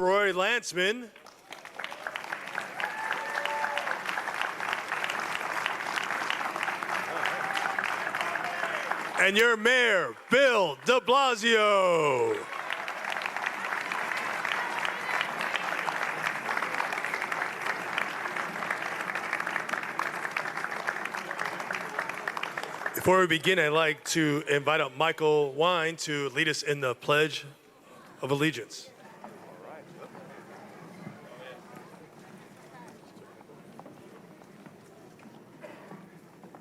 Roy Lanceman. And your mayor, Bill de Blasio. Before we begin, I'd like to invite up Michael Wine to lead us in the Pledge of Allegiance.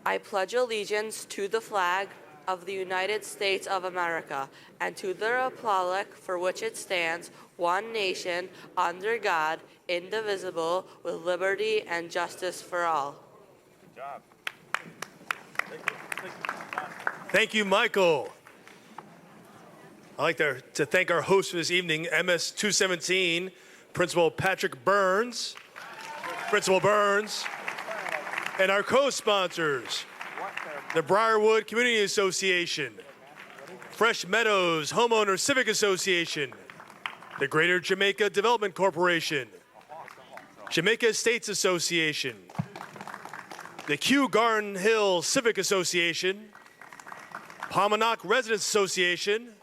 I pledge allegiance to the flag of the United States of America and to the republic for which it stands, one nation, under God, indivisible, with liberty and justice for all. Good job. Thank you, Michael. I'd like to thank our host for this evening, MS 217, Principal Patrick Burns, Principal Burns, and our co-sponsors, the Briarwood Community Association, Fresh Meadows Homeowner Civic Association, the Greater Jamaica Development Corporation, Jamaica Estates Association, the Kew Garden Hill Civic Association, Palmanock Residents Association,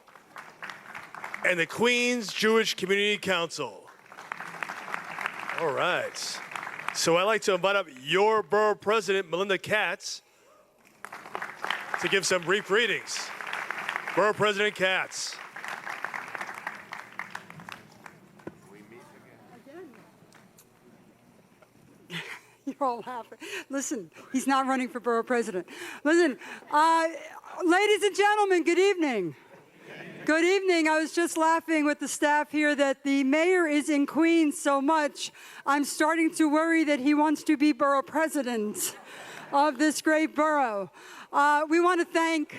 and the Queens Jewish Community Council. All right. So I'd like to invite up your borough president, Melinda Katz, to give some brief greetings. Borough President Katz. You're all laughing. Listen, he's not running for borough president. Listen, ladies and gentlemen, good evening. Good evening. I was just laughing with the staff here that the mayor is in Queens so much, I'm starting to worry that he wants to be borough president of this great borough. We want to thank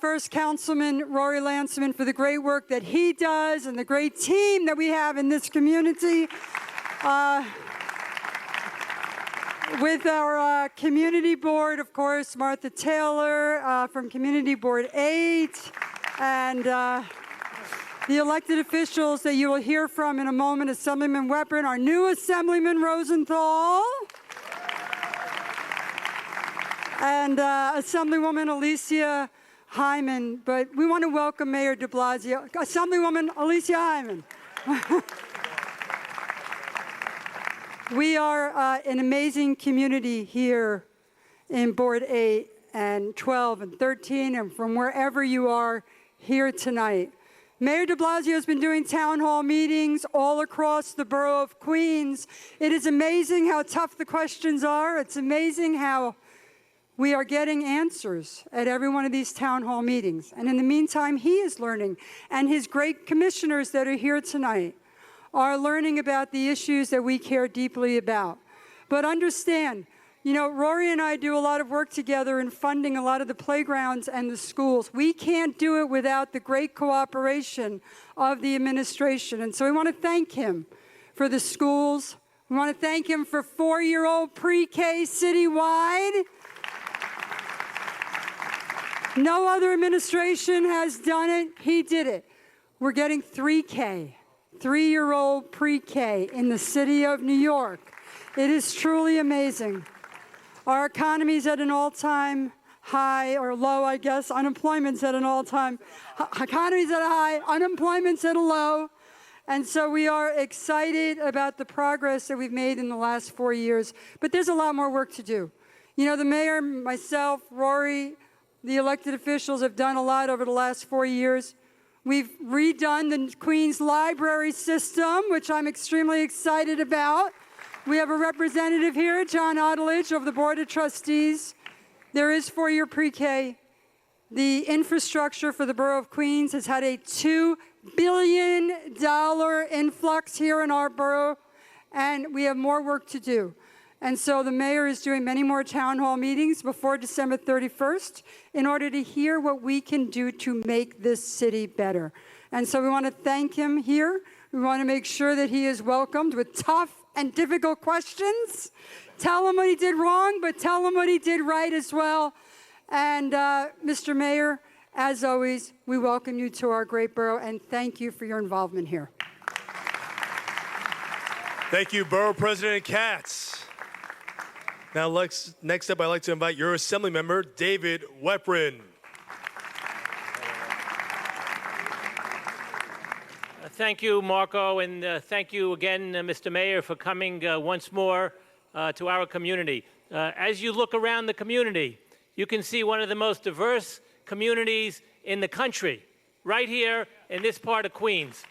First Councilman Rory Lanceman for the great work that he does and the great team that we have in this community. With our community board, of course, Martha Taylor from Community Board 8, and the elected officials that you will hear from in a moment, Assemblyman Weapon, our new Assemblyman Rosenthal, and Assemblywoman Alicia Hyman. But we want to welcome Mayor de Blasio, Assemblywoman Alicia Hyman. We are an amazing community here in Board 8 and 12 and 13 and from wherever you are here tonight. Mayor de Blasio has been doing town hall meetings all across the borough of Queens. It is amazing how tough the questions are. It's amazing how we are getting answers at every one of these town hall meetings. And in the meantime, he is learning. And his great commissioners that are here tonight are learning about the issues that we care deeply about. But understand, you know, Rory and I do a lot of work together in funding a lot of the playgrounds and the schools. We can't do it without the great cooperation of the administration. And so we want to thank him for the schools. We want to thank him for 4-year-old pre-K citywide. No other administration has done it. He did it. We're getting 3K, 3-year-old pre-K in the city of New York. It is truly amazing. Our economy is at an all-time high, or low, I guess. Unemployment's at an all-time, economy's at a high, unemployment's at a low. And so we are excited about the progress that we've made in the last 4 years. But there's a lot more work to do. You know, the mayor, myself, Rory, the elected officials have done a lot over the last 4 years. We've redone the Queens Library system, which I'm extremely excited about. We have a representative here, John Otteledge, of the Board of Trustees. There is 4-year pre-K. The infrastructure for the borough of Queens has had a $2 billion influx here in our borough, and we have more work to do. And so the mayor is doing many more town hall meetings before December 31st in order to hear what we can do to make this city better. And so we want to thank him here. We want to make sure that he is welcomed with tough and difficult questions. Tell him what he did wrong, but tell him what he did right as well. And Mr. Mayor, as always, we welcome you to our great borough and thank you for your involvement here. Thank you, Borough President Katz. Now, next up, I'd like to invite your Assembly Member, David Weprin. Thank you, Marco, and thank you again, Mr. Mayor, for coming once more to our community. As you look around the community, you can see one of the most diverse communities in the country, right here in this part of Queens.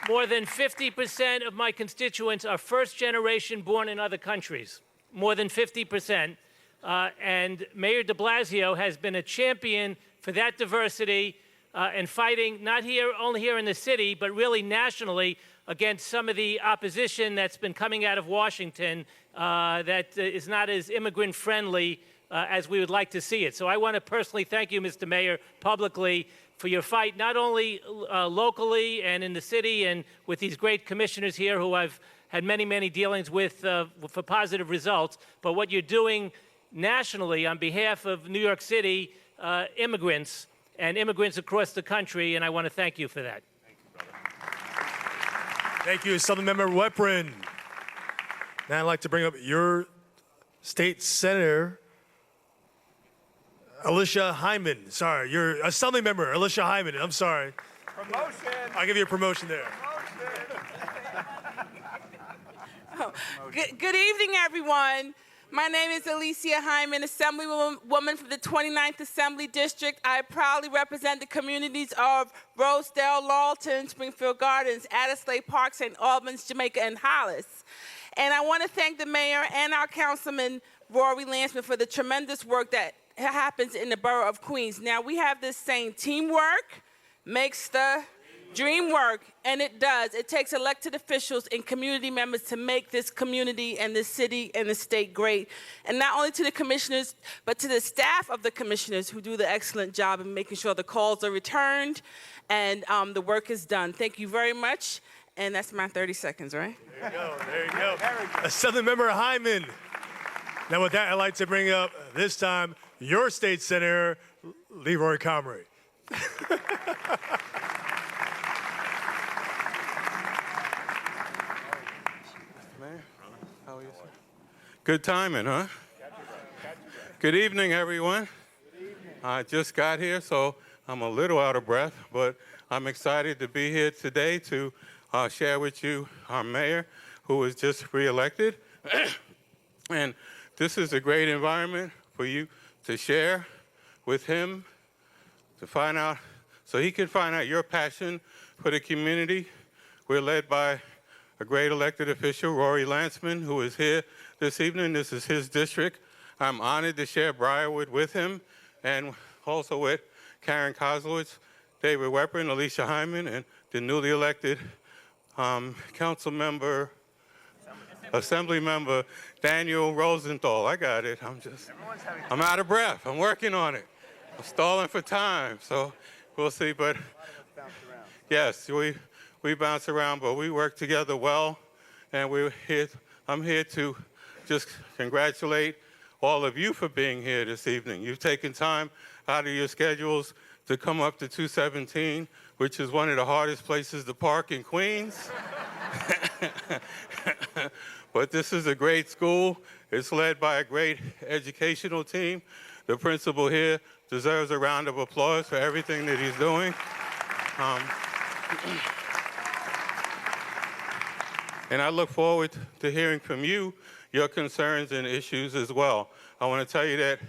More than 50% of my constituents are first generation born in other countries, more than 50%. And Mayor de Blasio has been a champion for that diversity and fighting not only here in the city, but really nationally against some of the opposition that's been coming out of Washington that is not as immigrant friendly as we would like to see it. So I want to personally thank you, Mr. Mayor, publicly for your fight, not only locally and in the city and with these great commissioners here who I've had many, many dealings with for positive results, but what you're doing nationally on behalf of New York City immigrants and immigrants across the country, and I want to thank you for that. Thank you, Assemblymember Weprin. Now I'd like to bring up your state senator, Alicia Hyman. Sorry, your Assemblymember, Alicia Hyman. I'm sorry. Promotion. I'll give you a promotion there. Good evening, everyone. My name is Alicia Hyman, Assemblywoman from the 29th Assembly District. I proudly represent the communities of Rosedale, Lawton, Springfield Gardens, Adelaide Park, St. Albans, Jamaica, and Hollis. And I want to thank the mayor and our councilman, Rory Lansman, for the tremendous work that happens in the borough of Queens. Now, we have this saying, teamwork makes the dream work, and it does. It takes elected officials and community members to make this community and this city and the state great. And not only to the commissioners, but to the staff of the commissioners who do the excellent job in making sure the calls are returned and the work is done. Thank you very much. And that's my 30 seconds, right? There you go, there you go. Assemblymember Hyman. Now with that, I'd like to bring up, this time, your state senator, Leroy Comrie. How are you, sir? Good timing, huh? Good evening, everyone. I just got here, so I'm a little out of breath, but I'm excited to be here today to share with you our mayor, who was just reelected. And this is a great environment for you to share with him, to find out, so he can find out your passion for the community. We're led by a great elected official, Rory Lansman, who is here this evening. This is his district. I'm honored to share Briarwood with him, and also with Karen Koslowitz, David Weprin, Alicia Hyman, and the newly elected Assembly Member Daniel Rosenthal. I got it. I'm out of breath. I'm working on it. I'm stalling for time, so we'll see. But yes, we bounce around, but we work together well, and I'm here to just congratulate all of you for being here this evening. You've taken time out of your schedules to come up to 217, which is one of the hardest places to park in Queens. But this is a great school. It's led by a great educational team. The principal here deserves a round of applause for everything that he's doing. And I look forward to hearing from you your concerns and issues as well. I want to tell you that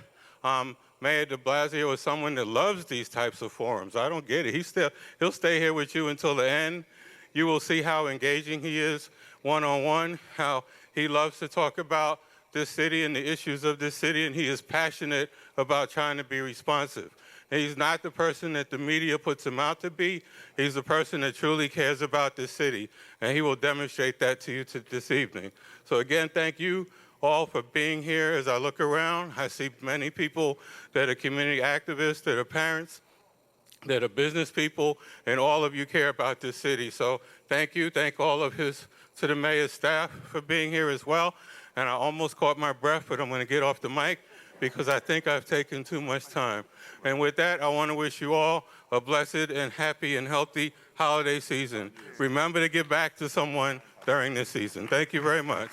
Mayor de Blasio is someone that loves these types of forums. I don't get it. He'll stay here with you until the end. You will see how engaging he is one-on-one, how he loves to talk about this city and the issues of this city, and he is passionate about trying to be responsive. And he's not the person that the media puts him out to be. He's the person that truly cares about this city, and he will demonstrate that to you this evening. So again, thank you all for being here. As I look around, I see many people that are community activists, that are parents, that are business people, and all of you care about this city. So thank you. Thank all of to the mayor's staff for being here as well. And I almost caught my breath, but I'm going to get off the mic because I think I've taken too much time. And with that, I want to wish you all a blessed and happy and healthy holiday season. Remember to give back to someone during this season. Thank you very much.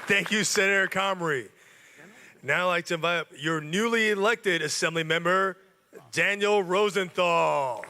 Thank you, Senator Comrie. Now I'd like to invite up your newly elected Assembly Member, Daniel Rosenthal.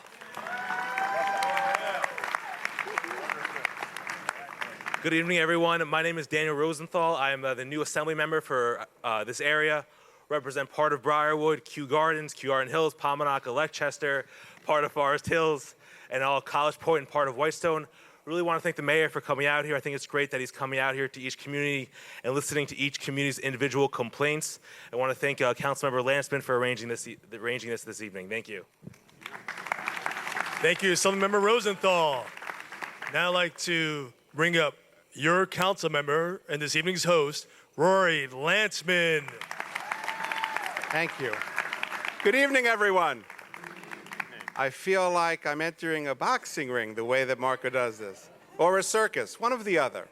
Good evening, everyone. My name is Daniel Rosenthal. I am the new Assembly Member for this area. Represent part of Briarwood, Kew Gardens, Kew Garden Hills, Palmanaka, Leicester, part of Forest Hills, and all College Point and part of Whitestone. Really want to thank the mayor for coming out here. I think it's great that he's coming out here to each community and listening to each community's individual complaints. I want to thank Councilmember Lansman for arranging this this evening. Thank you. Thank you, Assemblymember Rosenthal. Now I'd like to bring up your council member and this evening's host, Rory Lansman. Thank you. Good evening, everyone. I feel like I'm entering a boxing ring the way that Marco does this, or a circus, one of the other.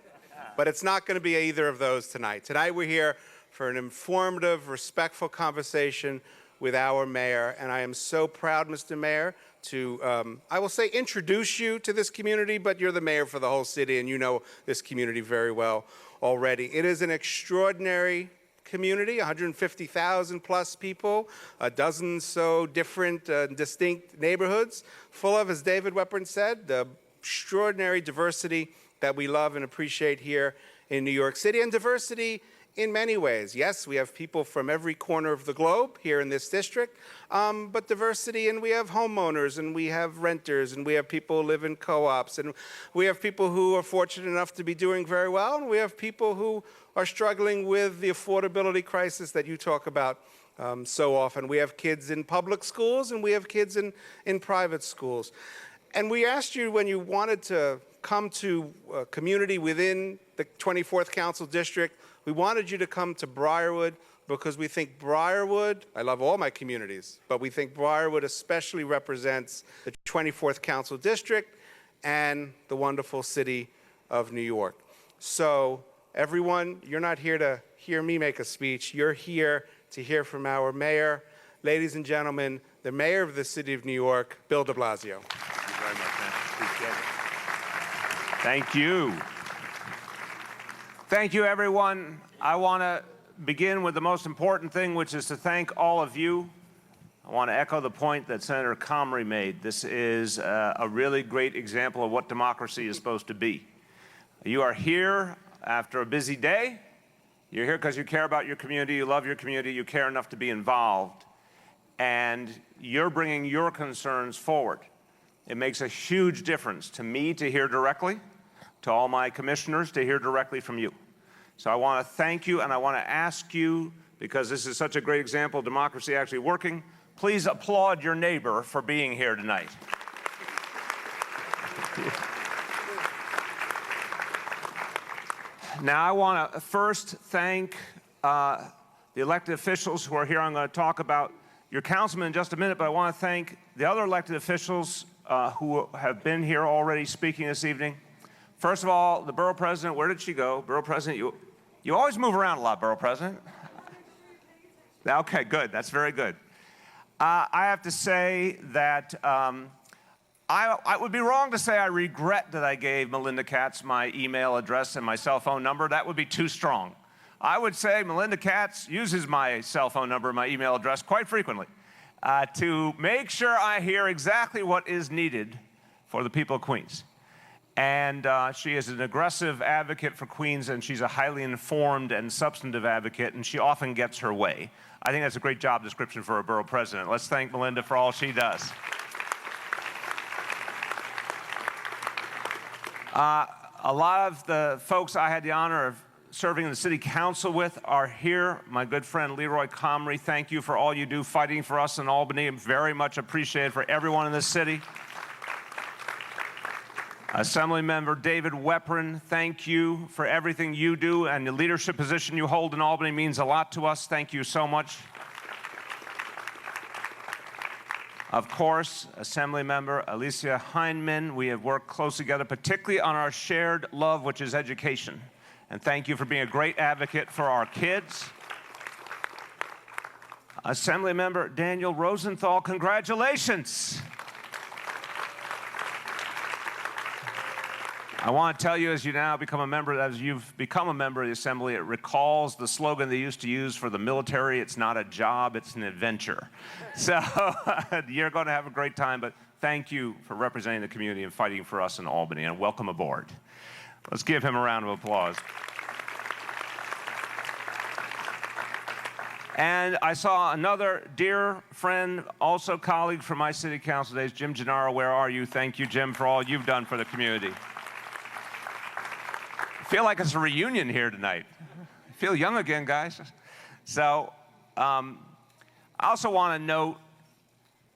But it's not going to be either of those tonight. Tonight we're here for an informative, respectful conversation with our mayor, and I am so proud, Mr. Mayor, to, I will say, introduce you to this community, but you're the mayor for the whole city, and you know this community very well already. It is an extraordinary community, 150,000 plus people, a dozen so different, distinct neighborhoods, full of, as David Weprin said, the extraordinary diversity that we love and appreciate here in New York City, and diversity in many ways. Yes, we have people from every corner of the globe here in this district, but diversity, and we have homeowners, and we have renters, and we have people who live in co-ops, and we have people who are fortunate enough to be doing very well, and we have people who are struggling with the affordability crisis that you talk about so often. We have kids in public schools, and we have kids in private schools. And we asked you when you wanted to come to a community within the 24th Council District, we wanted you to come to Briarwood because we think Briarwood, I love all my communities, but we think Briarwood especially represents the 24th Council District and the wonderful city of New York. So everyone, you're not here to hear me make a speech. You're here to hear from our mayor. Ladies and gentlemen, the mayor of the city of New York, Bill de Blasio. Thank you very much, man. Appreciate it. Thank you. Thank you, everyone. I want to begin with the most important thing, which is to thank all of you. I want to echo the point that Senator Comrie made. This is a really great example of what democracy is supposed to be. You are here after a busy day. You're here because you care about your community, you love your community, you care enough to be involved, and you're bringing your concerns forward. It makes a huge difference to me to hear directly, to all my commissioners to hear directly from you. So I want to thank you, and I want to ask you, because this is such a great example of democracy actually working, please applaud your neighbor for being here tonight. Now I want to first thank the elected officials who are here. I'm going to talk about your councilman in just a minute, but I want to thank the other elected officials who have been here already speaking this evening. First of all, the borough president, where did she go? Borough president, you always move around a lot, borough president. Okay, good. That's very good. I have to say that I would be wrong to say I regret that I gave Melinda Katz my email address and my cell phone number. That would be too strong. I would say Melinda Katz uses my cell phone number and my email address quite frequently to make sure I hear exactly what is needed for the people of Queens. And she is an aggressive advocate for Queens, and she's a highly informed and substantive advocate, and she often gets her way. I think that's a great job description for a borough president. Let's thank Melinda for all she does. A lot of the folks I had the honor of serving in the city council with are here. My good friend Leroy Comrie, thank you for all you do fighting for us in Albany. I'm very much appreciated for everyone in this city. Assemblymember David Weprin, thank you for everything you do, and the leadership position you hold in Albany means a lot to us. Thank you so much. Of course, Assemblymember Alicia Heineman, we have worked closely together, particularly on our shared love, which is education. And thank you for being a great advocate for our kids. Assemblymember Daniel Rosenthal, congratulations. I want to tell you, as you've become a member of the Assembly, it recalls the slogan they used to use for the military: it's not a job, it's an adventure. So you're going to have a great time, but thank you for representing the community and fighting for us in Albany, and welcome aboard. Let's give him a round of applause. And I saw another dear friend, also colleague from my city council days, Jim Gennaro. Where are you? Thank you, Jim, for all you've done for the community. I feel like it's a reunion here tonight. I feel young again, guys. So I also want to note,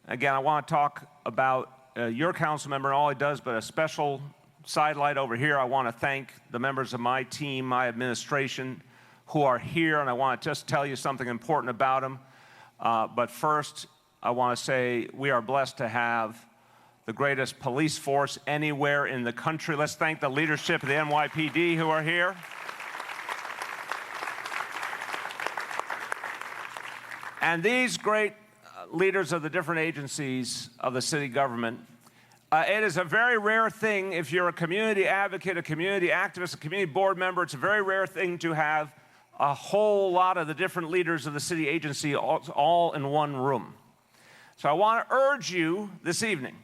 again, I want to talk about your council member and all he does, but a special sidelight over here. I want to thank the members of my team, my administration, who are here, and I want to just tell you something important about them. But first, I want to say we are blessed to have the greatest police force anywhere in the country. Let's thank the leadership of the NYPD who are here. And these great leaders of the different agencies of the city government, it is a very rare thing if you're a community advocate, a community activist, a community board member, it's a very rare thing to have a whole lot of the different leaders of the city agency all in one room. So I want to urge you this evening,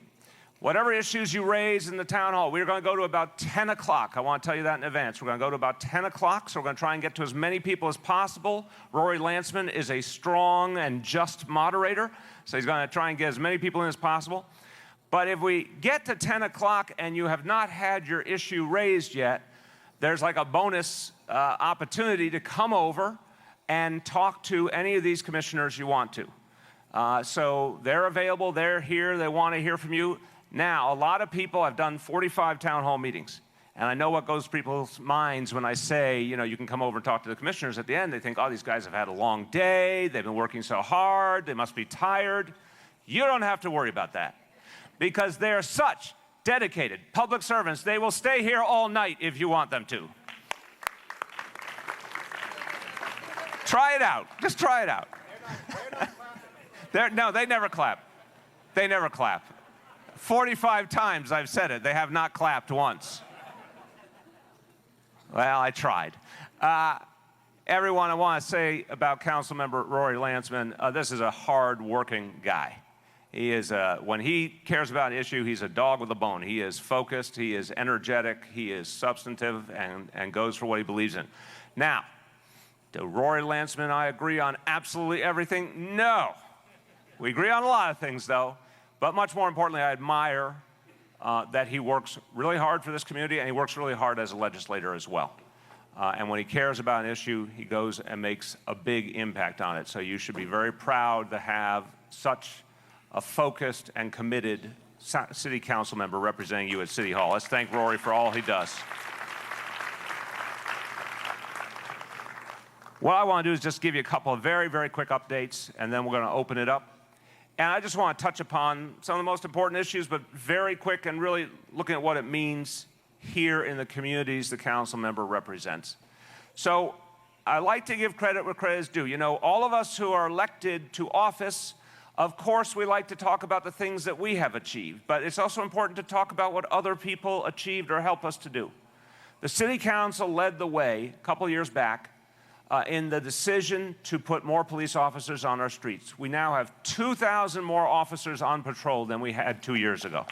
whatever issues you raise in the town hall, we're going to go to about 10 o'clock. I want to tell you that in advance. We're going to go to about 10 o'clock, so we're going to try and get to as many people as possible. Rory Lantzman is a strong and just moderator, so he's going to try and get as many people in as possible. But if we get to 10 o'clock and you have not had your issue raised yet, there's like a bonus opportunity to come over and talk to any of these commissioners you want to. So they're available, they're here, they want to hear from you. Now, a lot of people have done 45 town hall meetings, and I know what goes through people's minds when I say, you know, you can come over and talk to the commissioners. At the end, they think, oh, these guys have had a long day, they've been working so hard, they must be tired. You don't have to worry about that, because they're such dedicated public servants. They will stay here all night if you want them to. Try it out. Just try it out. No, they never clap. They never clap. 45 times I've said it. They have not clapped once. Well, I tried. Everyone, I want to say about Councilmember Rory Lantzman, this is a hard-working guy. He is, when he cares about an issue, he's a dog with a bone. He is focused, he is energetic, he is substantive, and goes for what he believes in. Now, do Rory Lantzman and I agree on absolutely everything? No. We agree on a lot of things, though. But much more importantly, I admire that he works really hard for this community, and he works really hard as a legislator as well. And when he cares about an issue, he goes and makes a big impact on it. So you should be very proud to have such a focused and committed city council member representing you at City Hall. Let's thank Rory for all he does. What I want to do is just give you a couple of very, very quick updates, and then we're going to open it up. And I just want to touch upon some of the most important issues, but very quick, and really looking at what it means here in the communities the council member represents. So I like to give credit where credit is due. You know, all of us who are elected to office, of course, we like to talk about the things that we have achieved, but it's also important to talk about what other people achieved or help us to do. The City Council led the way a couple years back in the decision to put more police officers on our streets. We now have 2,000 more officers on patrol than we had 2 years ago.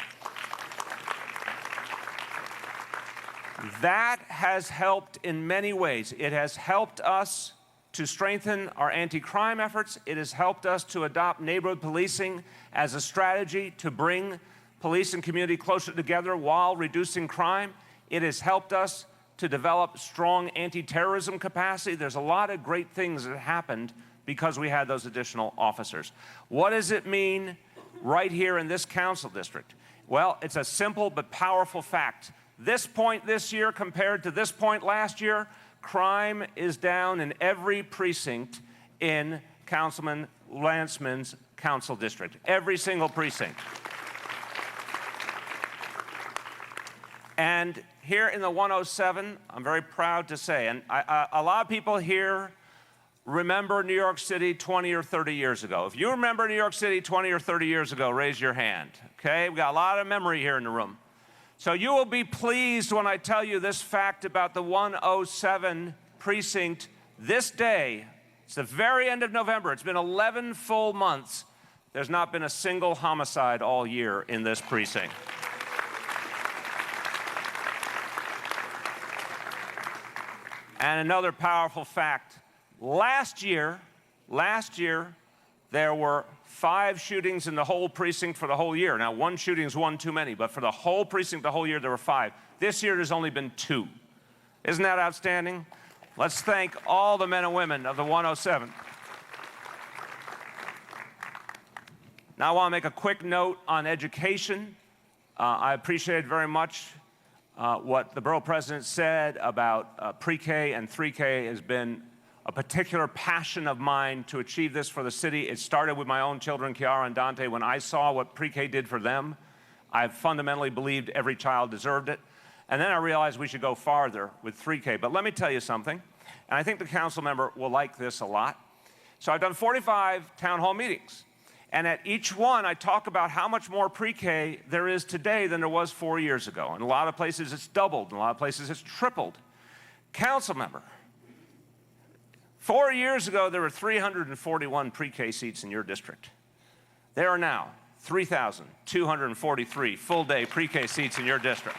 That has helped in many ways. It has helped us to strengthen our anti-crime efforts. It has helped us to adopt neighborhood policing as a strategy to bring police and community closer together while reducing crime. It has helped us to develop strong anti-terrorism capacity. There's a lot of great things that happened because we had those additional officers. What does it mean right here in this council district? Well, it's a simple but powerful fact. This point this year compared to this point last year, crime is down in every precinct in Councilman Lantzman's council district. Every single precinct. And here in the 107, I'm very proud to say, and a lot of people here remember New York City 20 or 30 years ago. If you remember New York City 20 or 30 years ago, raise your hand, okay? We got a lot of memory here in the room. So you will be pleased when I tell you this fact about the 107 precinct this day. It's the very end of November. It's been 11 full months. There's not been a single homicide all year in this precinct. And another powerful fact, last year, there were 5 shootings in the whole precinct for the whole year. Now, one shooting is one too many, but for the whole precinct, the whole year, there were 5. This year, there's only been 2. Isn't that outstanding? Let's thank all the men and women of the 107. Now, I want to make a quick note on education. I appreciate very much what the borough president said about pre-K and 3K has been a particular passion of mine to achieve this for the city. It started with my own children, Kiara and Dante. When I saw what pre-K did for them, I fundamentally believed every child deserved it. And then I realized we should go farther with 3K. But let me tell you something, and I think the council member will like this a lot. So I've done 45 town hall meetings. And at each one, I talk about how much more pre-K there is today than there was 4 years ago. In a lot of places, it's doubled. In a lot of places, it's tripled. Council member, 4 years ago, there were 341 pre-K seats in your district. There are now 3,243 full-day pre-K seats in your district.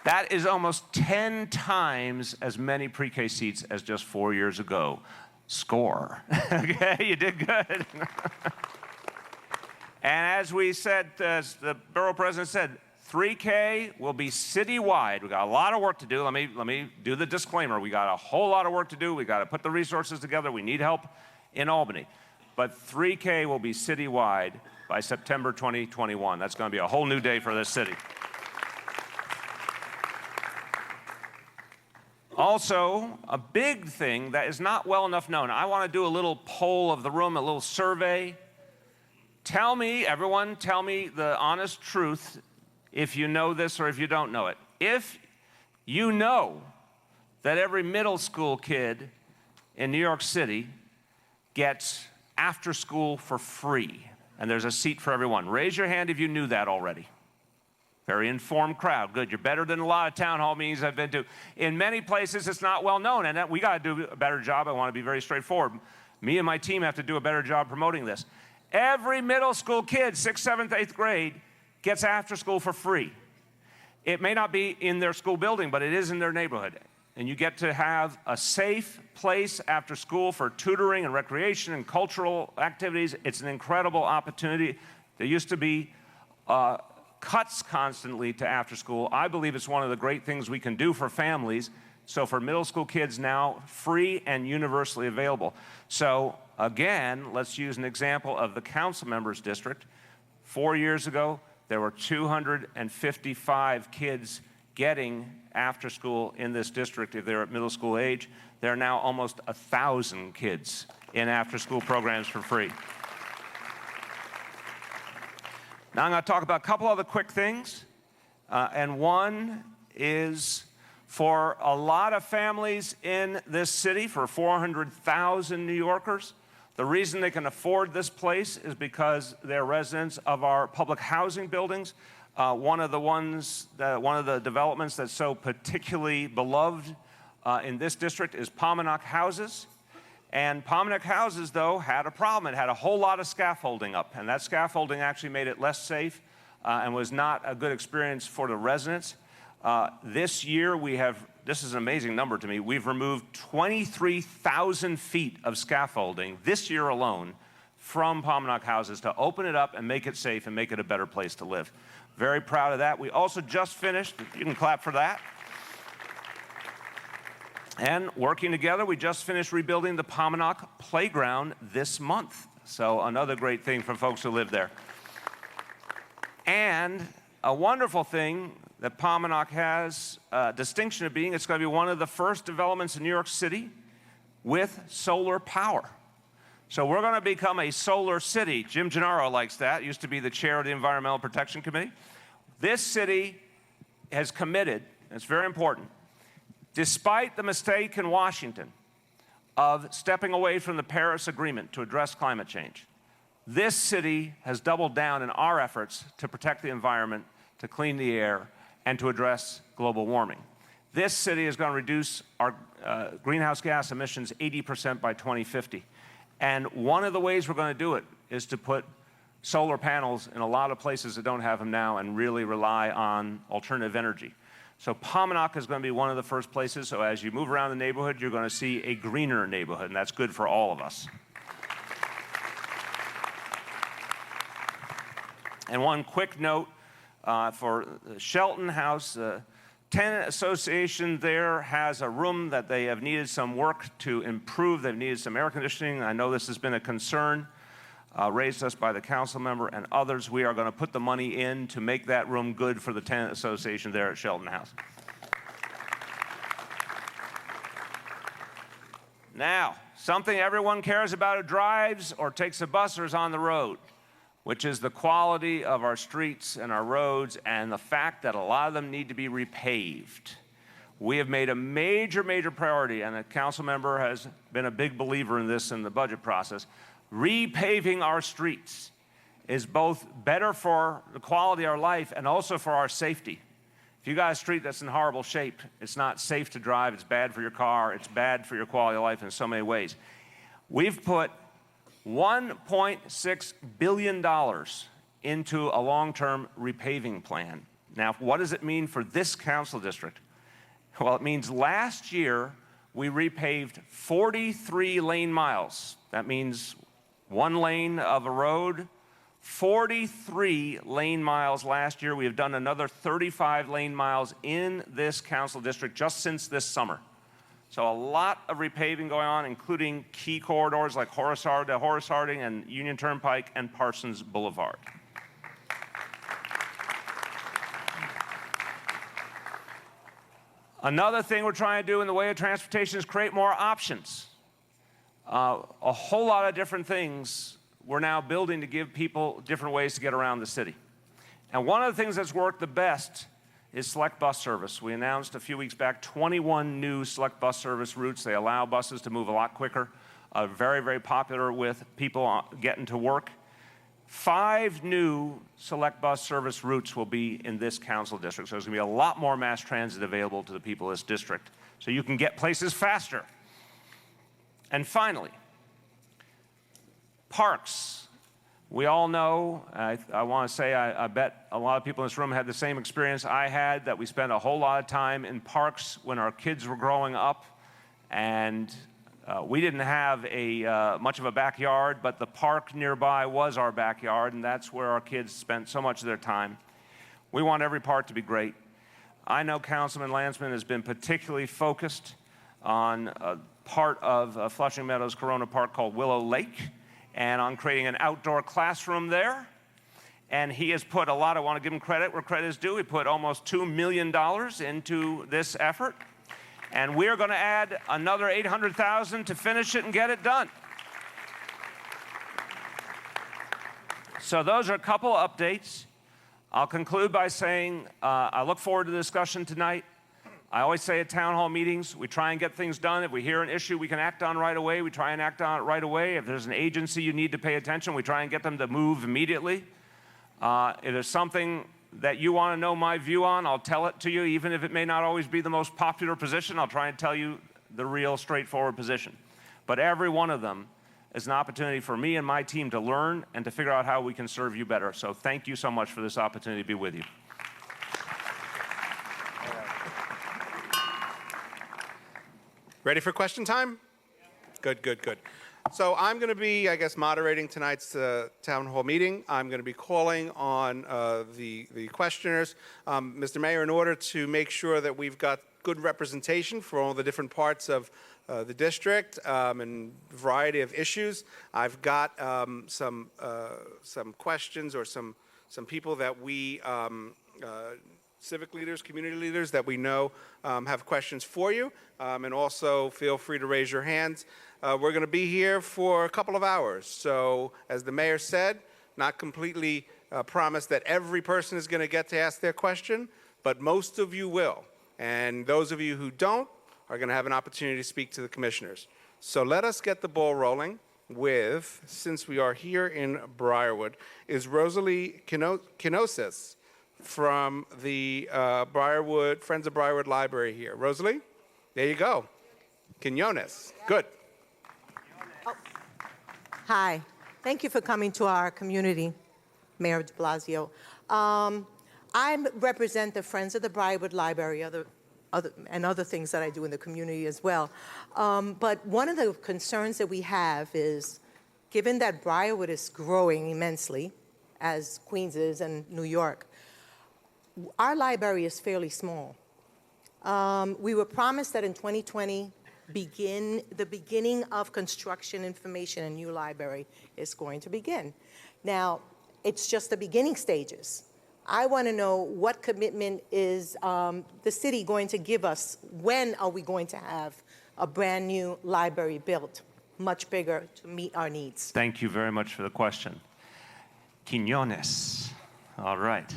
That is almost 10 times as many pre-K seats as just 4 years ago. Score. Okay, you did good. And as we said, as the borough president said, 3K will be citywide. We got a lot of work to do. Let me do the disclaimer. We got a whole lot of work to do. We got to put the resources together. We need help in Albany. But 3K will be citywide by September 2021. That's going to be a whole new day for this city. Also, a big thing that is not well enough known. I want to do a little poll of the room, a little survey. Tell me, everyone, tell me the honest truth if you know this or if you don't know it. If you know that every middle school kid in New York City gets after school for free, and there's a seat for everyone, raise your hand if you knew that already. Very informed crowd. Good. You're better than a lot of town hall meetings I've been to. In many places, it's not well known, and we got to do a better job. I want to be very straightforward. Me and my team have to do a better job promoting this. Every middle school kid, 6th, 7th, 8th grade, gets after school for free. It may not be in their school building, but it is in their neighborhood. And you get to have a safe place after school for tutoring and recreation and cultural activities. It's an incredible opportunity. There used to be cuts constantly to after school. I believe it's one of the great things we can do for families. So for middle school kids now, free and universally available. So again, let's use an example of the council members district. 4 years ago, there were 255 kids getting after school in this district if they're at middle school age. There are now almost 1,000 kids in after school programs for free. Now I'm going to talk about a couple other quick things, and one is for a lot of families in this city, for 400,000 New Yorkers, the reason they can afford this place is because they're residents of our public housing buildings. One of the developments that's so particularly beloved in this district is Pominock Houses. And Pominock Houses, though, had a problem. It had a whole lot of scaffolding up, and that scaffolding actually made it less safe and was not a good experience for the residents. This year, this is an amazing number to me, we've removed 23,000 feet of scaffolding this year alone from Pominock Houses to open it up and make it safe and make it a better place to live. Very proud of that. We also just finished, you can clap for that. And working together, we just finished rebuilding the Pominock Playground this month. So another great thing for folks who live there. And a wonderful thing that Pominock has distinction of being, it's going to be one of the first developments in New York City with solar power. So we're going to become a solar city. Jim Gennaro likes that. Used to be the chair of the Environmental Protection Committee. This city has committed, and it's very important, despite the mistake in Washington of stepping away from the Paris Agreement to address climate change, this city has doubled down in our efforts to protect the environment, to clean the air, and to address global warming. This city is going to reduce our greenhouse gas emissions 80% by 2050. And one of the ways we're going to do it is to put solar panels in a lot of places that don't have them now and really rely on alternative energy. So Pamonaca is going to be one of the first places. So as you move around the neighborhood, you're going to see a greener neighborhood, and that's good for all of us. And one quick note for Shelton House, the tenant association there has a room that they have needed some work to improve. They've needed some air conditioning. I know this has been a concern raised us by the council member and others. We are going to put the money in to make that room good for the tenant association there at Shelton House. Now, something everyone cares about who drives or takes a bus or is on the road, which is the quality of our streets and our roads and the fact that a lot of them need to be repaved. We have made a major, major priority, and a council member has been a big believer in this in the budget process. Repaving our streets is both better for the quality of our life and also for our safety. If you got a street that's in horrible shape, it's not safe to drive, it's bad for your car, it's bad for your quality of life in so many ways. We've put $1.6 billion into a long-term repaving plan. Now, what does it mean for this council district? Well, it means last year we repaved 43 lane miles. That means one lane of a road, 43 lane miles last year. We have done another 35 lane miles in this council district just since this summer. So a lot of repaving going on, including key corridors like Horace Harding and Union Turnpike and Parsons Boulevard. Another thing we're trying to do in the way of transportation is create more options. A whole lot of different things we're now building to give people different ways to get around the city. And one of the things that's worked the best is select bus service. We announced a few weeks back 21 new select bus service routes. They allow buses to move a lot quicker, very, very popular with people getting to work. 5 new select bus service routes will be in this council district. So there's going to be a lot more mass transit available to the people of this district. So you can get places faster. And finally, parks. We all know, I want to say, I bet a lot of people in this room had the same experience I had, that we spent a whole lot of time in parks when our kids were growing up, and we didn't have much of a backyard, but the park nearby was our backyard, and that's where our kids spent so much of their time. We want every park to be great. I know Councilman Landsman has been particularly focused on a part of Flushing Meadows Corona Park called Willow Lake, and on creating an outdoor classroom there. And he has put a lot, I want to give him credit where credit is due. He put almost $2 million into this effort. And we're going to add another $800,000 to finish it and get it done. So those are a couple of updates. I'll conclude by saying I look forward to the discussion tonight. I always say at town hall meetings, we try and get things done. If we hear an issue we can act on right away, we try and act on it right away. If there's an agency you need to pay attention, we try and get them to move immediately. If there's something that you want to know my view on, I'll tell it to you, even if it may not always be the most popular position. I'll try and tell you the real straightforward position. But every one of them is an opportunity for me and my team to learn and to figure out how we can serve you better. So thank you so much for this opportunity to be with you. Ready for question time? Good, good, good. So I'm going to be, I guess, moderating tonight's town hall meeting. I'm going to be calling on the questioners. Mr. Mayor, in order to make sure that we've got good representation for all the different parts of the district and variety of issues, I've got some questions or some people that we civic leaders, community leaders that we know have questions for you, and also feel free to raise your hands. We're going to be here for a couple of hours. So, as the mayor said, not completely promised that every person is going to get to ask their question, but most of you will. And those of you who don't are going to have an opportunity to speak to the commissioners. So let us get the ball rolling with, since we are here in Briarwood, is Rosalie Kinosis from the Friends of Briarwood Library here. Rosalie, there you go. Quinones, good. Hi, thank you for coming to our community, Mayor de Blasio. I represent the Friends of the Briarwood Library, and other things that I do in the community as well. But one of the concerns that we have is, given that Briarwood is growing immensely, as Queens is and New York, our library is fairly small. We were promised that in 2020, the beginning of construction information in new library is going to begin. Now, it's just the beginning stages. I want to know what commitment is the city going to give us? When are we going to have a brand new library built, much bigger, to meet our needs? Thank you very much for the question. Quinones. All right.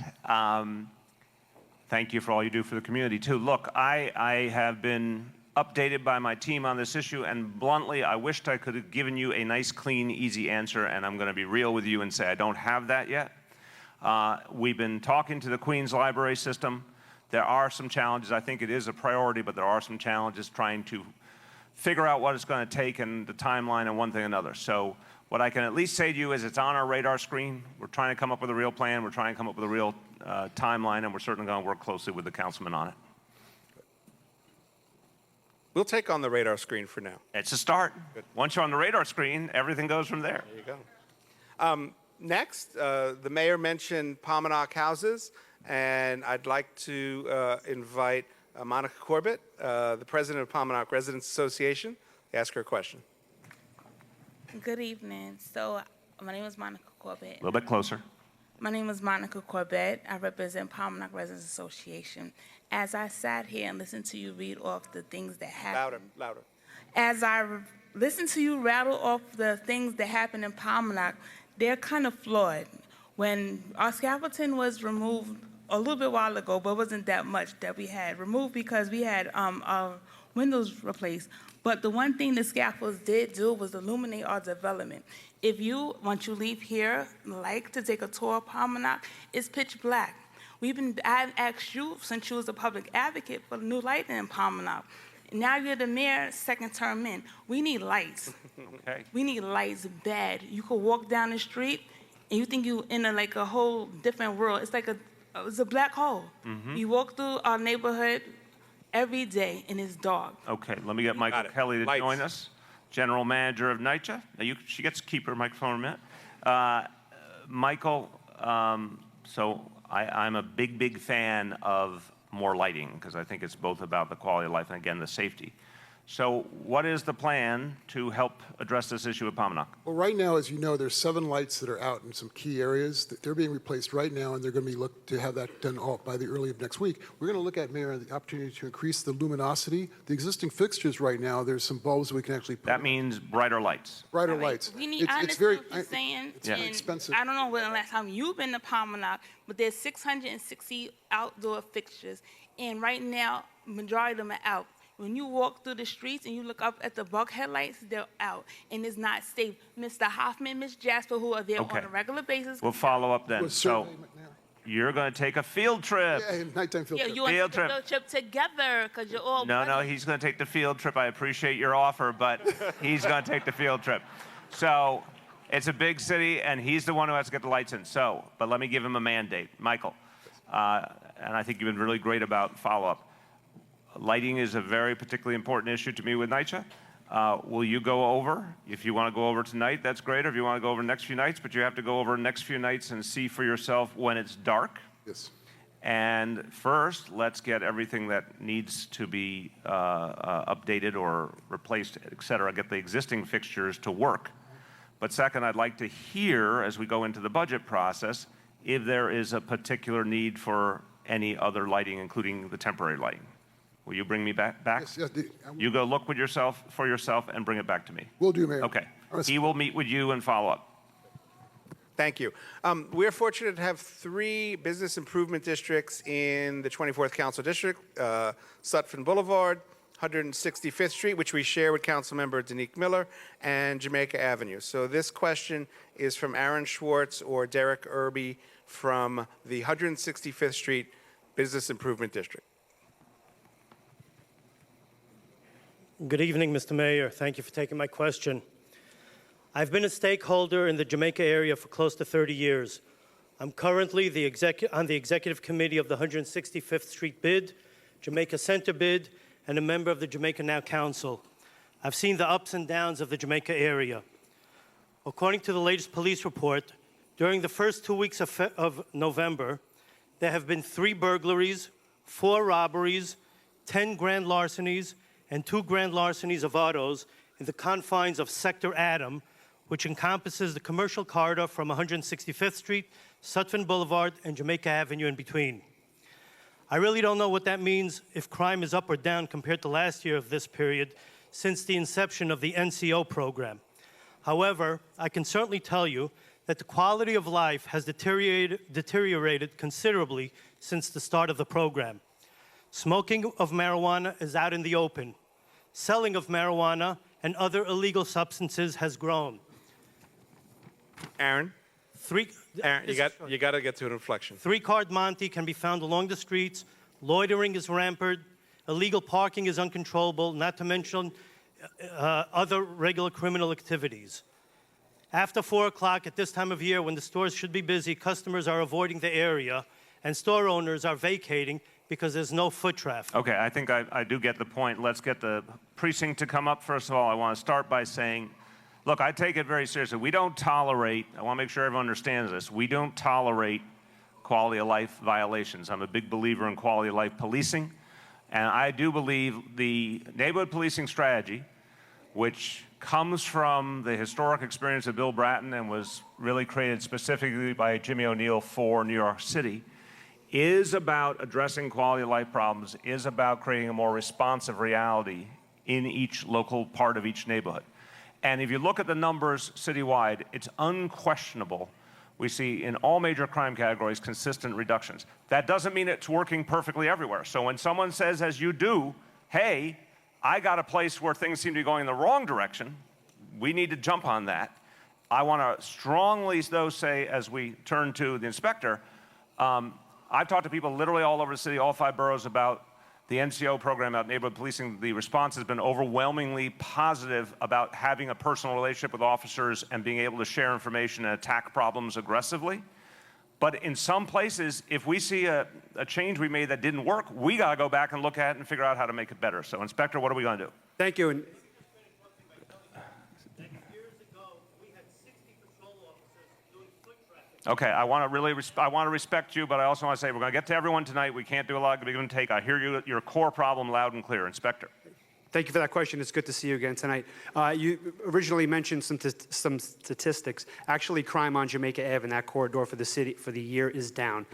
Thank you for all you do for the community, too. Look, I have been updated by my team on this issue, and bluntly, I wished I could have given you a nice, clean, easy answer, and I'm going to be real with you and say I don't have that yet. We've been talking to the Queens Library System. There are some challenges. I think it is a priority, but there are some challenges trying to figure out what it's going to take and the timeline and one thing and another. So what I can at least say to you is it's on our radar screen. We're trying to come up with a real plan. We're trying to come up with a real timeline, and we're certainly going to work closely with the councilman on it. We'll take on the radar screen for now. It's a start. Good. Once you're on the radar screen, everything goes from there. There you go. Next, the mayor mentioned Palmanock houses, and I'd like to invite Monica Corbett, the president of Palmanock Residents Association, to ask her a question. Good evening. So, my name is Monica Corbett. A little bit closer. My name is Monica Corbett. I represent Palmanock Residents Association. As I sat here and listened to you read off the things that happened. Louder. As I listened to you rattle off the things that happened in Palmanock, they're kind of flawed. When our scaffolding was removed a little bit while ago, but it wasn't that much that we had removed because we had our windows replaced. But the one thing the scaffolds did do was illuminate our development. If you, once you leave here, like to take a tour of Palmanock, it's pitch black. I've asked you, since you was a public advocate, for new lighting in Palmanock. Now you're the mayor, second term in. We need lights. Okay. We need lights bad. You could walk down the street and you think you're in a whole different world. It's like it's a black hole. Mm-hmm. You walk through our neighborhood every day and it's dark. Okay, let me get Michael Kelly to Lights. join us, general manager of NYCHA. Now she gets to keep her microphone a minute. Michael, so I'm a big fan of more lighting because I think it's both about the quality of life and, again, the safety. So what is the plan to help address this issue at Palmanock? Well, right now, as you know, there's 7 lights that are out in some key areas. They're being replaced right now, and they're going to be looked to have that done all by the early of next week. We're going to look at, Mayor, the opportunity to increase the luminosity. The existing fixtures right now, there's some bulbs we can actually put. That means brighter lights. Brighter All right. lights. We need, I it's understand very what you're saying. it's and expensive. I don't know when the last time you've been to Palmanock, but there's 660 outdoor fixtures. And right now, majority of them are out. When you walk through the streets and you look up at the bulkhead lights, they're out, and it's not safe. Mr. Hoffman, Ms. Jasper, who are there Okay. on a regular basis. We'll follow up then. Well, So certainly, now. you're going to take a field trip. Yeah, nighttime field Yeah, trip. you want to Field take the trip. field trip together because you're all No, buddies. he's going to take the field trip. I appreciate your offer, but he's going to take the field trip. So it's a big city, and he's the one who has to get the lights in. So, but let me give him a mandate. Michael, and I think you've been really great about follow-up. Lighting is a very particularly important issue to me with NYCHA. Will you go over? If you want to go over tonight, that's great. Or if you want to go over the next few nights, but you have to go over the next few nights and see for yourself when it's dark. Yes. And first, let's get everything that needs to be updated or replaced, et cetera, get the existing fixtures to work. But second, I'd like to hear, as we go into the budget process, if there is a particular need for any other lighting, including the temporary lighting. Will you bring me back? Yes, You go look for yourself and bring it back to me. Will do, Mayor. Okay. He will meet with you and follow up. Thank you. We're fortunate to have 3 business improvement districts in the 24th Council District, Sutphin Boulevard, 165th Street, which we share with Councilmember Danique Miller, and Jamaica Avenue. So this question is from Aaron Schwartz or Derek Irby from the 165th Street Business Improvement District. Good evening, Mr. Mayor. Thank you for taking my question. I've been a stakeholder in the Jamaica area for close to 30 years. I'm currently on the executive committee of the 165th Street bid, Jamaica Center bid, and a member of the Jamaica Now Council. I've seen the ups and downs of the Jamaica area. According to the latest police report, during the first 2 weeks of November, there have been 3 burglaries, 4 robberies, 10 grand larcenies, and 2 grand larcenies of autos in the confines of Sector Adam, which encompasses the commercial corridor from 165th Street, Sutphin Boulevard, and Jamaica Avenue in between. I really don't know what that means if crime is up or down compared to last year of this period since the inception of the NCO program. However, I can certainly tell you that the quality of life has deteriorated considerably since the start of the program. Smoking of marijuana is out in the open. Selling of marijuana and other illegal substances has grown. Aaron, you got to get to an inflection. 3-card Monte can be found along the streets. Loitering is rampant. Illegal parking is uncontrollable, not to mention other regular criminal activities. After 4 o'clock at this time of year, when the stores should be busy, customers are avoiding the area, and store owners are vacating because there's no foot traffic. Okay, I think I do get the point. Let's get the precinct to come up. First of all, I want to start by saying, look, I take it very seriously. We don't tolerate, I want to make sure everyone understands this, we don't tolerate quality of life violations. I'm a big believer in quality of life policing, and I do believe the neighborhood policing strategy, which comes from the historic experience of Bill Bratton and was really created specifically by Jimmy O'Neill for New York City, is about addressing quality of life problems, is about creating a more responsive reality in each local part of each neighborhood. And if you look at the numbers citywide, it's unquestionable. We see in all major crime categories consistent reductions. That doesn't mean it's working perfectly everywhere. So when someone says, as you do, hey, I got a place where things seem to be going in the wrong direction, we need to jump on that. I want to strongly, though, say, as we turn to the inspector, I've talked to people literally all over the city, all 5 boroughs, about the NCO program about neighborhood policing. The response has been overwhelmingly positive about having a personal relationship with officers and being able to share information and attack problems aggressively. But in some places, if we see a change we made that didn't work, we got to go back and look at it and figure out how to make it better. So, Inspector, what are we going to do? Thank you. Okay, I want to respect you, but I also want to say we're going to get to everyone tonight. We can't do a lot of give and take. I hear you, your core problem loud and clear. Inspector. Thank you for that question. It's good to see you again tonight. You originally mentioned some statistics. Actually, crime on Jamaica Ave in that corridor for the city for the year is down.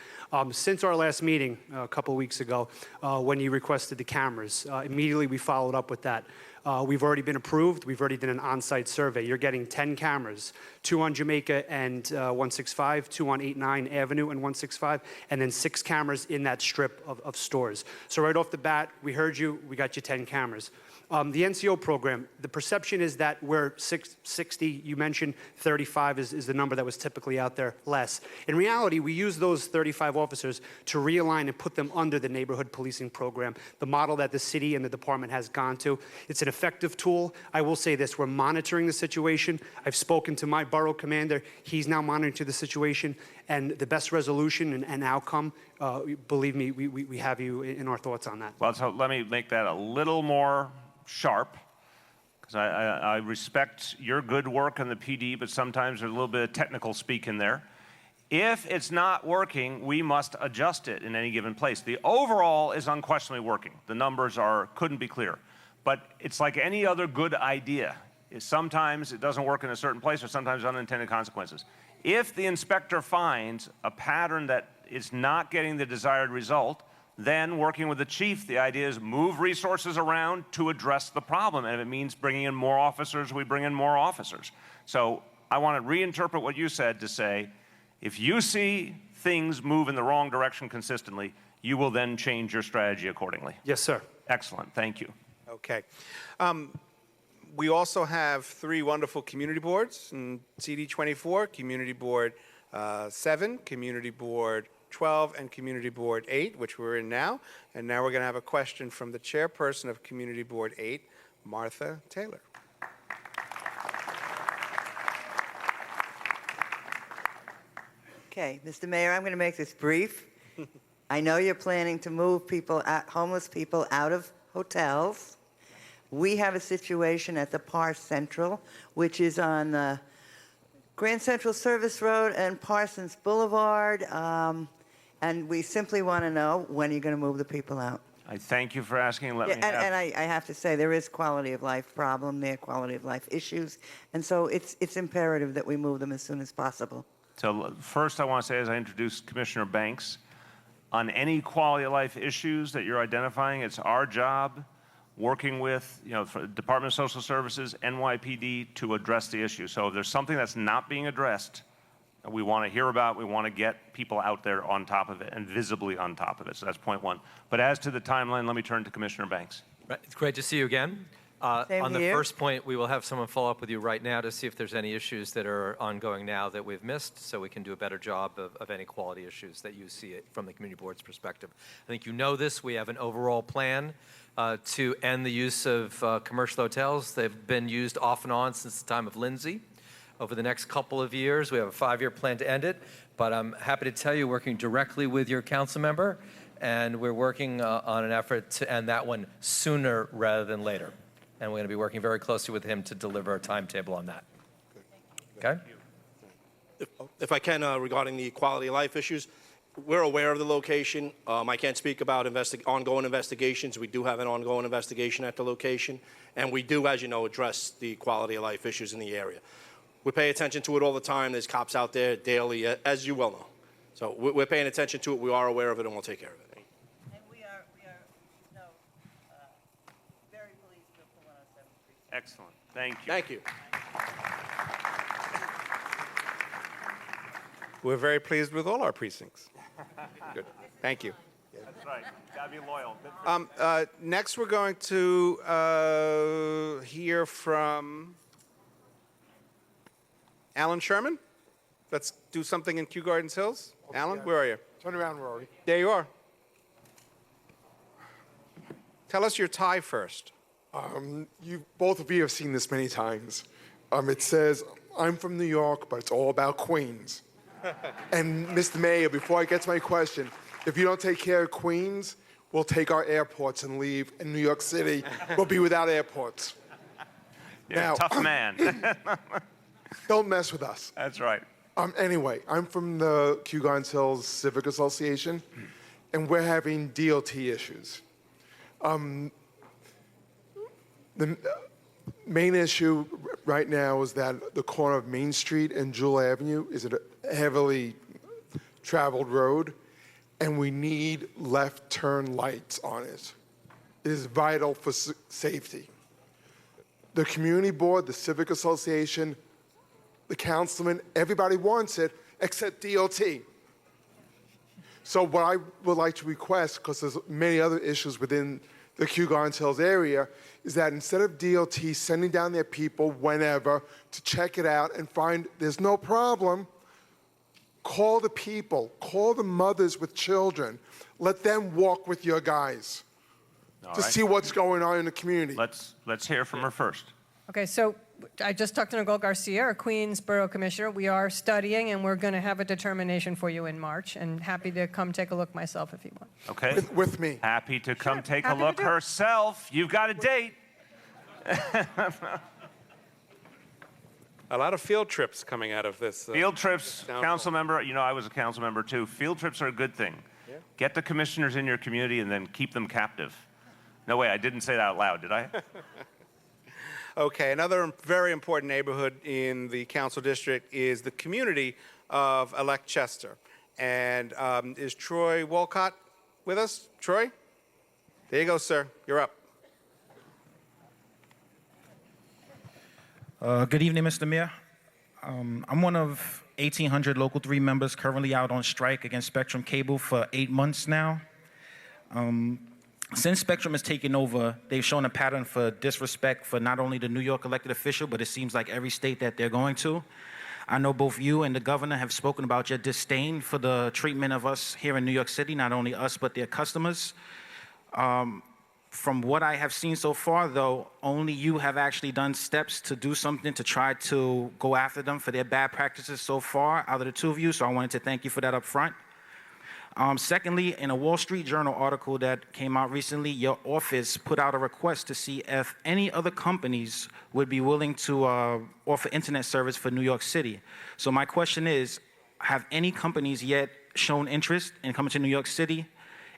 Since our last meeting a couple of weeks ago, when you requested the cameras, immediately we followed up with that. We've already been approved. We've already done an on-site survey. You're getting 10 cameras, 2 on Jamaica and 165, 2 on 89 Avenue and 165, and then 6 cameras in that strip of stores. So right off the bat, we heard you. We got you 10 cameras. The NCO program, the perception is that we're 60, you mentioned 35 is the number that was typically out there less. In reality, we use those 35 officers to realign and put them under the neighborhood policing program, the model that the city and the department has gone to. It's an effective tool. I will say this, we're monitoring the situation. I've spoken to my borough commander. He's now monitoring the situation, and the best resolution and outcome, believe me, we have you in our thoughts on that. Well, so let me make that a little more sharp, because I respect your good work on the PD, but sometimes there's a little bit of technical speak in there. If it's not working, we must adjust it in any given place. The overall is unquestionably working. The numbers couldn't be clearer. But it's like any other good idea. Sometimes it doesn't work in a certain place, or sometimes unintended consequences. If the inspector finds a pattern that is not getting the desired result, Then, working with the chief, the idea is move resources around to address the problem. And if it means bringing in more officers, we bring in more officers. So I want to reinterpret what you said to say, if you see things move in the wrong direction consistently, you will then change your strategy accordingly. Yes, sir. Excellent. Thank you. Okay. We also have 3 wonderful community boards, CD 24, Community Board 7, Community Board 12, and Community Board 8, which we're in now. And now we're going to have a question from the chairperson of Community Board 8, Martha Taylor. Okay, Mr. Mayor, I'm going to make this brief. I know you're planning to move people, homeless people, out of hotels. We have a situation at the Par Central, which is on the Grand Central Service Road and Parsons Boulevard, and we simply want to know when you're going to move the people out. I thank you for asking. And I have to say, there is quality of life problem there, quality of life issues, and so it's imperative that we move them as soon as possible. So first I want to say, as I introduce Commissioner Banks, on any quality of life issues that you're identifying, it's our job working with, for Department of Social Services, NYPD, to address the issue. So if there's something that's not being addressed, we want to hear about, we want to get people out there on top of it and visibly on top of it. So that's point one. But as to the timeline, let me turn to Commissioner Banks. It's great to see you again. On the first point, we will have someone follow up with you right now to see if there's any issues that are ongoing now that we've missed, so we can do a better job of any quality issues that you see it from the community board's perspective. I think you know this. We have an overall plan to end the use of commercial hotels. They've been used off and on since the time of Lindsay. Over the next couple of years, we have a 5-year plan to end it, but I'm happy to tell you, working directly with your council member, and we're working on an effort to end that one sooner rather than later. And we're going to be working very closely with him to deliver a timetable on that. Okay? If I can, regarding the quality of life issues, we're aware of the location. I can't speak about ongoing investigations. We do have an ongoing investigation at the location, and we do, as you know, address the quality of life issues in the area. We pay attention to it all the time. There's cops out there daily, as you well know. So we're paying attention to it. We are aware of it, and we'll take care of it. Excellent. Thank you. Thank you. We're very pleased with all our precincts. Good. Thank you. That's right. Gotta be loyal. Next, we're going to hear from Alan Sherman. Let's do something in Kew Gardens Hills. Okay, Alan, where are you? Turn around, Rory. There you are. Tell us your tie first. Both of you have seen this many times. It says, I'm from New York, but it's all about Queens. And Mr. Mayor, before I get to my question, if you don't take care of Queens, we'll take our airports and leave, and New York City will be without airports. You're a tough man. Don't mess with us. That's right. Anyway, I'm from the Kew Gardens Hills Civic Association, and we're having DOT issues. The main issue right now is that the corner of Main Street and Jewel Avenue is a heavily traveled road, and we need left turn lights on it. It is vital for safety. The community board, the civic association, the councilman, everybody wants it except DOT. So what I would like to request, because there's many other issues within the Kew Gardens Hills area, is that instead of DOT sending down their people whenever to check it out and find there's no problem, call the people, call the mothers with children, let them walk with your guys to see what's going on in the community. Let's hear from her first. Okay, so I just talked to Nicole Garcia, our Queens Borough Commissioner. We are studying, and we're going to have a determination for you in March, and happy to come take a look myself if you want. Okay. With me. Happy to come take a happy to look do it. herself. You've got a date. A lot of field trips coming out of this. Field trips, council member, I was a council member too. Field trips are a good thing. Yeah. Get the commissioners in your community and then keep them captive. No way, I didn't say that out loud, did I? Okay, another very important neighborhood in the council district is the community of Elect Chester. And is Troy Walcott with us? Troy? There you go, sir. You're up. Good evening, Mr. Mayor. I'm one of 1,800 Local 3 members currently out on strike against Spectrum Cable for 8 months now. Since Spectrum has taken over, they've shown a pattern for disrespect for not only the New York elected official, but it seems like every state that they're going to. I know both you and the governor have spoken about your disdain for the treatment of us here in New York City, not only us, but their customers. From what I have seen so far, though, only you have actually done steps to do something to try to go after them for their bad practices so far out of the two of you, so I wanted to thank you for that up front. Secondly, in a Wall Street Journal article that came out recently, your office put out a request to see if any other companies would be willing to offer internet service for New York City. So my question is, have any companies yet shown interest in coming to New York City?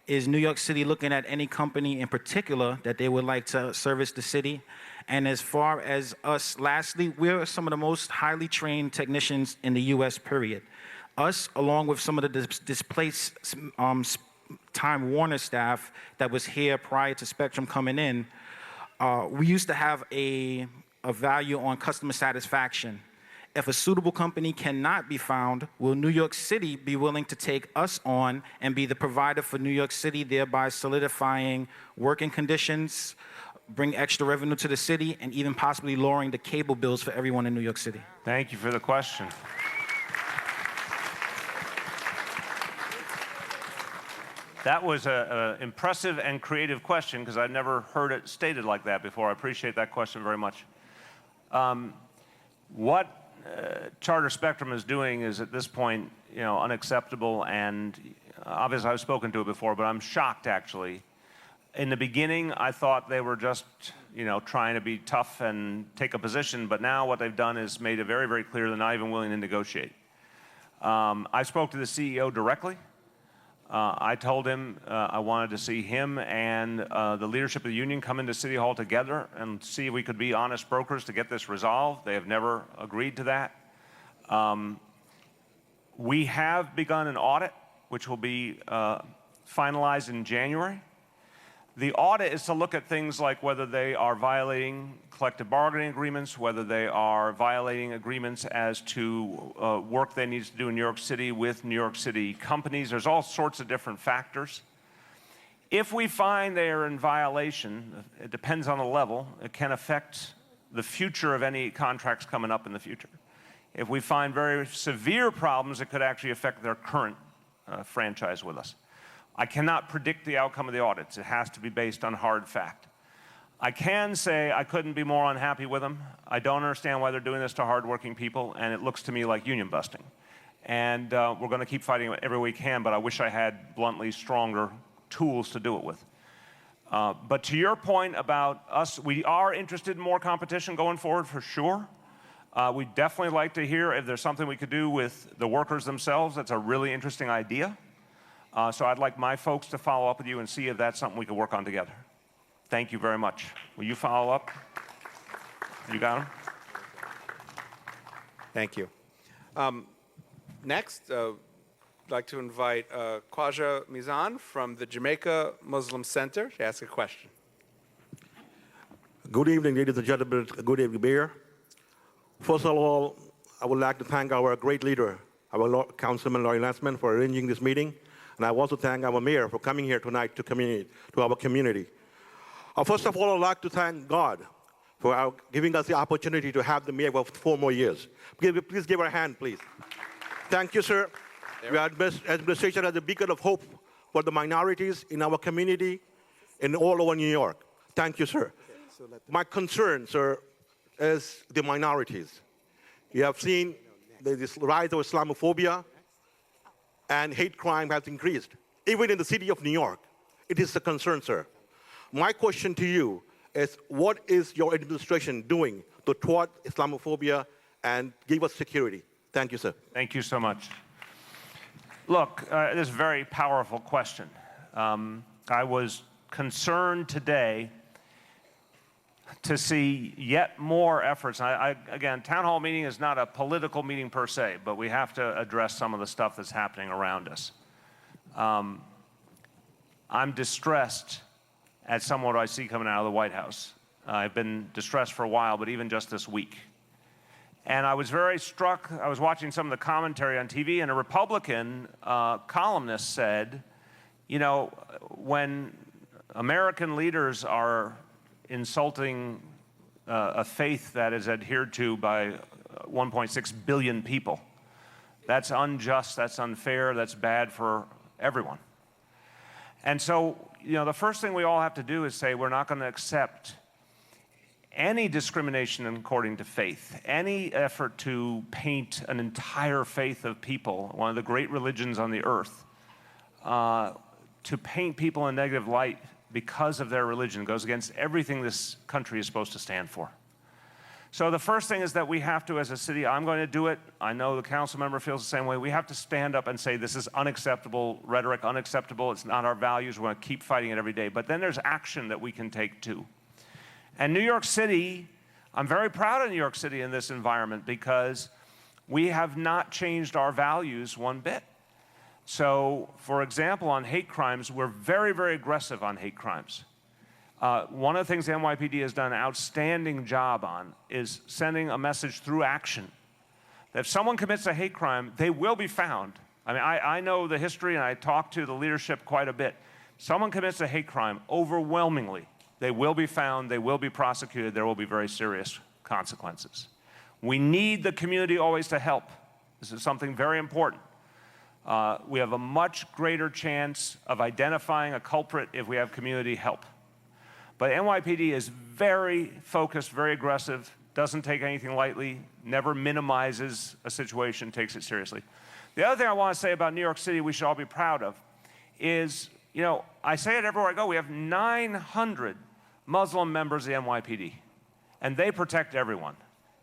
Is New York City looking at any company in particular that they would like to service the city? And as far as us, lastly, we're some of the most highly trained technicians in the U.S., period. Us, along with some of the displaced Time Warner staff that was here prior to Spectrum coming in, we used to have a value on customer satisfaction. If a suitable company cannot be found, will New York City be willing to take us on and be the provider for New York City, thereby solidifying working conditions, bring extra revenue to the city, and even possibly lowering the cable bills for everyone in New York City? Thank you for the question. That was an impressive and creative question because I've never heard it stated like that before. I appreciate that question very much. What Charter Spectrum is doing is at this point, unacceptable, and obviously I've spoken to it before, but I'm shocked actually. In the beginning, I thought they were just, trying to be tough and take a position, but now what they've done is made it very, very clear they're not even willing to negotiate. I spoke to the CEO directly. I told him I wanted to see him and the leadership of the union come into City Hall together and see if we could be honest brokers to get this resolved. They have never agreed to that. We have begun an audit, which will be finalized in January. The audit is to look at things like whether they are violating collective bargaining agreements, whether they are violating agreements as to work they need to do in New York City with New York City companies. There's all sorts of different factors. If we find they are in violation, it depends on the level, it can affect the future of any contracts coming up in the future. If we find very severe problems, it could actually affect their current franchise with us. I cannot predict the outcome of the audits. It has to be based on hard fact. I can say I couldn't be more unhappy with them. I don't understand why they're doing this to hardworking people, and it looks to me like union busting. And we're going to keep fighting it every way we can, but I wish I had bluntly stronger tools to do it with. But to your point about us, we are interested in more competition going forward for sure. We'd definitely like to hear if there's something we could do with the workers themselves. That's a really interesting idea. So I'd like my folks to follow up with you and see if that's something we could work on together. Thank you very much. Will you follow up? You got him? Thank you. Next, I'd like to invite Khwaja Mizan from the Jamaica Muslim Center to ask a question. Good evening, ladies and gentlemen. Good evening, Mayor. First of all, I would like to thank our great leader, our Councilman Laurie Lansman, for arranging this meeting. And I want to thank our mayor for coming here tonight to our community. First of all, I'd like to thank God for giving us the opportunity to have the mayor for 4 more years. Please give her a hand, please. Thank you, sir. Your administration has a beacon of hope for the minorities in our community and all over New York. Thank you, sir. My concern, sir, is the minorities. You have seen this rise of Islamophobia, and hate crime has increased, even in the city of New York. It is a concern, sir. My question to you is, what is your administration doing to thwart Islamophobia and give us security? Thank you, sir. Thank you so much. Look, this is a very powerful question. I was concerned today to see yet more efforts. Again, town hall meeting is not a political meeting per se, but we have to address some of the stuff that's happening around us. I'm distressed at some of what I see coming out of the White House. I've been distressed for a while, but even just this week. And I was very struck. I was watching some of the commentary on TV, and a Republican columnist said, you know, when American leaders are insulting a faith that is adhered to by 1.6 billion people, that's unjust, that's unfair, that's bad for everyone. And so, you know, the first thing we all have to do is say we're not going to accept any discrimination according to faith, any effort to paint an entire faith of people, one of the great religions on the earth, to paint people in a negative light because of their religion goes against everything this country is supposed to stand for. So the first thing is that we have to, as a city, I'm going to do it. I know the council member feels the same way. We have to stand up and say this is unacceptable rhetoric, unacceptable. It's not our values. We're going to keep fighting it every day. But then there's action that we can take too. And New York City, I'm very proud of New York City in this environment because we have not changed our values one bit. So, for example, on hate crimes, we're very, very aggressive on hate crimes. One of the things the NYPD has done an outstanding job on is sending a message through action that if someone commits a hate crime, they will be found. I mean, I know the history and I talk to the leadership quite a bit. Someone commits a hate crime, overwhelmingly, they will be found, they will be prosecuted, there will be very serious consequences. We need the community always to help. This is something very important. We have a much greater chance of identifying a culprit if we have community help. But NYPD is very focused, very aggressive, doesn't take anything lightly, never minimizes a situation, takes it seriously. The other thing I want to say about New York City we should all be proud of is, you know, I say it everywhere I go, we have 900 Muslim members of the NYPD, and they protect everyone.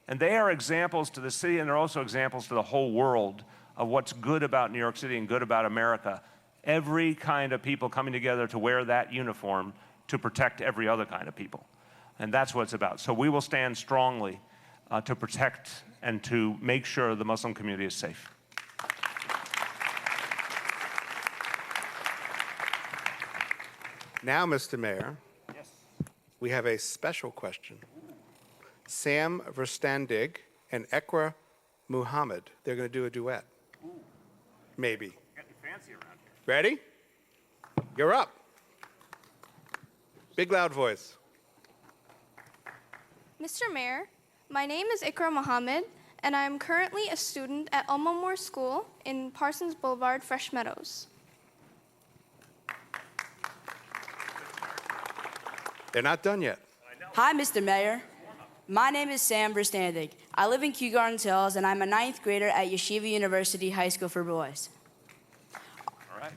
And they are examples to the city, and they're also examples to the whole world of what's good about New York City and good about America. Every kind of people coming together to wear that uniform to protect every other kind of people. And that's what it's about. So we will stand strongly to protect and to make sure the Muslim community is safe. Now, Mr. Mayor, we have a special question. Sam Verstandig and Ekra Muhammad, they're going to do a duet. Maybe. Getting fancy around here. Ready? You're up. Big loud voice. Mr. Mayor, my name is Ikra Muhammad, and I am currently a student at Alma Moore School in Parsons Boulevard, Fresh Meadows. They're not done yet. Hi, Mr. Mayor. My name is Sam Verstandig. I live in Kew Gardens Hills, and I'm a 9th grader at Yeshiva University High School for Boys. All right.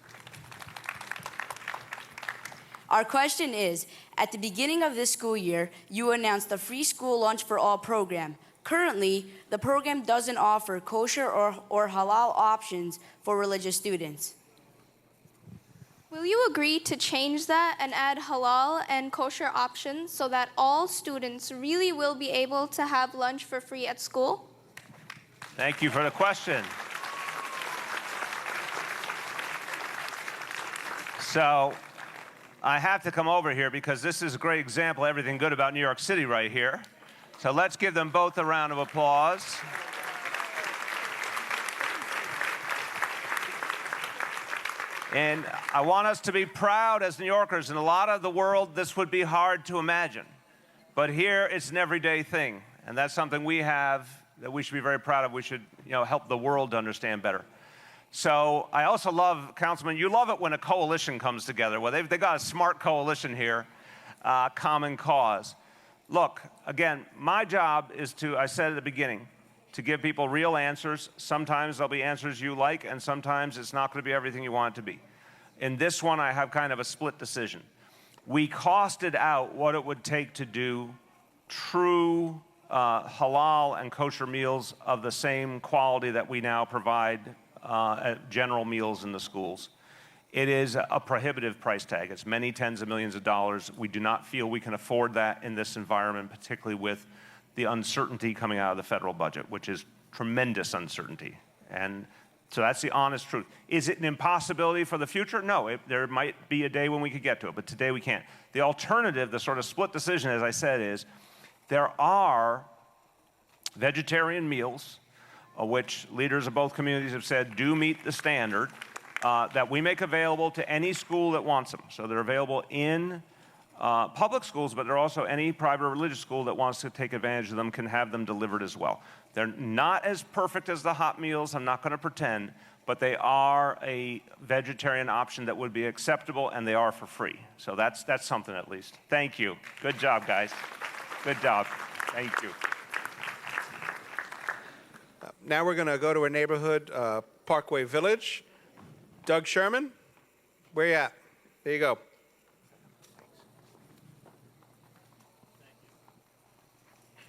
Our question is, at the beginning of this school year, you announced the Free School Lunch for All program. Currently, the program doesn't offer kosher or halal options for religious students. Will you agree to change that and add halal and kosher options so that all students really will be able to have lunch for free at school? Thank you for the question. So I have to come over here because this is a great example of everything good about New York City right here. So let's give them both a round of applause. And I want us to be proud as New Yorkers. In a lot of the world, this would be hard to imagine. But here, it's an everyday thing. And that's something we have that we should be very proud of. We should, help the world to understand better. So I also love, Councilman, you love it when a coalition comes together. Well, they've got a smart coalition here, common cause. Look, again, my job is to, I said at the beginning, to give people real answers. Sometimes there'll be answers you like, and sometimes it's not going to be everything you want it to be. In this one, I have kind of a split decision. We costed out what it would take to do true halal and kosher meals of the same quality that we now provide at general meals in the schools. It is a prohibitive price tag. It's many tens of millions of dollars. We do not feel we can afford that in this environment, particularly with the uncertainty coming out of the federal budget, which is tremendous uncertainty. And So that's the honest truth. Is it an impossibility for the future? No, there might be a day when we could get to it, but today we can't. The alternative, the sort of split decision, as I said, is there are vegetarian meals, which leaders of both communities have said do meet the standard, that we make available to any school that wants them. So they're available in public schools, but they're also any private or religious school that wants to take advantage of them can have them delivered as well. They're not as perfect as the hot meals, I'm not going to pretend, but they are a vegetarian option that would be acceptable, and they are for free. So that's something at least. Thank you. Good job, guys. Good job. Thank you. Now we're going to go to a neighborhood, Parkway Village. Doug Sherman, where you at? There you go.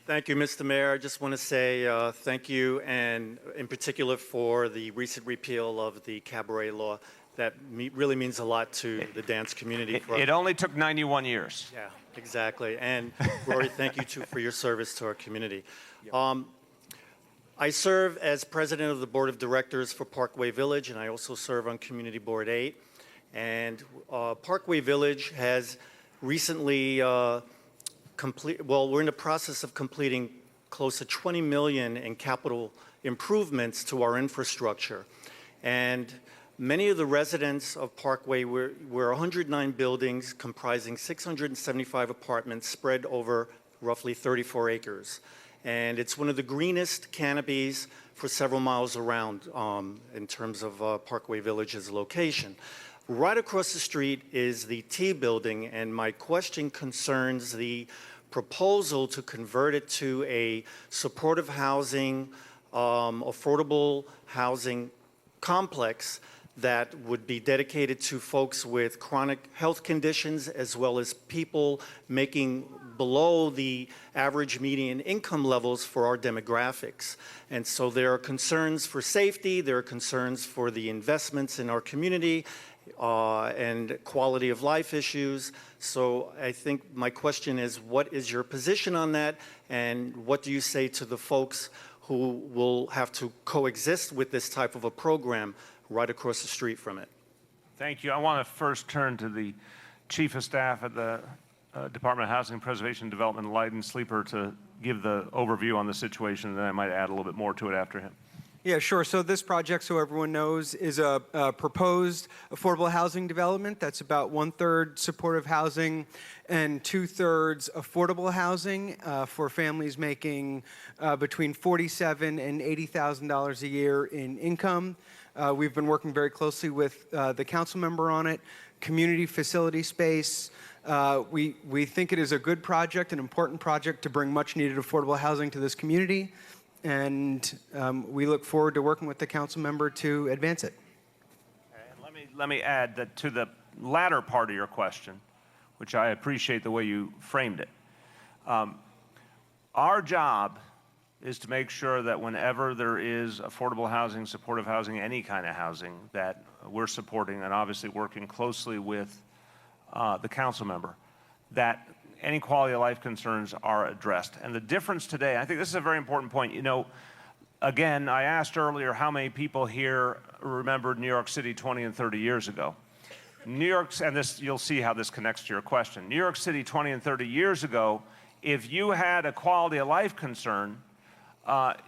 Thank you, Mr. Mayor. I just want to say thank you, and in particular for the recent repeal of the cabaret law. That really means a lot to the dance community. It only took 91 years. Yeah, exactly. And Rory, thank you too for your service to our community. I serve as president of the board of directors for Parkway Village, and I also serve on Community Board 8. And Parkway Village has recently we're in the process of completing close to $20 million in capital improvements to our infrastructure. And many of the residents of Parkway, we're 109 buildings comprising 675 apartments spread over roughly 34 acres. And it's one of the greenest canopies for several miles around in terms of Parkway Village's location. Right across the street is the T building, and my question concerns the proposal to convert it to a supportive housing, affordable housing complex that would be dedicated to folks with chronic health conditions as well as people making below the average median income levels for our demographics. And so there are concerns for safety, there are concerns for the investments in our community, and quality of life issues. So I think my question is, what is your position on that, and what do you say to the folks who will have to coexist with this type of a program right across the street from it? Thank you. I want to first turn to the Chief of Staff at the Department of Housing Preservation and Development, Leiden Sleeper, to give the overview on the situation, and then I might add a little bit more to it after him. Yeah, sure. So this project, so everyone knows, is a proposed affordable housing development that's about 1/3 supportive housing and 2/3 affordable housing for families making between $47,000 and $80,000 a year in income. We've been working very closely with the council member on it. Community facility space. We think it is a good project, an important project to bring much needed affordable housing to this community. And we look forward to working with the council member to advance it. And let me add that to the latter part of your question, which I appreciate the way you framed it. Our job is to make sure that whenever there is affordable housing, supportive housing, any kind of housing that we're supporting, and obviously working closely with the council member, that any quality of life concerns are addressed. And the difference today, I think this is a very important point. You know, again, I asked earlier how many people here remembered New York City 20 and 30 years ago. New York's, and this, you'll see how this connects to your question. New York City 20 and 30 years ago, if you had a quality of life concern,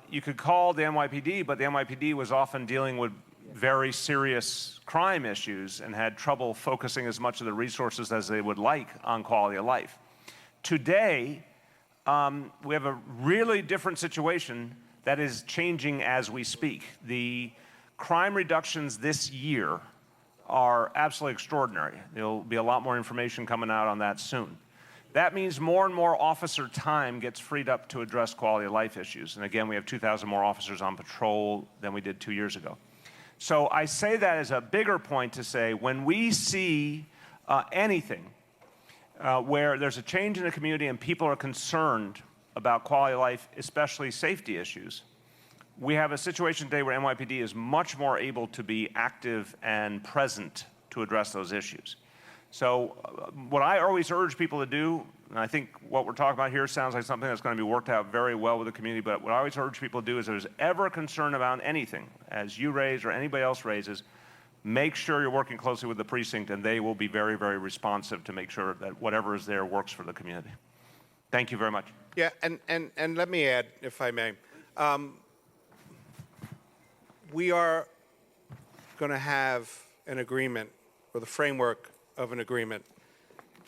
you could call the NYPD, but the NYPD was often dealing with very serious crime issues and had trouble focusing as much of the resources as they would like on quality of life. Today, we have a really different situation that is changing as we speak. The crime reductions this year are absolutely extraordinary. There'll be a lot more information coming out on that soon. That means more and more officer time gets freed up to address quality of life issues. And again, we have 2,000 more officers on patrol than we did 2 years ago. So I say that as a bigger point to say, when we see anything where there's a change in the community and people are concerned about quality of life, especially safety issues, we have a situation today where NYPD is much more able to be active and present to address those issues. So what I always urge people to do, And I think what we're talking about here sounds like something that's going to be worked out very well with the community. But what I always urge people to do is if there's ever a concern about anything, as you raise or anybody else raises, make sure you're working closely with the precinct, and they will be very, very responsive to make sure that whatever is there works for the community. Thank you very much. Yeah, and let me add, if I may. We are going to have an agreement, or the framework of an agreement,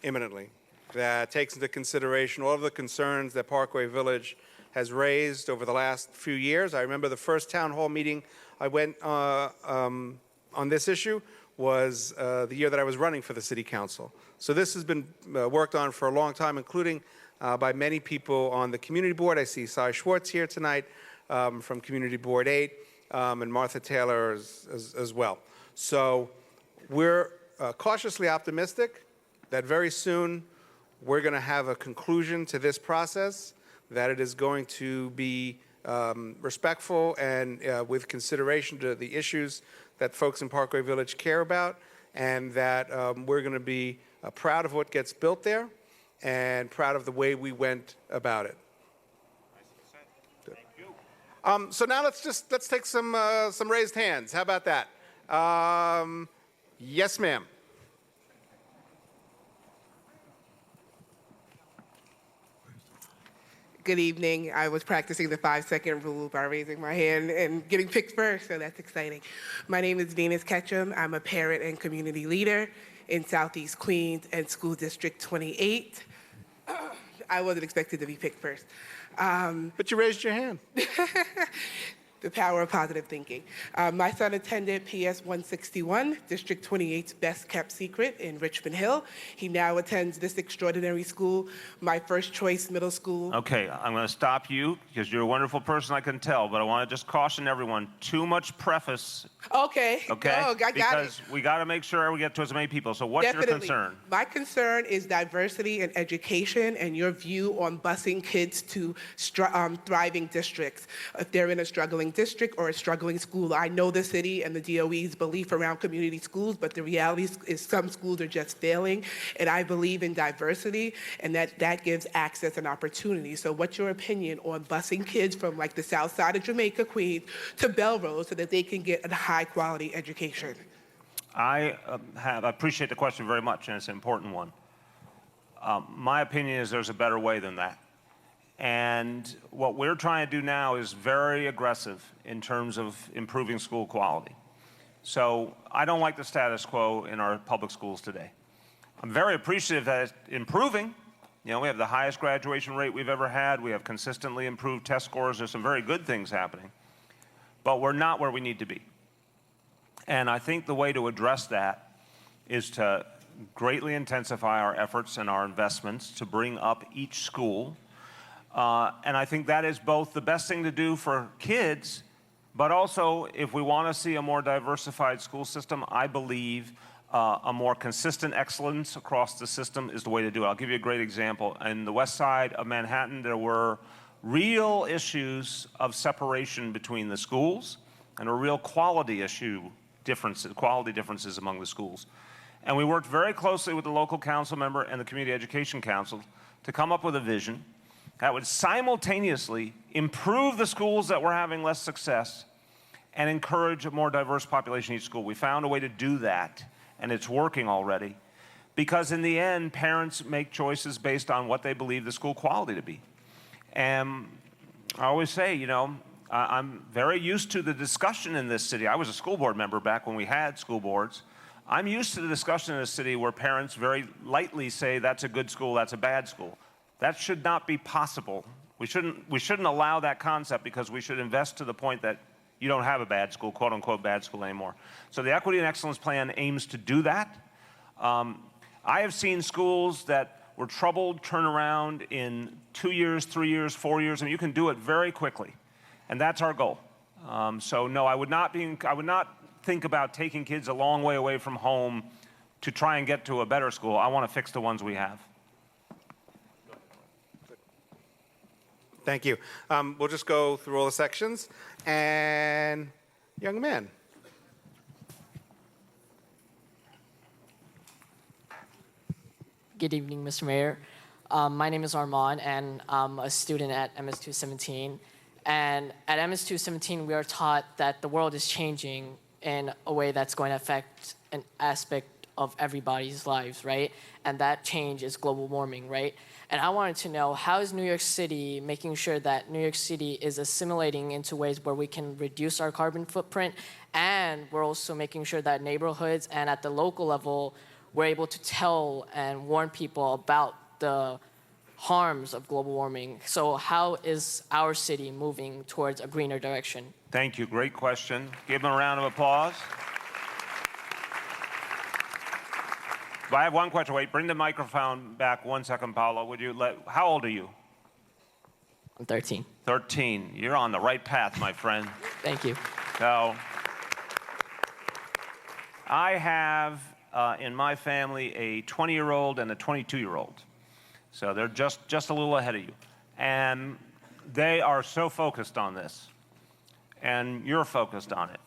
imminently, that takes into consideration all of the concerns that Parkway Village has raised over the last few years. I remember the first town hall meeting I went on this issue was the year that I was running for the city council. So this has been worked on for a long time, including by many people on the community board. I see Cy Schwartz here tonight from Community Board 8, and Martha Taylor as well. So we're cautiously optimistic that very soon we're going to have a conclusion to this process, that it is going to be respectful and with consideration to the issues that folks in Parkway Village care about, and that we're going to be proud of what gets built there and proud of the way we went about it. So now let's take some raised hands. How about that? Yes, ma'am. Good evening. I was practicing the 5-second rule by raising my hand and getting picked first, so that's exciting. My name is Venus Ketchum. I'm a parent and community leader in Southeast Queens and School District 28. I wasn't expected to be picked first. But you raised your hand. The power of positive thinking. My son attended PS 161, District 28's best kept secret in Richmond Hill. He now attends this extraordinary school, my first choice middle school. Okay, I'm going to stop you because you're a wonderful person, I can tell, but I want to just caution everyone, too much preface. Okay. Okay? Oh, I got because it. we got to make sure we get to as many people. So what's Definitely. your concern? My concern is diversity in education and your view on busing kids to thriving districts. If they're in a struggling district or a struggling school. I know the city and the DOE's belief around community schools, but the reality is some schools are just failing, and I believe in diversity, and that gives access and opportunity. So what's your opinion on busing kids from like the south side of Jamaica, Queens, to Belrose so that they can get a high-quality education? I appreciate the question very much, and it's an important one. My opinion is there's a better way than that. And what we're trying to do now is very aggressive in terms of improving school quality. So I don't like the status quo in our public schools today. I'm very appreciative that it's improving. You know, we have the highest graduation rate we've ever had. We have consistently improved test scores. There's some very good things happening. But we're not where we need to be. And I think the way to address that is to greatly intensify our efforts and our investments to bring up each school. And I think that is both the best thing to do for kids, but also if we want to see a more diversified school system, I believe a more consistent excellence across the system is the way to do it. I'll give you a great example. In the west side of Manhattan, there were real issues of separation between the schools and a real quality differences among the schools. And we worked very closely with the local council member and the community education council to come up with a vision that would simultaneously improve the schools that were having less success and encourage a more diverse population in each school. We found a way to do that, and it's working already, because in the end, parents make choices based on what they believe the school quality to be. And I always say, you know, I'm very used to the discussion in this city. I was a school board member back when we had school boards. I'm used to the discussion in this city where parents very lightly say that's a good school, that's a bad school. That should not be possible. We shouldn't allow that concept, because we should invest to the point that you don't have a bad school, quote unquote bad school anymore. So the Equity and Excellence Plan aims to do that. I have seen schools that were troubled turn around in 2 years, 3 years, 4 years, and you can do it very quickly. And that's our goal. So no, I would not think about taking kids a long way away from home to try and get to a better school. I want to fix the ones we have. Thank you. We'll just go through all the sections. And young man. Good evening, Mr. Mayor. My name is Armand, and I'm a student at MS-217. And at MS-217, we are taught that the world is changing in a way that's going to affect an aspect of everybody's lives, right? And that change is global warming, right? And I wanted to know, how is New York City making sure that New York City is assimilating into ways where we can reduce our carbon footprint, and we're also making sure that neighborhoods and at the local level, we're able to tell and warn people about the harms of global warming. So how is our city moving towards a greener direction? Thank you. Great question. Give them a round of applause. But I have one question. Wait, bring the microphone back 1 second, Paolo. How old are you? I'm 13. 13. You're on the right path, my friend. Thank you. So, I have in my family a 20-year-old and a 22-year-old. So they're just a little ahead of you. And they are so focused on this. And you're focused on it.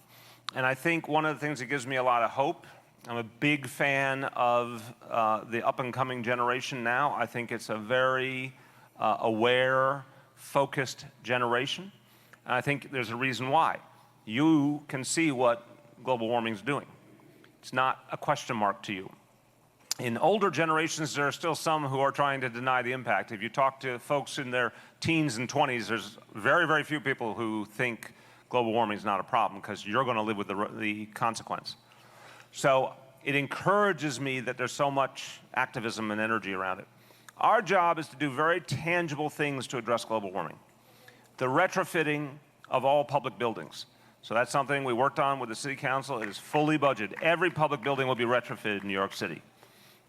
And I think one of the things that gives me a lot of hope, I'm a big fan of the up-and-coming generation now. I think it's a very aware, focused generation. And I think there's a reason why. You can see what global warming is doing. It's not a question mark to you. In older generations, there are still some who are trying to deny the impact. If you talk to folks in their teens and 20s, there's very, very few people who think global warming is not a problem, because you're going to live with the consequence. So it encourages me that there's so much activism and energy around it. Our job is to do very tangible things to address global warming. The retrofitting of all public buildings. So that's something we worked on with the City Council. It is fully budgeted. Every public building will be retrofitted in New York City.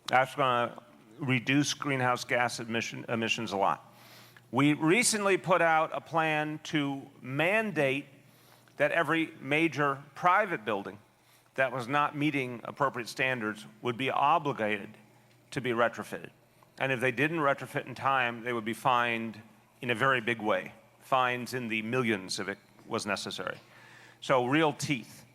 That's going to reduce greenhouse gas emissions a lot. We recently put out a plan to mandate that every major private building that was not meeting appropriate standards would be obligated to be retrofitted. And if they didn't retrofit in time, they would be fined in a very big way. Fines in the millions if it was necessary. So real teeth.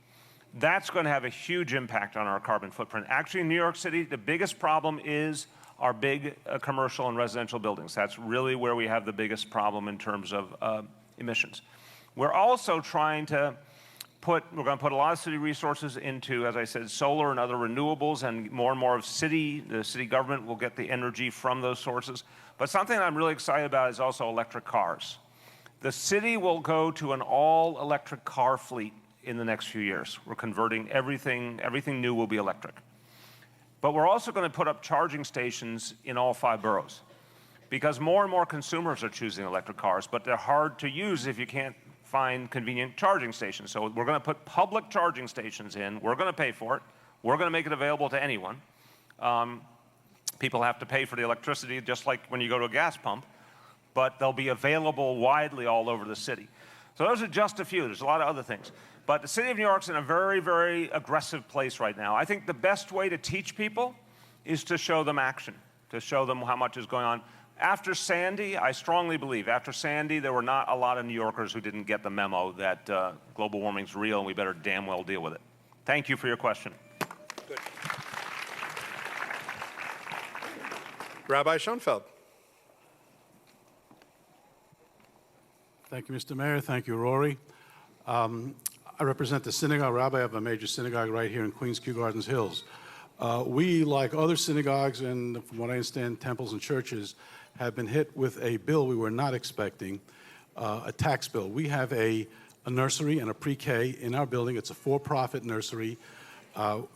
That's going to have a huge impact on our carbon footprint. Actually, in New York City, the biggest problem is our big commercial and residential buildings. That's really where we have the biggest problem in terms of emissions. We're also trying to we're going to put a lot of city resources into, as I said, solar and other renewables, and more of the city government will get the energy from those sources. But something I'm really excited about is also electric cars. The city will go to an all-electric car fleet in the next few years. We're converting everything new will be electric. But we're also going to put up charging stations in all 5 boroughs, because more and more consumers are choosing electric cars, but they're hard to use if you can't find convenient charging stations. So we're going to put public charging stations in. We're going to pay for it. We're going to make it available to anyone. People have to pay for the electricity just like when you go to a gas pump, but they'll be available widely all over the city. So those are just a few. There's a lot of other things. But the city of New York's in a very, very aggressive place right now. I think the best way to teach people is to show them action, to show them how much is going on. After Sandy, I strongly believe, after Sandy, there were not a lot of New Yorkers who didn't get the memo that global warming's real and we better damn well deal with it. Thank you for your question. Good. Rabbi Schoenfeld. Thank you, Mr. Mayor. Thank you, Rory. I represent the synagogue rabbi of a major synagogue right here in Queens, Kew Gardens Hills. We, like other synagogues and, from what I understand, temples and churches, have been hit with a bill we were not expecting, a tax bill. We have a nursery and a pre-K in our building. It's a for-profit nursery.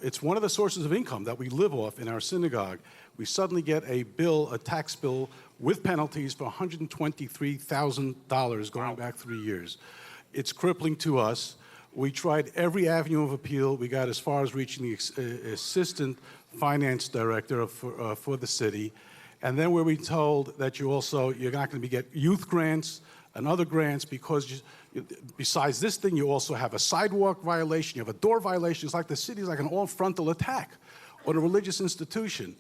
It's one of the sources of income that we live off in our synagogue. We suddenly get a bill, a tax bill, with penalties for $123,000 going back 3 years. It's crippling to us. We tried every avenue of appeal. We got as far as reaching the assistant finance director for the city. And then we're told that you're not going to get youth grants and other grants because besides this thing, you also have a sidewalk violation, you have a door violation. It's like the city's like an all-frontal attack on a religious institution.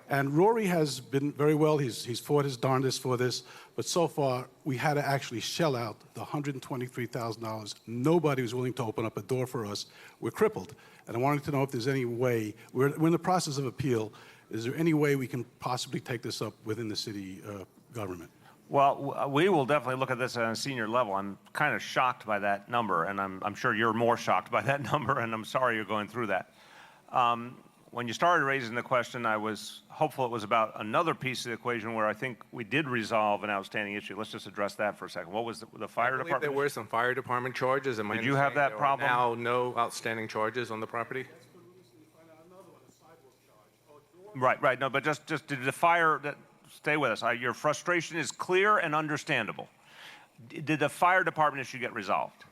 And Rory has been very well. He's fought his darndest for this. But so far, we had to actually shell out the $123,000. Nobody was willing to open up a door for us. We're crippled. And I wanted to know if there's any way, we're in the process of appeal, Is there any way we can possibly take this up within the city government? Well, we will definitely look at this at a senior level. I'm kind of shocked by that number, and I'm sure you're more shocked by that number, and I'm sorry you're going through that. When you started raising the question, I was hopeful it was about another piece of the equation where I think we did resolve an outstanding issue. Let's just address that for a second. What was the fire department? There were some fire department charges. And did you have that problem? Now, no outstanding charges on the property. Right. No, but just did the fire, stay with us. Your frustration is clear and understandable. Did the fire department issue get resolved?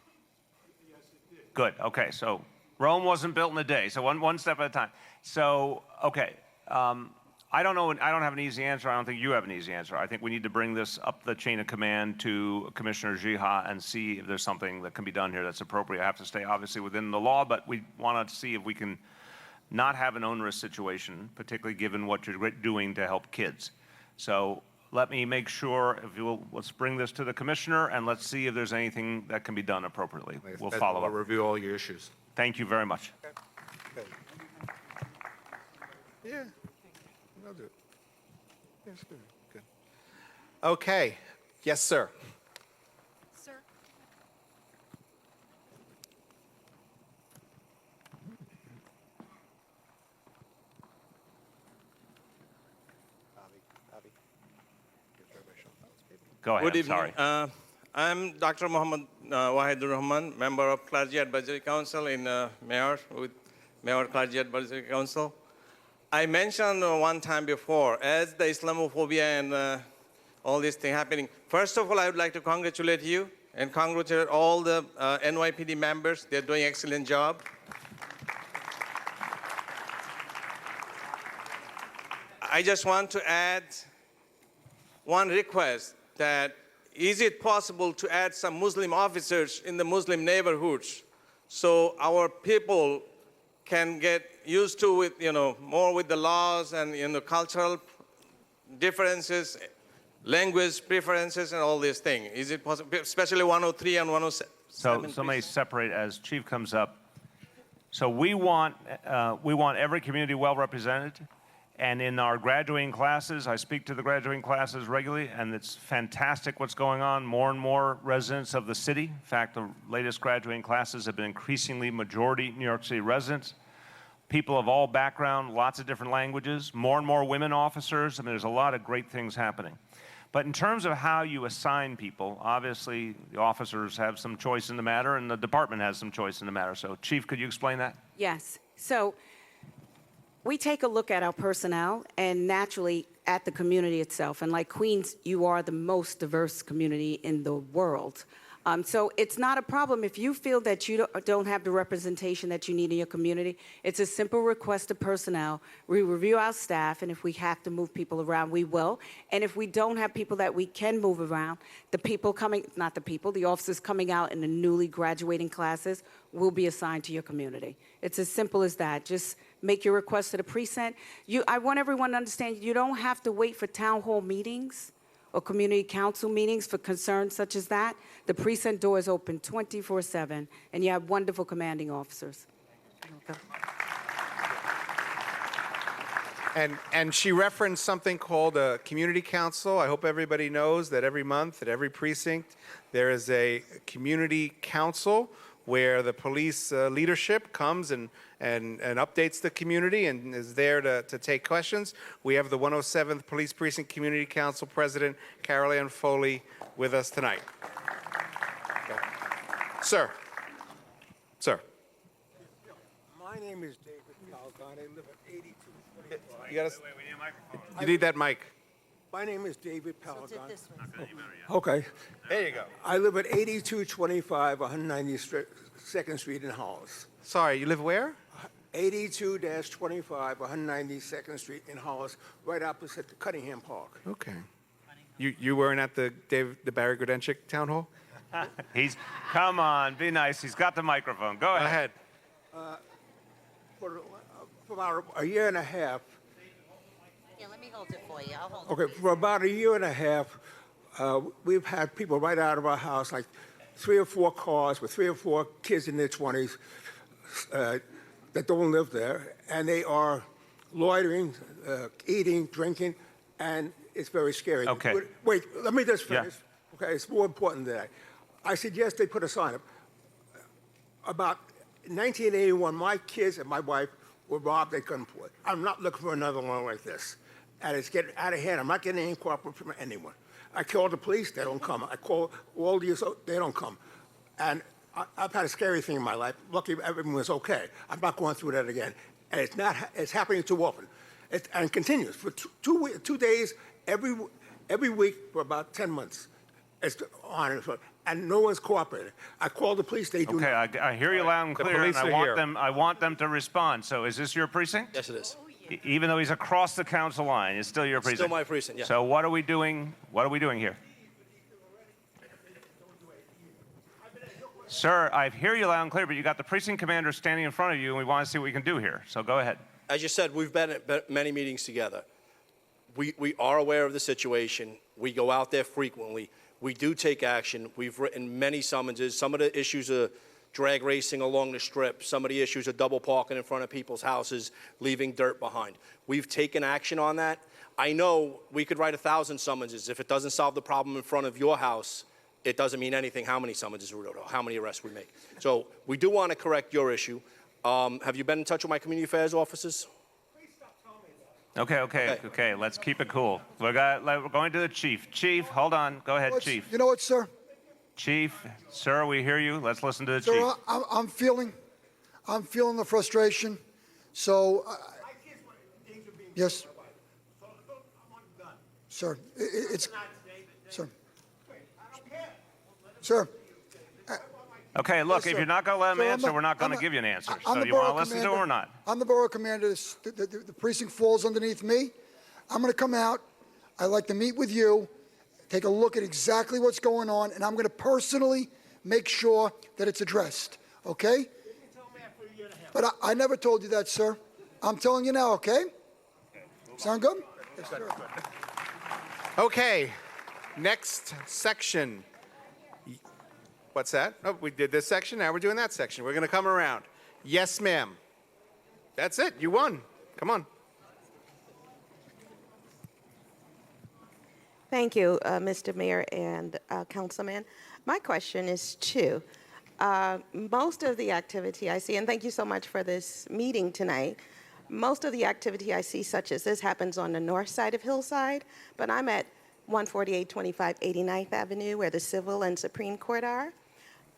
Yes, it did. Good. Okay. So Rome wasn't built in a day. So one step at a time. So, okay. I don't know. I don't have an easy answer. I don't think you have an easy answer. I think we need to bring this up the chain of command to Commissioner Jiha and see if there's something that can be done here that's appropriate. I have to stay obviously within the law, but we want to see if we can not have an onerous situation, particularly given what you're doing to help kids. So let me make sure, if you will, let's bring this to the commissioner and let's see if there's anything that can be done appropriately. We'll follow up. We'll review all your issues. Thank you very much. Okay. Yeah, I'll do it. Yes, good. Okay. Yes, sir. Sir. Go ahead. Good evening. Sorry. I'm Dr. Muhammad Wahidur Rahman, member of Clergy Advisory Council in Mayor with Mayor Clergy Advisory Council. I mentioned one time before, as the Islamophobia and all this thing happening, first of all, I would like to congratulate you and congratulate all the NYPD members. They're doing an excellent job. I just want to add one request, that is it possible to add some Muslim officers in the Muslim neighborhoods so our people can get used to it, more with the laws and, cultural differences, language preferences, and all these things. Is it possible, especially 103 and 107? So somebody separate as Chief comes up. So we want every community well represented. And in our graduating classes, I speak to the graduating classes regularly, and it's fantastic what's going on. More and more residents of the city. In fact, the latest graduating classes have been increasingly majority New York City residents. People of all backgrounds, lots of different languages, more and more women officers. I mean, there's a lot of great things happening. But in terms of how you assign people, obviously the officers have some choice in the matter, and the department has some choice in the matter. So, Chief, could you explain that? Yes. So we take a look at our personnel and naturally at the community itself. And like Queens, you are the most diverse community in the world. So it's not a problem if you feel that you don't have the representation that you need in your community. It's a simple request of personnel. We review our staff, and if we have to move people around, we will. And if we don't have people that we can move around, the officers coming out in the newly graduating classes will be assigned to your community. It's as simple as that. Just make your request to the precinct. I want everyone to understand you don't have to wait for town hall meetings or community council meetings for concerns such as that. The precinct door is open 24/7, and you have wonderful commanding officers. And she referenced something called a community council. I hope everybody knows that every month at every precinct there is a community council where the police leadership comes and updates the community and is there to take questions. We have the 107th Police Precinct Community Council President, Carol Ann Foley, with us tonight. Okay. Sir. My name is David Falcon. I live at 8225. You need that mic. My name is David Falcon. Okay. There you go. I live at 8225 192nd Street in Hollis. Sorry, you live where? 82-25 192nd Street in Hollis, right opposite the Cunningham Park. Okay. You weren't at the Barry Grudenchik Town Hall? Come on, be nice. He's got the microphone. Go ahead. For about a year and a half. Yeah, let me hold it for you. I'll hold it. Okay, for about a year and a half, we've had people right out of our house, like 3 or 4 cars with 3 or 4 kids in their 20s that don't live there, and they are loitering, eating, drinking, and it's very scary. Okay. Wait, let me just Yeah. finish. Okay, it's more important than that. I suggest they put a sign up. About 1981, my kids and my wife were robbed at gunpoint. I'm not looking for another one like this. And it's getting out of hand. I'm not getting any cooperation from anyone. I call the police, they don't come. I call all the, they don't come. And I've had a scary thing in my life. Lucky everyone was okay. I'm not going through that again. And it's happening too often. And it continues for 2 days, every week for about 10 months. It's on and no one's cooperating. I call the police, they do Okay, I hear you loud and The clear, and police are here. I want them to respond. So is this your precinct? Yes, it is. Even though he's across the council line, it's still your precinct. Still my precinct, yeah. So what are we doing? What are we doing here? Sir, I hear you loud and clear, but you got the precinct commander standing in front of you, and we want to see what we can do here. So go ahead. As you said, we've been at many meetings together. We are aware of the situation. We go out there frequently. We do take action. We've written many summonses. Some of the issues are drag racing along the strip. Some of the issues are double parking in front of people's houses, leaving dirt behind. We've taken action on that. I know we could write 1,000 summonses. If it doesn't solve the problem in front of your house, it doesn't mean anything how many summonses we wrote or how many arrests we make. So we do want to correct your issue. Have you been in touch with my community affairs officers? Okay. Let's keep it cool. We're going to the chief. Chief, hold on. Go ahead, chief. You know what, sir? Chief, sir, we hear you. Let's listen to the chief. Sir, I'm feeling the frustration. So, yes, sir. Sir. Okay, look, Yes, if you're not going to let him Sir, answer, we're not going to give you an answer. I'm So the you want to borough listen to him commander. or not? I'm the borough commander. The precinct falls underneath me. I'm going to come out. I'd like to meet with you, take a look at exactly what's going on, and I'm going to personally make sure that it's addressed. Okay? But I never told you that, sir. I'm telling you now. Okay? Sound good? Yes, sir. Okay, next section. What's that? Oh, we did this section, now we're doing that section. We're going to come around. Yes, ma'am. That's it, you won. Come on. Thank you, Mr. Mayor and Councilman. My question is two. Most of the activity I see, and thank you so much for this meeting tonight, most of the activity I see such as this happens on the north side of Hillside, but I'm at 14825 89th Avenue where the Civil and Supreme Court are.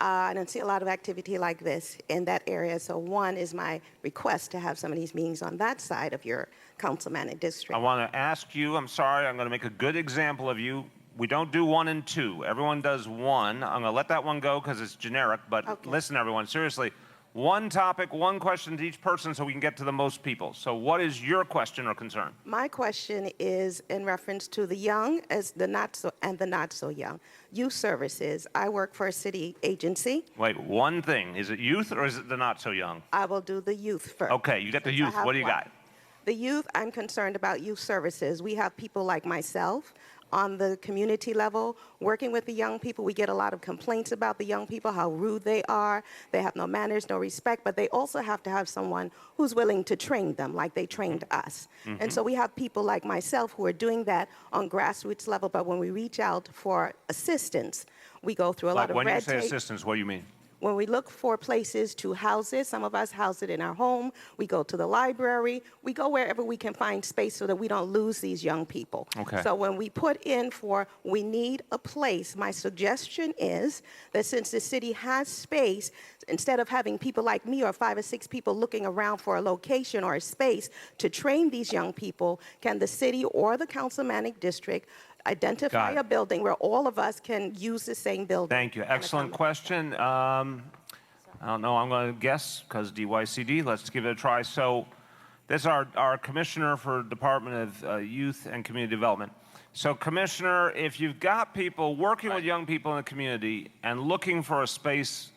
I don't see a lot of activity like this in that area. So one is my request to have some of these meetings on that side of your councilman district. I want to ask you, I'm sorry, I'm going to make a good example of you. We don't do 1 and 2. Everyone does 1. I'm going to let that one go because it's generic, but listen, everyone, seriously. 1 topic, 1 question to each person so we can get to the most people. So what is your question or concern? My question is in reference to the young as the not so young. Youth services. I work for a city agency. Wait, one thing. Is it youth or is it the not so young? I will do the youth first. Okay, you got the youth. What do you got? The youth, I'm concerned about youth services. We have people like myself on the community level working with the young people. We get a lot of complaints about the young people, how rude they are. They have no manners, no respect, but they also have to have someone who's willing to train them like they trained us. And so we have people like myself who are doing that on grassroots level, but when we reach out for assistance, we go through a lot of red tape. When you say assistance, what do you mean? When we look for places to house it, some of us house it in our home. We go to the library. We go wherever we can find space so that we don't lose these young people. Okay. So when we put in for we need a place, my suggestion is that since the city has space, instead of having people like me or 5 or 6 people looking around for a location or a space to train these young people, can the city or the councilmanic district identify a building where all of us can use the same building? Thank you. Excellent question. I don't know. I'm going to guess because DYCD. Let's give it a try. So this is our commissioner for Department of Youth and Community Development. So, Commissioner, if you've got people working with young people in the community and looking for a space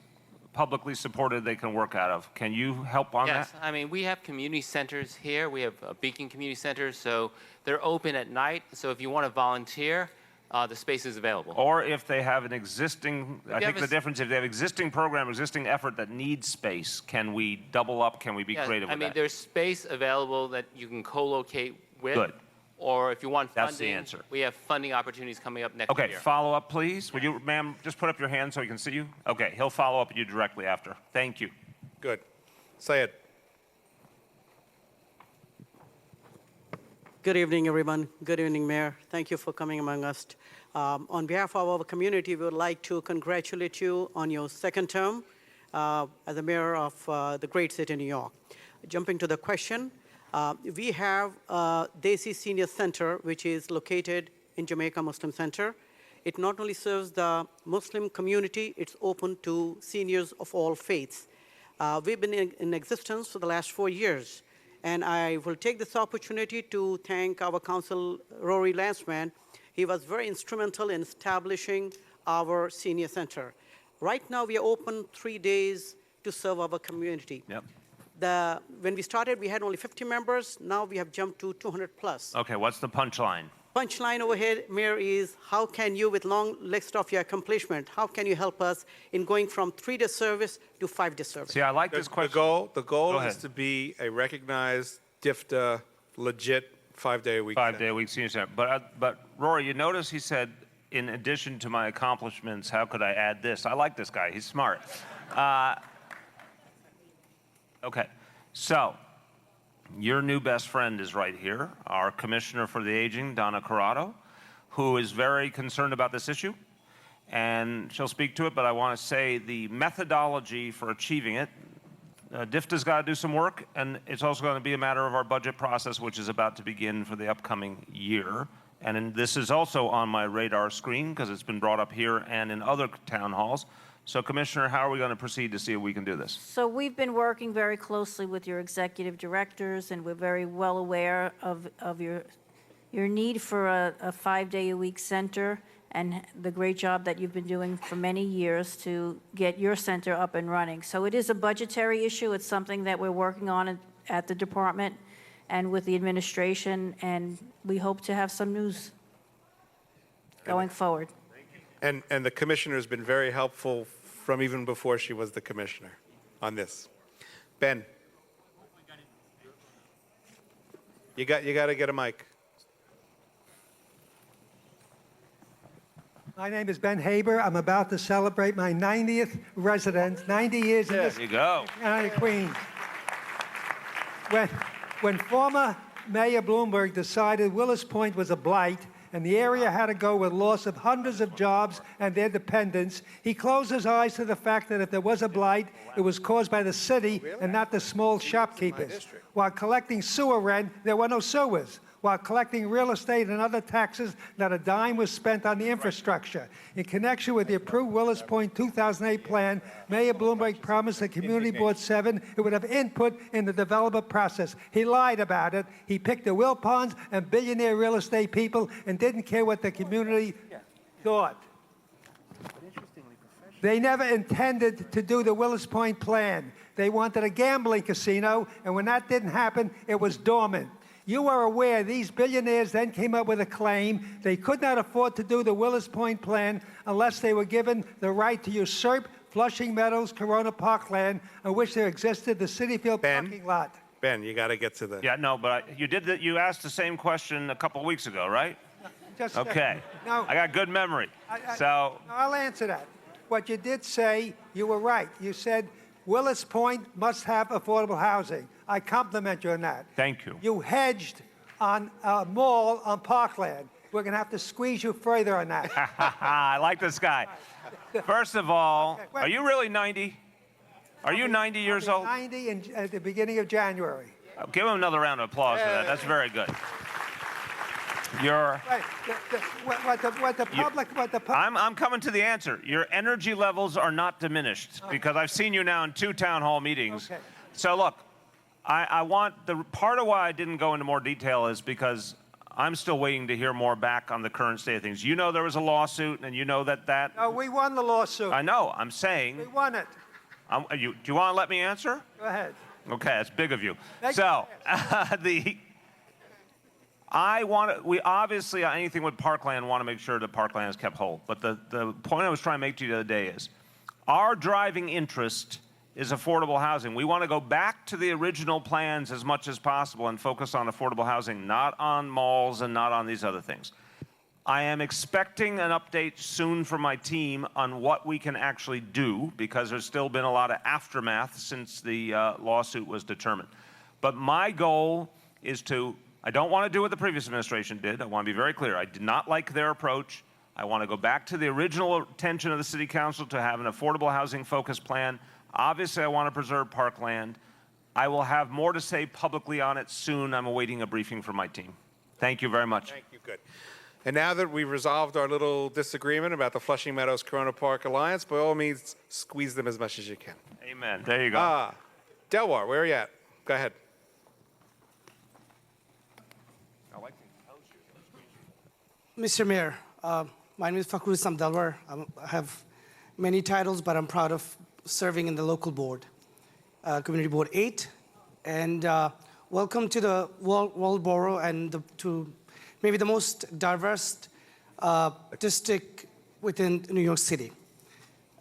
publicly supported they can work out of, can you help on that? Yes, I mean, we have community centers here. We have a Beacon Community Center, so they're open at night. So if you want to volunteer, the space is available. Or if they have an existing, I you think have the difference, if they have existing program, existing effort that needs space, can we double up? Can we be Yeah, creative I with mean, that? there's space available that you can co-locate with. Good. Or if you want funding, That's the answer. we have funding opportunities coming up next Okay, year. follow up, please. Would you, ma'am, just put up your hand so he can see you? Okay, he'll follow up with you directly after. Thank you. Good. Say it. Good evening, everyone. Good evening, Mayor. Thank you for coming among us. On behalf of our community, we would like to congratulate you on your second term as the mayor of the great city of New York. Jumping to the question, we have Desi Senior Center, which is located in Jamaica Muslim Center. It not only serves the Muslim community, it's open to seniors of all faiths. We've been in existence for the last 4 years. And I will take this opportunity to thank our council, Rory Lansman. He was very instrumental in establishing our senior center. Right now, we are open 3 days to serve our community. Yep. When we started, we had only 50 members. Now we have jumped to 200 plus. Okay, what's the punchline? Punchline over here, Mayor, is how can you, with long list of your accomplishment, how can you help us in going from 3-day service to 5-day service? See, I like this question. The goal Go is ahead. to be a recognized, DIFTA, legit 5-day-a-week. 5-day-a-week senior center. But Rory, you notice he said, in addition to my accomplishments, how could I add this? I like this guy. He's smart. Okay, so your new best friend is right here, our Commissioner for the Aging, Donna Corrado, who is very concerned about this issue, and she'll speak to it, but I want to say the methodology for achieving it, DIFTA's got to do some work, and it's also going to be a matter of our budget process, which is about to begin for the upcoming year. And this is also on my radar screen because it's been brought up here and in other town halls. So, Commissioner, how are we going to proceed to see if we can do this? So we've been working very closely with your executive directors, and we're very well aware of your need for a 5-day-a-week center and the great job that you've been doing for many years to get your center up and running. So it is a budgetary issue. It's something that we're working on at the department and with the administration, and we hope to have some news going forward. And the commissioner has been very helpful from even before she was the commissioner on this. Ben. You got to get a mic. My name is Ben Haber. I'm about to celebrate my 90th residence, 90 years in this There you go. county of Queens. When former Mayor Bloomberg decided Willis Point was a blight and the area had to go with loss of hundreds of jobs and their dependents, he closed his eyes to the fact that if there was a blight, it was caused by the city and not the small shopkeepers. While collecting sewer rent, there were no sewers. While collecting real estate and other taxes, not a dime was spent on the infrastructure. In connection with the approved Willis Point 2008 plan, Mayor Bloomberg promised the Community Board 7 it would have input in the development process. He lied about it. He picked the Wilpons and billionaire real estate people and didn't care what the community thought. They never intended to do the Willis Point plan. They wanted a gambling casino, and when that didn't happen, it was dormant. You are aware these billionaires then came up with a claim they could not afford to do the Willis Point plan unless they were given the right to usurp Flushing Meadows Corona Parkland, on which there existed the Citi Field parking lot. Ben, you got to get to the... Yeah, no, but you asked the same question a couple of weeks ago, right? Just Okay. No, I got good memory. So I'll answer that. What you did say, you were right. You said Willis Point must have affordable housing. I compliment you on that. thank you. You hedged on a mall on Parkland. We're going to have to squeeze you further on that. I like this guy. First of all, are you really 90? Are you 90 years old? 90 at the beginning of January. Give him another round of applause for that. That's very good. You're. Right. What the public. I'm coming to the answer. Your energy levels are not diminished because I've seen you now in 2 town hall meetings. Okay. So look, I want the part of why I didn't go into more detail is because I'm still waiting to hear more back on the current state of things. You know there was a lawsuit, and you know that. No, we won the lawsuit. I know. I'm saying. We won it. Do you want to let me answer? Go ahead. Okay, that's big of you. Thank So, we obviously, anything with Parkland, want to make sure that Parkland is kept whole. But the point I was trying to make to you the other day is, our driving interest is affordable housing. We want to go back to the original plans as much as possible and focus on affordable housing, not on malls and not on these other things. I am expecting an update soon from my team on what we can actually do, because there's still been a lot of aftermath since the lawsuit was determined. But my goal is to, I don't want to do what the previous administration did. I want to be very clear. I did not like their approach. I want to go back to the original intention of the City Council to have an affordable housing focused plan. Obviously, I want to preserve Parkland. I will have more to say publicly on it soon. I'm awaiting a briefing from my team. Thank you very much. Thank you. Good. And now that we've resolved our little disagreement about the Flushing Meadows Corona Park Alliance, by all means, squeeze them as much as you can. Amen. There you go. Delwar, where are you at? Go ahead. Mr. Mayor, my name is Fakhru Islam Delwar. I have many titles, but I'm proud of serving in the local board, Community Board 8. And welcome to the Waldboro and to maybe the most diverse district within New York City.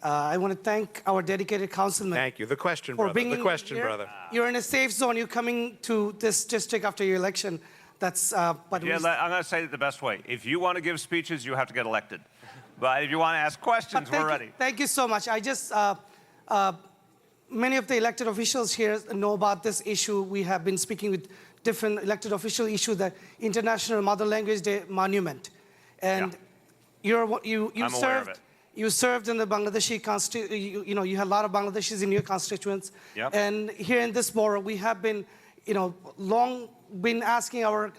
I want to thank our dedicated councilman. Thank you. The question, brother. The question, brother. You're in a safe zone. You're coming to this district after your election. That's, but yeah, I'm going to say it the best way. If you want to give speeches, you have to get elected. But if you want to ask questions, we're ready. Thank you so much. I just, many of the elected officials here know about this issue. We have been speaking with different elected official issue, the International Mother Language Day Monument. And you served in the Bangladeshi constitution, you had a lot of Bangladeshis in your constituents. Yep. And here in this borough, we have been, long been asking our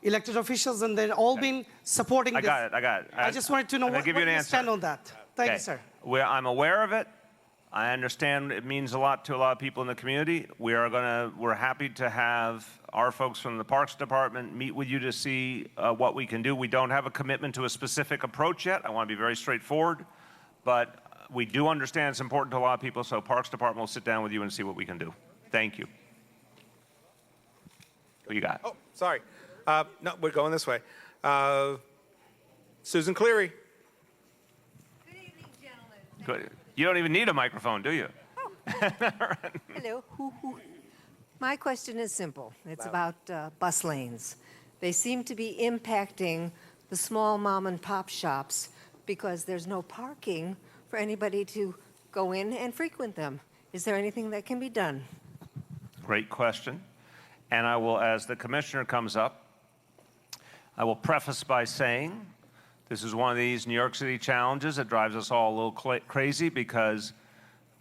elected officials, and they've all been supporting this. I got it. I just wanted to know what you stand on that. Thank you, sir. I'm aware of it. I understand it means a lot to a lot of people in the community. We're happy to have our folks from the Parks Department meet with you to see what we can do. We don't have a commitment to a specific approach yet. I want to be very straightforward, but we do understand it's important to a lot of people, so Parks Department will sit down with you and see what we can do. Thank you. Who you got? Oh, sorry. No, we're going this way. Susan Cleary. Good evening, gentlemen. Good. You don't even need a microphone, do you? Hello. My question is simple. It's about bus lanes. They seem to be impacting the small mom and pop shops because there's no parking for anybody to go in and frequent them. Is there anything that can be done? Great question. And I will, as the commissioner comes up, I will preface by saying this is one of these New York City challenges that drives us all a little crazy, because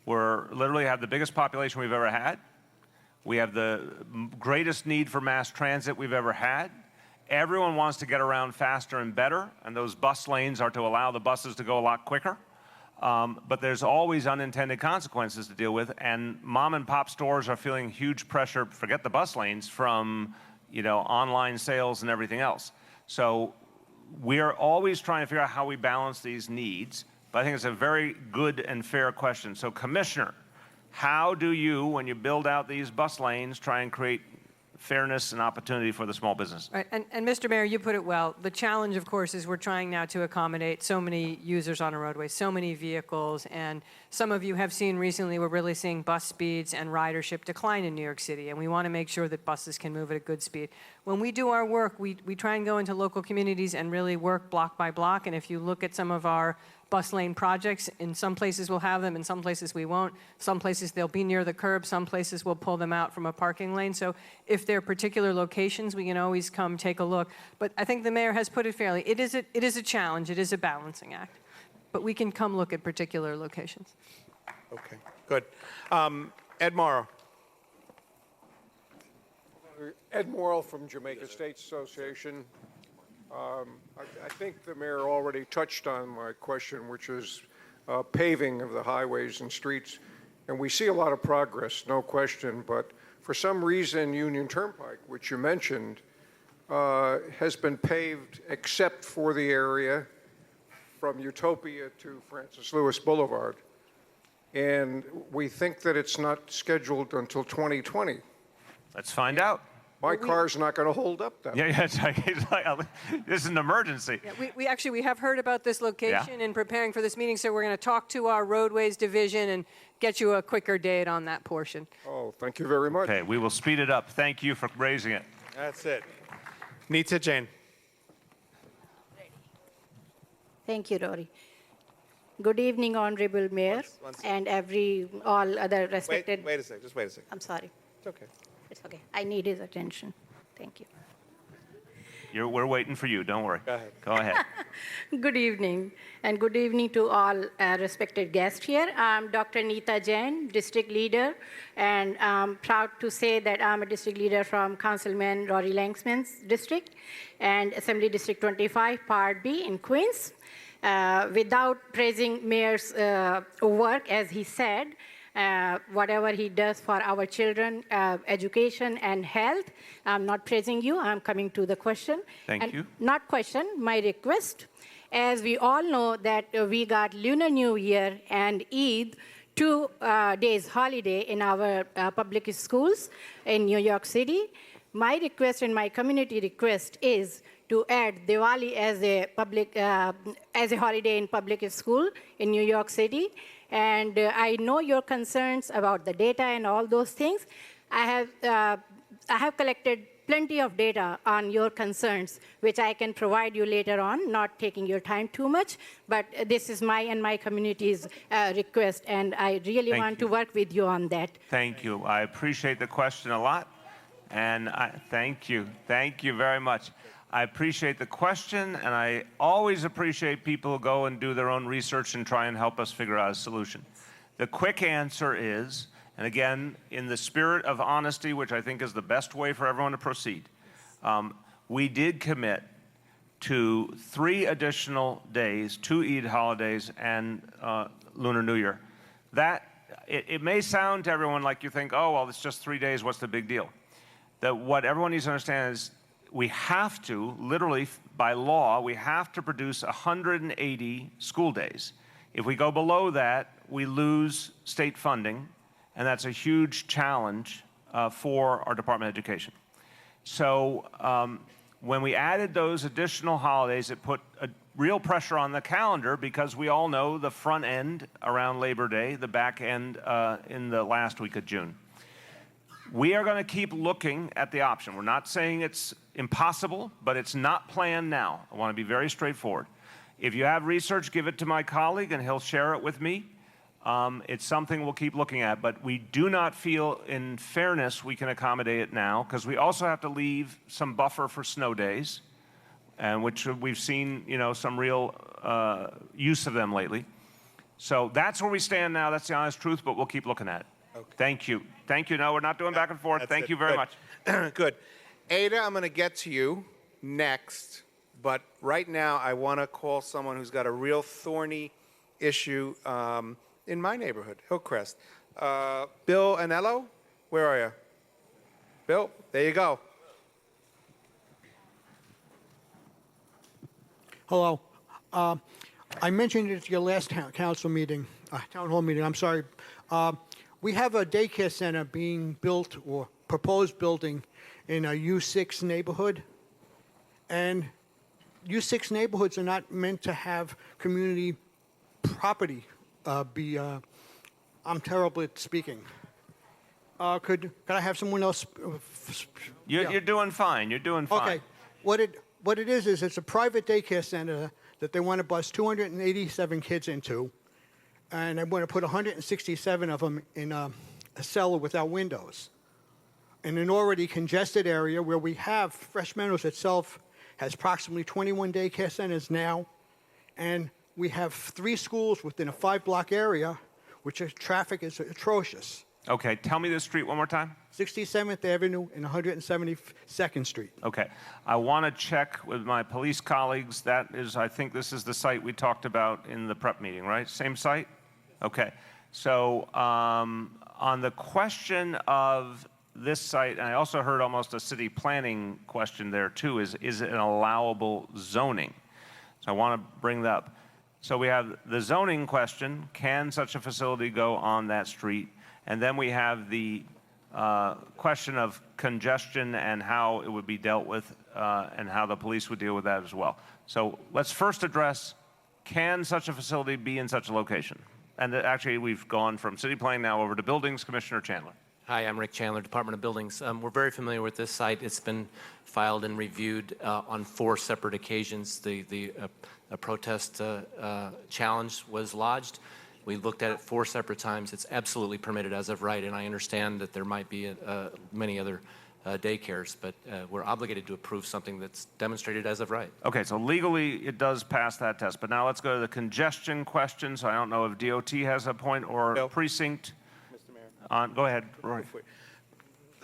we're literally have the biggest population we've ever had. We have the greatest need for mass transit we've ever had. Everyone wants to get around faster and better, and those bus lanes are to allow the buses to go a lot quicker. But there's always unintended consequences to deal with, and mom and pop stores are feeling huge pressure, forget the bus lanes, from online sales and everything else. So we're always trying to figure out how we balance these needs, but I think it's a very good and fair question. So Commissioner, how do you, when you build out these bus lanes, try and create fairness and opportunity for the small business? Right. And Mr. Mayor, you put it well. The challenge, of course, is we're trying now to accommodate so many users on a roadway, so many vehicles, and some of you have seen recently we're really seeing bus speeds and ridership decline in New York City, and we want to make sure that buses can move at a good speed. When we do our work, we try and go into local communities and really work block by block, and if you look at some of our bus lane projects, in some places we'll have them, in some places we won't. Some places they'll be near the curb, some places we'll pull them out from a parking lane. So if there are particular locations, we can always come take a look. But I think the mayor has put it fairly. It is a challenge, it is a balancing act. But we can come look at particular locations. Okay, good. Ed Morrow. Ed Morrow from Jamaica State Association. I think the mayor already touched on my question, which is paving of the highways and streets. And we see a lot of progress, no question, but for some reason, Union Turnpike, which you mentioned, has been paved except for the area from Utopia to Francis Lewis Boulevard. And we think that it's not scheduled until 2020. Let's find out. My car's not going to hold up that. Yeah, it's like, this is an emergency. Yeah, we have heard about this location in preparing for this meeting, so we're going to talk to our roadways division and get you a quicker date on that portion. Oh, thank you very much. Okay, we will speed it up. Thank you for raising it. That's it. Nita Jain. Thank you, Rory. Good evening, Honorable Mayor One second. and all other respected. Wait a second. Just wait a second. I'm sorry. It's okay. It's okay. I need his attention. Thank you. We're waiting for you. Don't worry. Go ahead. Go ahead. Good evening, and good evening to all respected guests here. I'm Dr. Nita Jain, district leader, and I'm proud to say that I'm a district leader from Councilman Rory Langsman's district and Assembly District 25, Part B in Queens. Without praising Mayor's work, as he said, whatever he does for our children, education and health. I'm not praising you. I'm coming to the question. Thank you. Not question, my request. As we all know that we got Lunar New Year and Eid, 2 days holiday in our public schools in New York City. My request and my community request is to add Diwali as a holiday in public school in New York City. And I know your concerns about the data and all those things. I have collected plenty of data on your concerns, which I can provide you later on, not taking your time too much. But this is my and my community's request, and I really want to work with you on that. Thank you. I appreciate the question a lot, and thank you. Thank you very much. I appreciate the question, and I always appreciate people who go and do their own research and try and help us figure out a solution. The quick answer is, and again, in the spirit of honesty, which I think is the best way for everyone to proceed, we did commit to 3 additional days, 2 Eid holidays and Lunar New Year. It may sound to everyone like you think, oh, well, it's just 3 days, what's the big deal? What everyone needs to understand is we have to, literally by law, we have to produce 180 school days. If we go below that, we lose state funding, and that's a huge challenge for our Department of Education. So when we added those additional holidays, it put a real pressure on the calendar because we all know the front end around Labor Day, the back end in the last week of June. We are going to keep looking at the option. We're not saying it's impossible, but it's not planned now. I want to be very straightforward. If you have research, give it to my colleague and he'll share it with me. It's something we'll keep looking at, but we do not feel, in fairness, we can accommodate it now because we also have to leave some buffer for snow days, and which we've seen, some real use of them lately. So that's where we stand now. That's the honest truth, but we'll keep looking at it. Okay. Thank you. Thank you. No, we're not doing back and forth. Thank you very much. Good. Ada, I'm going to get to you next, but right now I want to call someone who's got a real thorny issue in my neighborhood, Hillcrest. Bill Anello, where are you? Bill, there you go. Hello. I mentioned it at your last council meeting, town hall meeting, I'm sorry. We have a daycare center being built or proposed building in a U6 neighborhood. And U6 neighborhoods are not meant to have community property I'm terrible at speaking. Could I have someone else? You're doing fine. You're doing fine. Okay. What it is it's a private daycare center that they want to bus 287 kids into, and they want to put 167 of them in a cellar without windows. In an already congested area where we have Fresh Meadows itself has approximately 21 daycare centers now, and we have 3 schools within a 5-block area, which traffic is atrocious. Okay, tell me the street one more time. 67th Avenue and 172nd Street. Okay, I want to check with my police colleagues. That is, I think this is the site we talked about in the prep meeting, right? Same site? Okay, so on the question of this site, and I also heard almost a city planning question there too, is it an allowable zoning? So I want to bring that up. So we have the zoning question, can such a facility go on that street? And then we have the question of congestion and how it would be dealt with and how the police would deal with that as well. So let's first address, can such a facility be in such a location? And actually, we've gone from city planning now over to buildings. Commissioner Chandler. Hi, I'm Rick Chandler, Department of Buildings. We're very familiar with this site. It's been filed and reviewed on 4 separate occasions. A protest challenge was lodged. We looked at it 4 separate times. It's absolutely permitted as of right, and I understand that there might be many other daycares, but we're obligated to approve something that's demonstrated as of right. Okay, so legally it does pass that test. But now let's go to the congestion question. So I don't know if DOT has a point or precinct. Mr. Mayor. Go ahead, Rory.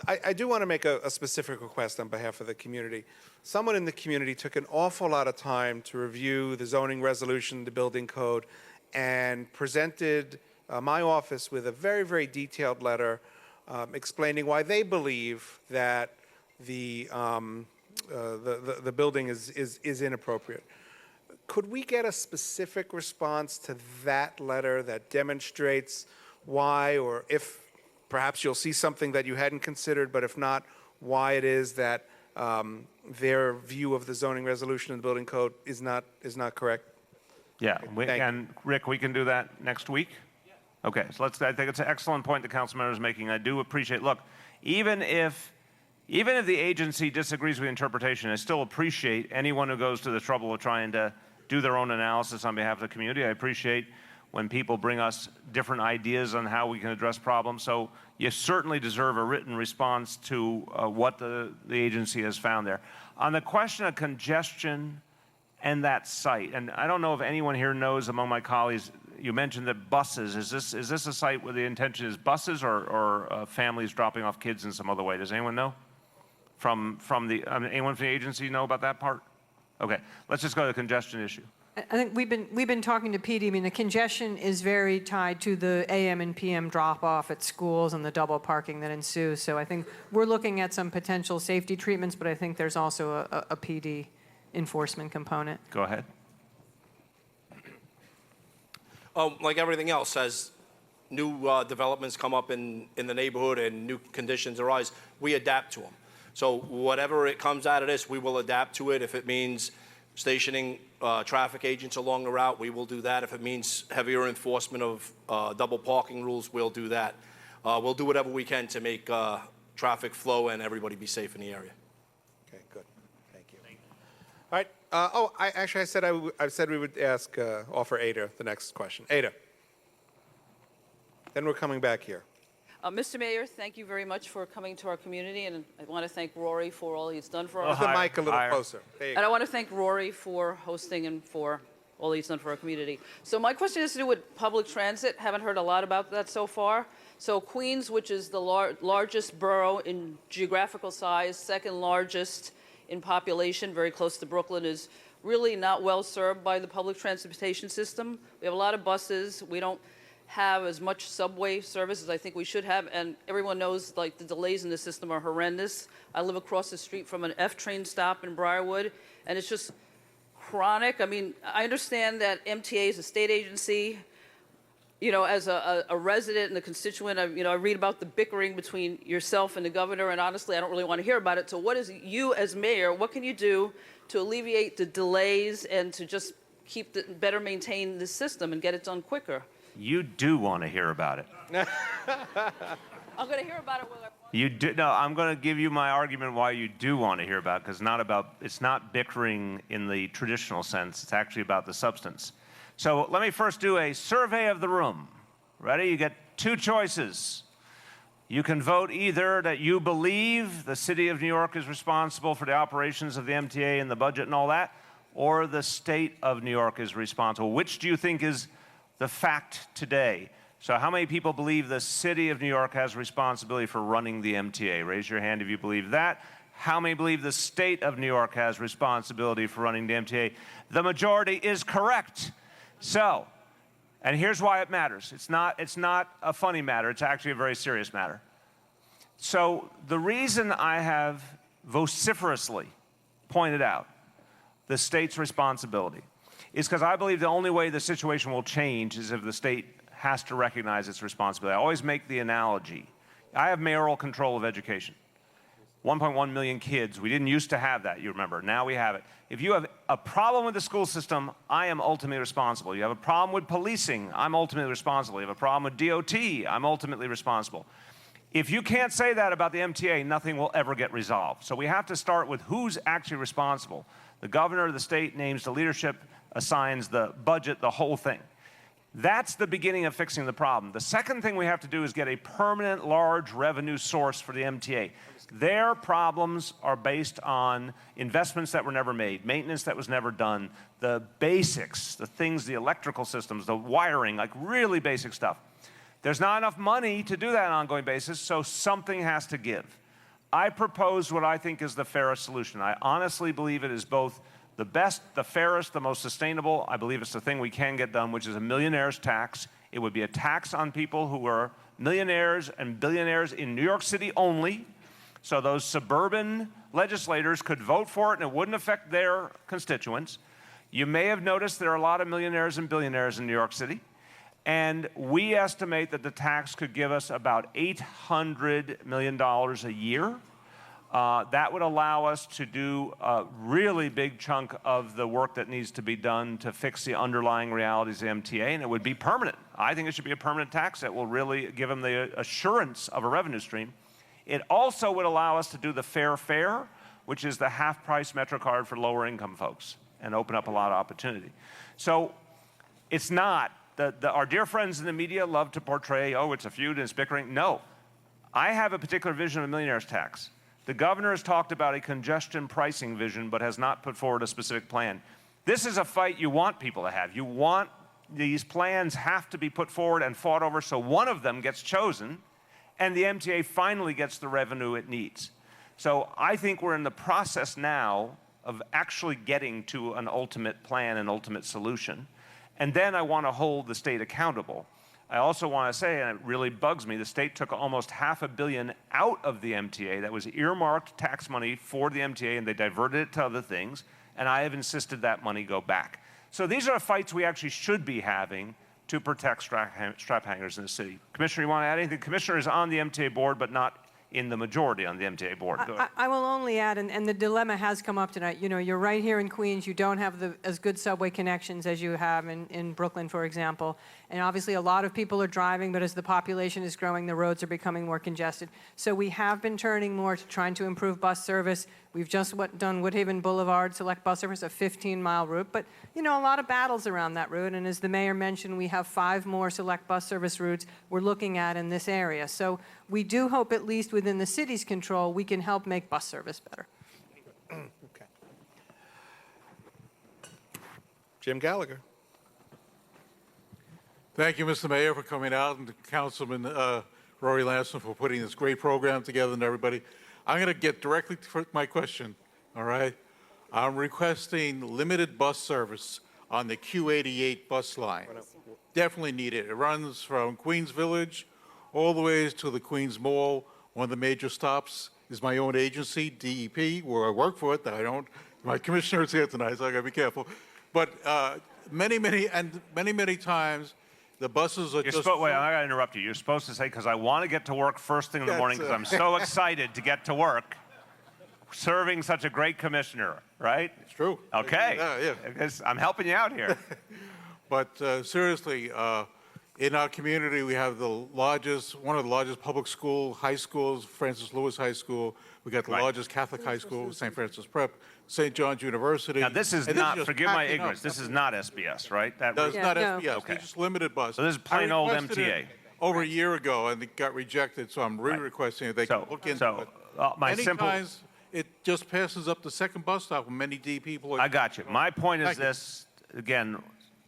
I do want to make a specific request on behalf of the community. Someone in the community took an awful lot of time to review the zoning resolution, the building code, and presented my office with a very, very detailed letter explaining why they believe that the building is inappropriate. Could we get a specific response to that letter that demonstrates why, or if perhaps you'll see something that you hadn't considered, but if not, why it is that their view of the zoning resolution and the building code is not correct? Yeah, and Rick, we can do that next week? Okay, so I think it's an excellent point the council member is making. I do appreciate, look, even if the agency disagrees with the interpretation, I still appreciate anyone who goes to the trouble of trying to do their own analysis on behalf of the community. I appreciate when people bring us different ideas on how we can address problems. So you certainly deserve a written response to what the agency has found there. On the question of congestion and that site, and I don't know if anyone here knows among my colleagues, you mentioned that buses, is this a site where the intention is buses or families dropping off kids in some other way? Does anyone know? Anyone from the agency know about that part? Okay, let's just go to the congestion issue. I think we've been talking to PD. I mean, the congestion is very tied to the AM and PM drop-off at schools and the double parking that ensues. So I think we're looking at some potential safety treatments, but I think there's also a PD enforcement component. Go ahead. Like everything else, as new developments come up in the neighborhood and new conditions arise, we adapt to them. So whatever it comes out of this, we will adapt to it. If it means stationing traffic agents along the route, we will do that. If it means heavier enforcement of double parking rules, we'll do that. We'll do whatever we can to make traffic flow and everybody be safe in the area. Okay, good. Thank you. All right. I said we would offer Ada the next question. Ada. Then we're coming back here. Mr. Mayor, thank you very much for coming to our community, and I want to thank Rory for all he's done for us. The mic a little closer. There you And go. I want to thank Rory for hosting and for all he's done for our community. So my question has to do with public transit. Haven't heard a lot about that so far. So Queens, which is the largest borough in geographical size, second largest in population, very close to Brooklyn, is really not well served by the public transportation system. We have a lot of buses. We don't have as much subway service as I think we should have, and everyone knows like the delays in the system are horrendous. I live across the street from an F train stop in Briarwood, and it's just chronic. I mean, I understand that MTA is a state agency. You know, as a resident and a constituent, I read about the bickering between yourself and the governor, and honestly, I don't really want to hear about it. So what is you as mayor, what can you do to alleviate the delays and to just better maintain the system and get it done quicker? You do want to hear about it. I'm going to hear about it whether I want. You do. No, I'm going to give you my argument why you do want to hear about it, because it's not bickering in the traditional sense. It's actually about the substance. So let me first do a survey of the room. Ready? You get 2 choices. You can vote either that you believe the city of New York is responsible for the operations of the MTA and the budget and all that, or the state of New York is responsible. Which do you think is the fact today? So how many people believe the city of New York has responsibility for running the MTA? Raise your hand if you believe that. How many believe the state of New York has responsibility for running the MTA? The majority is correct. So, and here's why it matters. It's not a funny matter. It's actually a very serious matter. So the reason I have vociferously pointed out the state's responsibility is because I believe the only way the situation will change is if the state has to recognize its responsibility. I always make the analogy. I have mayoral control of education. 1.1 million kids. We didn't used to have that, you remember. Now we have it. If you have a problem with the school system, I am ultimately responsible. You have a problem with policing, I'm ultimately responsible. You have a problem with DOT, I'm ultimately responsible. If you can't say that about the MTA, nothing will ever get resolved. So we have to start with who's actually responsible. The governor of the state names the leadership, assigns the budget, the whole thing. That's the beginning of fixing the problem. The second thing we have to do is get a permanent large revenue source for the MTA. Their problems are based on investments that were never made, maintenance that was never done, the basics, the things, the electrical systems, the wiring, like really basic stuff. There's not enough money to do that on an ongoing basis, so something has to give. I propose what I think is the fairest solution. I honestly believe it is both the best, the fairest, the most sustainable. I believe it's the thing we can get done, which is a millionaire's tax. It would be a tax on people who are millionaires and billionaires in New York City only. So those suburban legislators could vote for it and it wouldn't affect their constituents. You may have noticed there are a lot of millionaires and billionaires in New York City. And we estimate that the tax could give us about $800 million a year. That would allow us to do a really big chunk of the work that needs to be done to fix the underlying realities of the MTA, and it would be permanent. I think it should be a permanent tax that will really give them the assurance of a revenue stream. It also would allow us to do the fair fare, which is the half-price MetroCard for lower-income folks, and open up a lot of opportunity. So it's not, our dear friends in the media love to portray, oh, it's a feud and it's bickering. No. I have a particular vision of a millionaire's tax. The governor has talked about a congestion pricing vision, but has not put forward a specific plan. This is a fight you want people to have. You want these plans have to be put forward and fought over so one of them gets chosen and the MTA finally gets the revenue it needs. So I think we're in the process now of actually getting to an ultimate plan, an ultimate solution. And then I want to hold the state accountable. I also want to say, and it really bugs me, the state took almost $500 million out of the MTA that was earmarked tax money for the MTA, and they diverted it to other things, and I have insisted that money go back. So these are fights we actually should be having to protect strap hangers in the city. Commissioner, you want to add anything? The commissioner is on the MTA board, but not in the majority on the MTA board. I will only add, and the dilemma has come up tonight. You know, you're right here in Queens. You don't have as good subway connections as you have in Brooklyn, for example. And obviously, a lot of people are driving, but as the population is growing, the roads are becoming more congested. So we have been turning more to trying to improve bus service. We've just done Woodhaven Boulevard Select Bus Service, a 15-mile route. But, you know, a lot of battles around that route. And as the mayor mentioned, we have 5 more Select Bus Service routes we're looking at in this area. So we do hope, at least within the city's control, we can help make bus service better. Okay. Jim Gallagher. Thank you, Mr. Mayor, for coming out, and Councilman Rory Lansing for putting this great program together, and everybody. I'm going to get directly to my question, all right? I'm requesting limited bus service on the Q88 bus line. Definitely need it. It runs from Queens Village all the way to the Queens Mall. One of the major stops is my own agency, DEP, where I work for it. I don't. My commissioner is here tonight, so I got to be careful. But many times, the buses are just... Wait, I got to interrupt you. You're supposed to say, because I want to get to work first thing in the morning, because I'm so excited to get to work serving such a great commissioner, right? It's true. Okay. Yeah. Because I'm helping you out here. But seriously, in our community, we have one of the largest public high schools, Francis Lewis High School. We got the largest Catholic high school, St. Francis Prep, St. John's University. Now, this is not, forgive my ignorance, this is not SBS, right? That's not SBS. Okay. It's just limited bus. So this is plain old MTA. Over a year ago, and it got rejected, so I'm requesting that they can look into it. Many times, it just passes up the second bus stop when many people are... I got you. My point is this, again,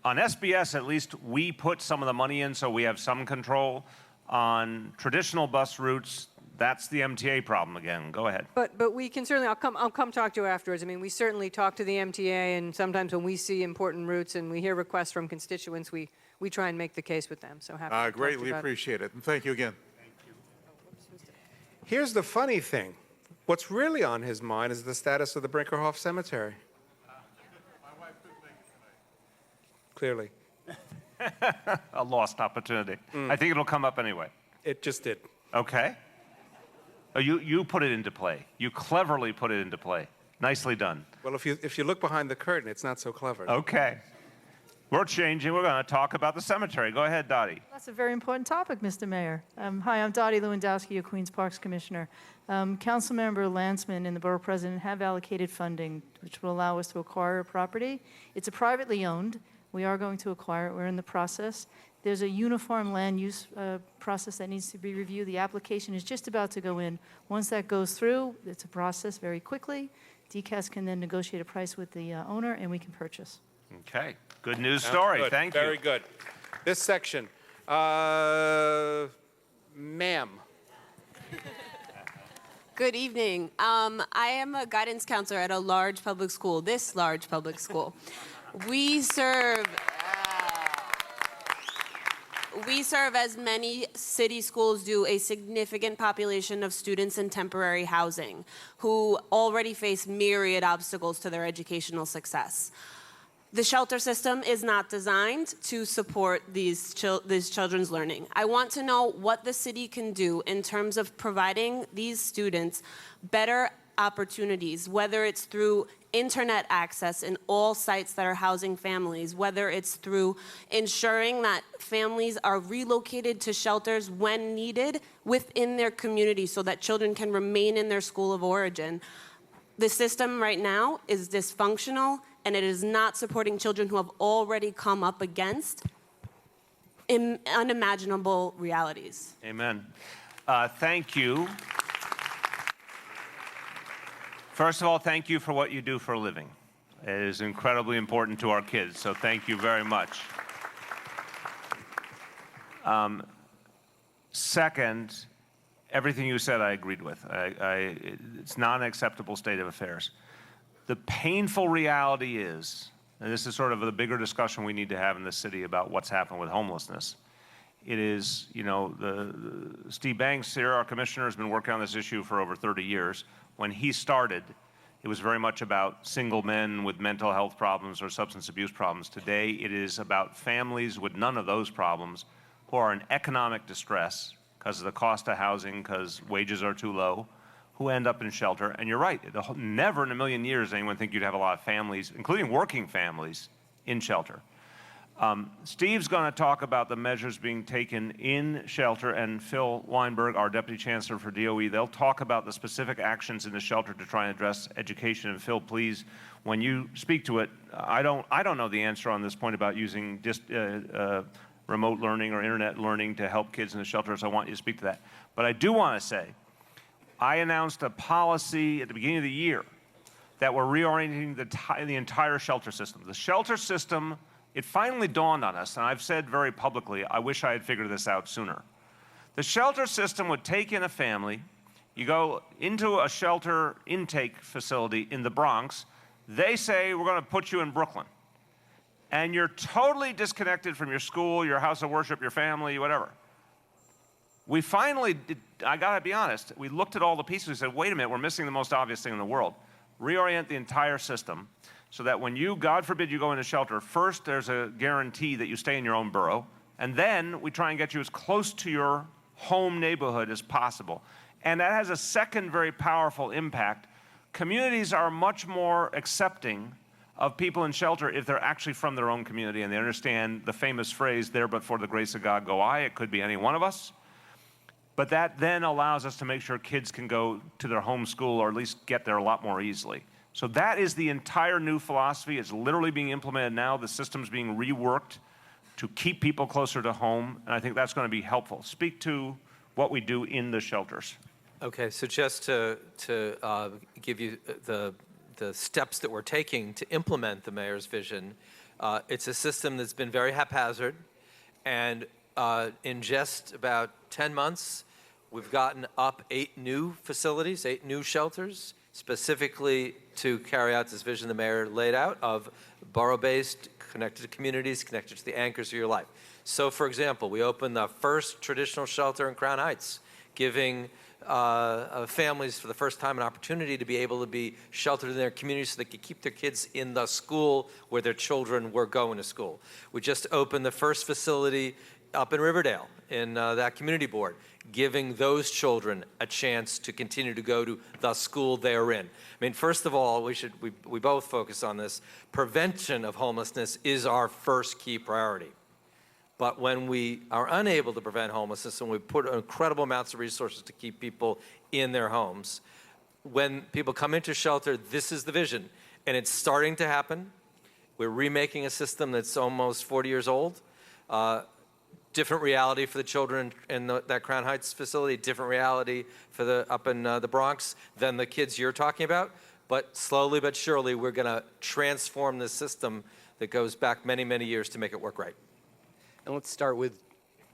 on SBS, at least we put some of the money in so we have some control. On traditional bus routes, that's the MTA problem again. Go ahead. But we can certainly, I'll come talk to you afterwards. I mean, we certainly talk to the MTA, and sometimes when we see important routes and we hear requests from constituents, we try and make the case with them. So happy to I talk to greatly you about appreciate it, and thank you again. Here's the funny thing. What's really on his mind is the status of the Brinkerhoff Cemetery. Clearly. A lost opportunity. I think it'll come up anyway. It just did. Okay. Oh, you put it into play. You cleverly put it into play. Nicely done. Well, if you look behind the curtain, it's not so clever. Okay. We're changing. We're going to talk about the cemetery. Go ahead, Dottie. That's a very important topic, Mr. Mayor. Hi, I'm Dottie Lewandowski, your Queens Parks Commissioner. Councilmember Landsman and the Borough President have allocated funding which will allow us to acquire a property. It's a privately owned. We are going to acquire it. We're in the process. There's a uniform land use process that needs to be reviewed. The application is just about to go in. Once that goes through, it's a process very quickly. DCAS can then negotiate a price with the owner, and we can purchase. Okay. Good news story. Good. Thank you. Very good. This section. Ma'am. Good evening. I am a guidance counselor at a large public school, this large public school. We serve as many city schools do, a significant population of students in temporary housing who already face myriad obstacles to their educational success. The shelter system is not designed to support these children's learning. I want to know what the city can do in terms of providing these students better opportunities, whether it's through internet access in all sites that are housing families, whether it's through ensuring that families are relocated to shelters when needed within their community so that children can remain in their school of origin. The system right now is dysfunctional, and it is not supporting children who have already come up against unimaginable realities. Amen. Thank you. First of all, thank you for what you do for a living. It is incredibly important to our kids, so thank you very much. Second, everything you said I agreed with. It's not an acceptable state of affairs. The painful reality is, and this is sort of the bigger discussion we need to have in the city about what's happened with homelessness. It is, you know, Steve Banks here, our commissioner, has been working on this issue for over 30 years. When he started, it was very much about single men with mental health problems or substance abuse problems. Today, it is about families with none of those problems who are in economic distress because of the cost of housing, because wages are too low, who end up in shelter. And you're right, never in a million years anyone think you'd have a lot of families, including working families, in shelter. Steve's going to talk about the measures being taken in shelter, and Phil Weinberg, our Deputy Chancellor for DOE, they'll talk about the specific actions in the shelter to try and address education. And Phil, please, when you speak to it, I don't know the answer on this point about using remote learning or internet learning to help kids in the shelters. I want you to speak to that. But I do want to say, I announced a policy at the beginning of the year that we're reorienting the entire shelter system. The shelter system, it finally dawned on us, and I've said very publicly, I wish I had figured this out sooner. The shelter system would take in a family, you go into a shelter intake facility in the Bronx, they say, we're going to put you in Brooklyn. And you're totally disconnected from your school, your house of worship, your family, whatever. We finally, I got to be honest, we looked at all the pieces and said, wait a minute, we're missing the most obvious thing in the world. Reorient the entire system so that when you, God forbid, you go into shelter, first there's a guarantee that you stay in your own borough, and then we try and get you as close to your home neighborhood as possible. And that has a second very powerful impact. Communities are much more accepting of people in shelter if they're actually from their own community and they understand the famous phrase, there but for the grace of God go I. It could be any one of us. But that then allows us to make sure kids can go to their home school or at least get there a lot more easily. So that is the entire new philosophy. It's literally being implemented now. The system's being reworked to keep people closer to home, and I think that's going to be helpful. Speak to what we do in the shelters. Okay, so just to give you the steps that we're taking to implement the mayor's vision, it's a system that's been very haphazard, and in just about 10 months, we've gotten up 8 new facilities, 8 new shelters, specifically to carry out this vision the mayor laid out of borough-based, connected to communities, connected to the anchors of your life. So, for example, we opened the first traditional shelter in Crown Heights, giving families for the first time an opportunity to be able to be sheltered in their community so they could keep their kids in the school where their children were going to school. We just opened the first facility up in Riverdale, in that community board, giving those children a chance to continue to go to the school they're in. I mean, first of all, we both focus on this. Prevention of homelessness is our first key priority. But when we are unable to prevent homelessness and we put incredible amounts of resources to keep people in their homes, when people come into shelter, this is the vision. And it's starting to happen. We're remaking a system that's almost 40 years old. Different reality for the children in that Crown Heights facility, different reality for the up in the Bronx than the kids you're talking about. But slowly but surely, we're going to transform this system that goes back many, many years to make it work right. And let's start with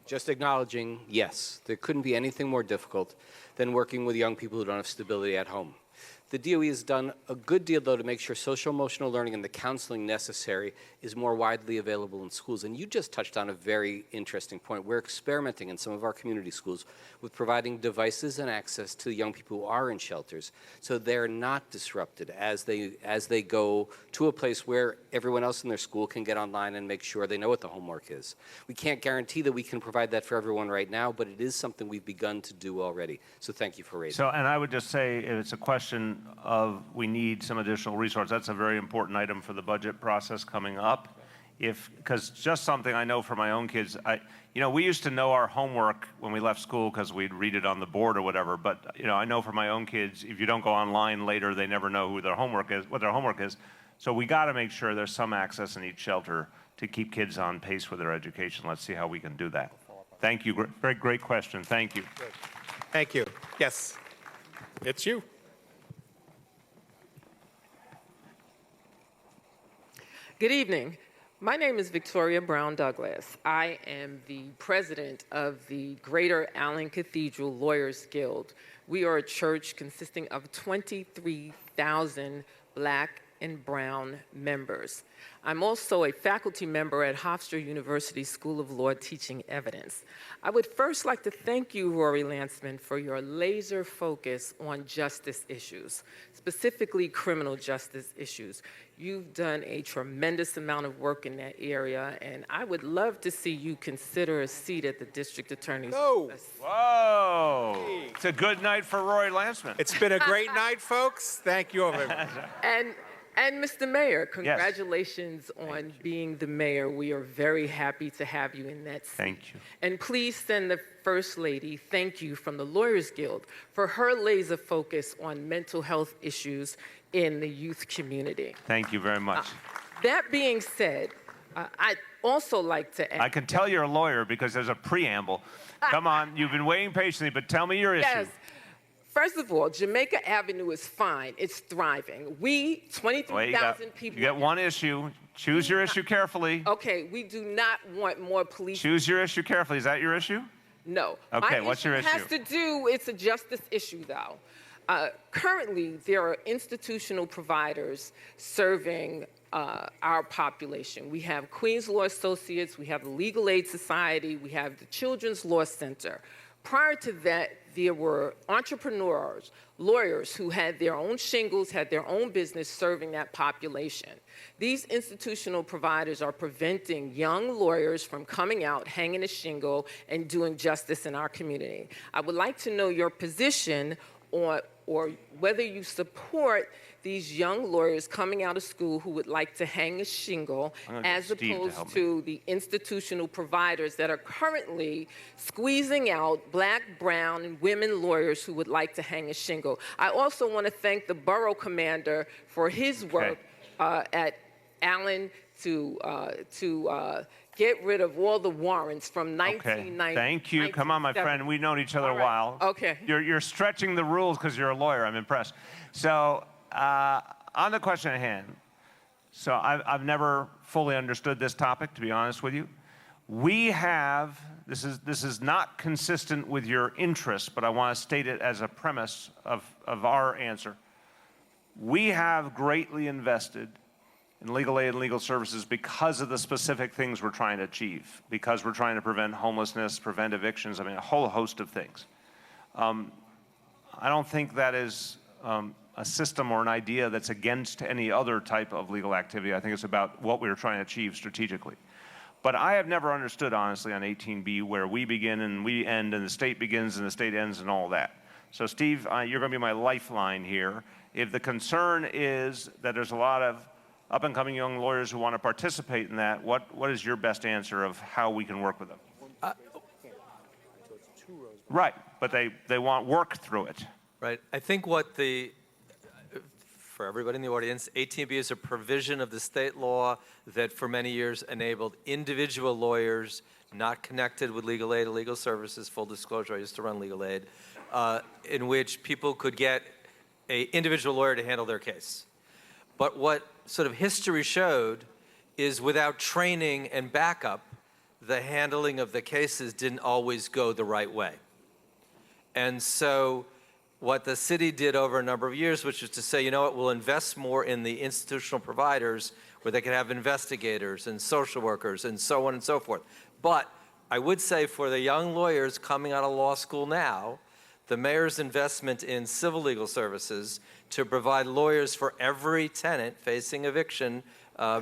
just acknowledging, yes, there couldn't be anything more difficult than working with young people who don't have stability at home. The DOE has done a good deal, though, to make sure social-emotional learning and the counseling necessary is more widely available in schools. And you just touched on a very interesting point. We're experimenting in some of our community schools with providing devices and access to young people who are in shelters so they're not disrupted as they go to a place where everyone else in their school can get online and make sure they know what the homework is. We can't guarantee that we can provide that for everyone right now, but it is something we've begun to do already. So thank you for raising it. And I would just say it's a question of we need some additional resources. That's a very important item for the budget process coming up. Because just something I know for my own kids, we used to know our homework when we left school because we'd read it on the board or whatever. But I know for my own kids, if you don't go online later, they never know what their homework is. So we got to make sure there's some access in each shelter to keep kids on pace with their education. Let's see how we can do that. Thank you. Very great question. Thank you. Thank you. Yes, it's you. Good evening. My name is Victoria Brown Douglas. I am the president of the Greater Allen Cathedral Lawyers Guild. We are a church consisting of 23,000 Black and brown members. I'm also a faculty member at Hofstra University School of Law teaching evidence. I would first like to thank you, Rory Lantzman, for your laser focus on justice issues, specifically criminal justice issues. You've done a tremendous amount of work in that area, and I would love to see you consider a seat at the district attorney's office. Whoa! It's a good night for Rory Lantzman. It's been a great night, folks. Thank you, everyone. And Mr. Mayor, congratulations on being the mayor. We are very happy to have you in that seat. Thank you. And please send the First Lady thank you from the Lawyers Guild for her laser focus on mental health issues in the youth community. Thank you very much. That being said, I'd also like to add... I can tell you're a lawyer because there's a preamble. Come on, you've been waiting patiently, but tell me your issue. Yes. First of all, Jamaica Avenue is fine. It's thriving. We, 23,000 people... You get one issue. Choose your issue carefully. Okay, we do not want more police... Choose your issue carefully. Is that your issue? No. Okay, what's your issue? It has to do, it's a justice issue, though. Currently, there are institutional providers serving our population. We have Queens Law Associates, we have the Legal Aid Society, we have the Children's Law Center. Prior to that, there were entrepreneurs, lawyers who had their own shingles, had their own business serving that population. These institutional providers are preventing young lawyers from coming out, hanging a shingle, and doing justice in our community. I would like to know your position on, or whether you support these young lawyers coming out of school who would like to hang a shingle as opposed to the institutional providers that are currently squeezing out Black, brown, and women lawyers who would like to hang a shingle. I also want to thank the borough commander for his work at Allen to get rid of all the warrants from 1990. Thank you. Come on, my friend. We've known each other a while. Okay. You're stretching the rules because you're a lawyer. I'm impressed. So on the question at hand, so I've never fully understood this topic, to be honest with you. We have, this is not consistent with your interest, but I want to state it as a premise of our answer. We have greatly invested in legal aid and legal services because of the specific things we're trying to achieve, because we're trying to prevent homelessness, prevent evictions, I mean, a whole host of things. I don't think that is a system or an idea that's against any other type of legal activity. I think it's about what we're trying to achieve strategically. But I have never understood, honestly, on 18B where we begin and we end and the state begins and the state ends and all that. So, Steve, you're going to be my lifeline here. If the concern is that there's a lot of up-and-coming young lawyers who want to participate in that, what is your best answer of how we can work with them? Right, but they want work through it. Right. I think for everybody in the audience, 18B is a provision of the state law that for many years enabled individual lawyers not connected with legal aid or legal services, full disclosure, I used to run legal aid, in which people could get an individual lawyer to handle their case. But what sort of history showed is without training and backup, the handling of the cases didn't always go the right way. And so what the city did over a number of years, which is to say, you know what, we'll invest more in the institutional providers where they can have investigators and social workers and so on and so forth. But I would say for the young lawyers coming out of law school now, the mayor's investment in civil legal services to provide lawyers for every tenant facing eviction,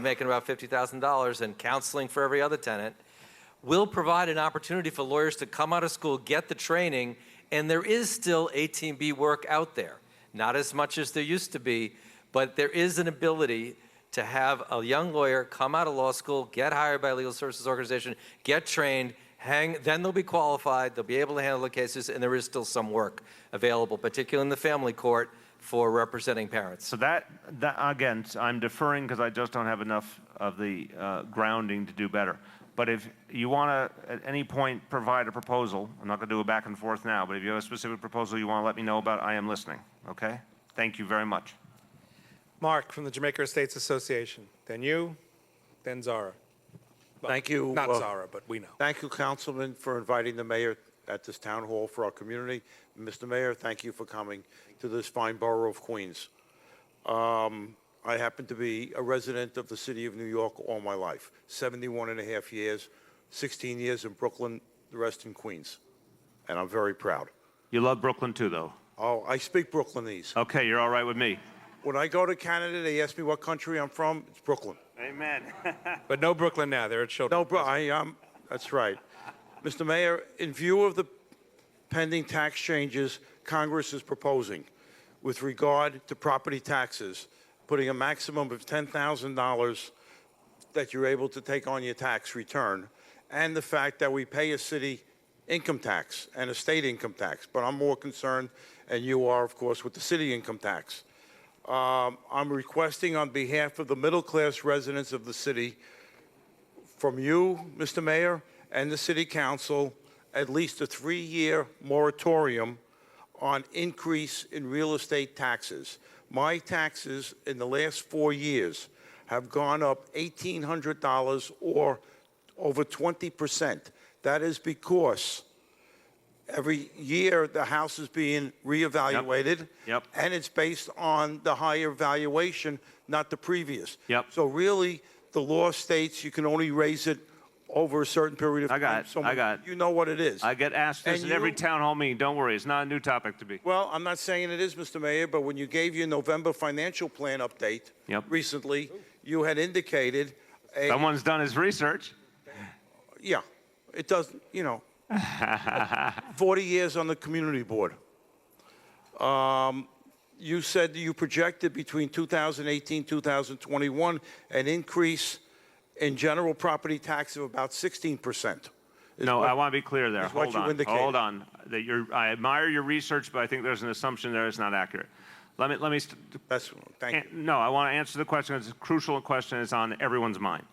making about $50,000, and counseling for every other tenant, will provide an opportunity for lawyers to come out of school, get the training, and there is still 18B work out there. Not as much as there used to be, but there is an ability to have a young lawyer come out of law school, get hired by a legal services organization, get trained, then they'll be qualified, they'll be able to handle the cases, and there is still some work available, particularly in the family court, for representing parents. So that again, I'm deferring because I just don't have enough of the grounding to do better. But if you want to, at any point, provide a proposal, I'm not going to do a back and forth now, but if you have a specific proposal you want to let me know about, I am listening, okay? Thank you very much. Mark from the Jamaica Estates Association. Then you, then Zara. Well, Thank you. Not Zara, but we know. Thank you, Councilman, for inviting the mayor at this town hall for our community. Mr. Mayor, thank you for coming to this fine borough of Queens. I happen to be a resident of the city of New York all my life, 71 and a half years, 16 years in Brooklyn, the rest in Queens. And I'm very proud. You love Brooklyn too, though. Oh, I speak Brooklynese. Okay, you're all right with me. When I go to Canada, they ask me what country I'm from. It's Brooklyn. Amen. But no Brooklyn now. They're at children. No, that's right. Mr. Mayor, in view of the pending tax changes Congress is proposing with regard to property taxes, putting a maximum of $10,000 that you're able to take on your tax return, and the fact that we pay a city income tax and a state income tax, but I'm more concerned, and you are, of course, with the city income tax. I'm requesting on behalf of the middle-class residents of the city, from you, Mr. Mayor, and the City Council, at least a 3-year moratorium on increase in real estate taxes. My taxes in the last 4 years have gone up $1,800 or over 20%. That is because every year the house is being reevaluated, and it's based on the higher valuation, not the previous. So really, the law states you can only raise it over a certain period of time. I got it. You know what it is. I get asked this in every town hall meeting. Don't worry, it's not a new topic to me. Well, I'm not saying it is, Mr. Mayor, but when you gave your November financial plan update recently, you had indicated someone's done his research. Yeah, it does, 40 years on the community board. You said you projected between 2018 2021 an increase in general property tax of about 16%. No, I want to be clear there. Hold on. I admire your research, but I think there's an assumption there that's not accurate. Thank you. No, I want to answer the question. It's a crucial question. It's on everyone's mind.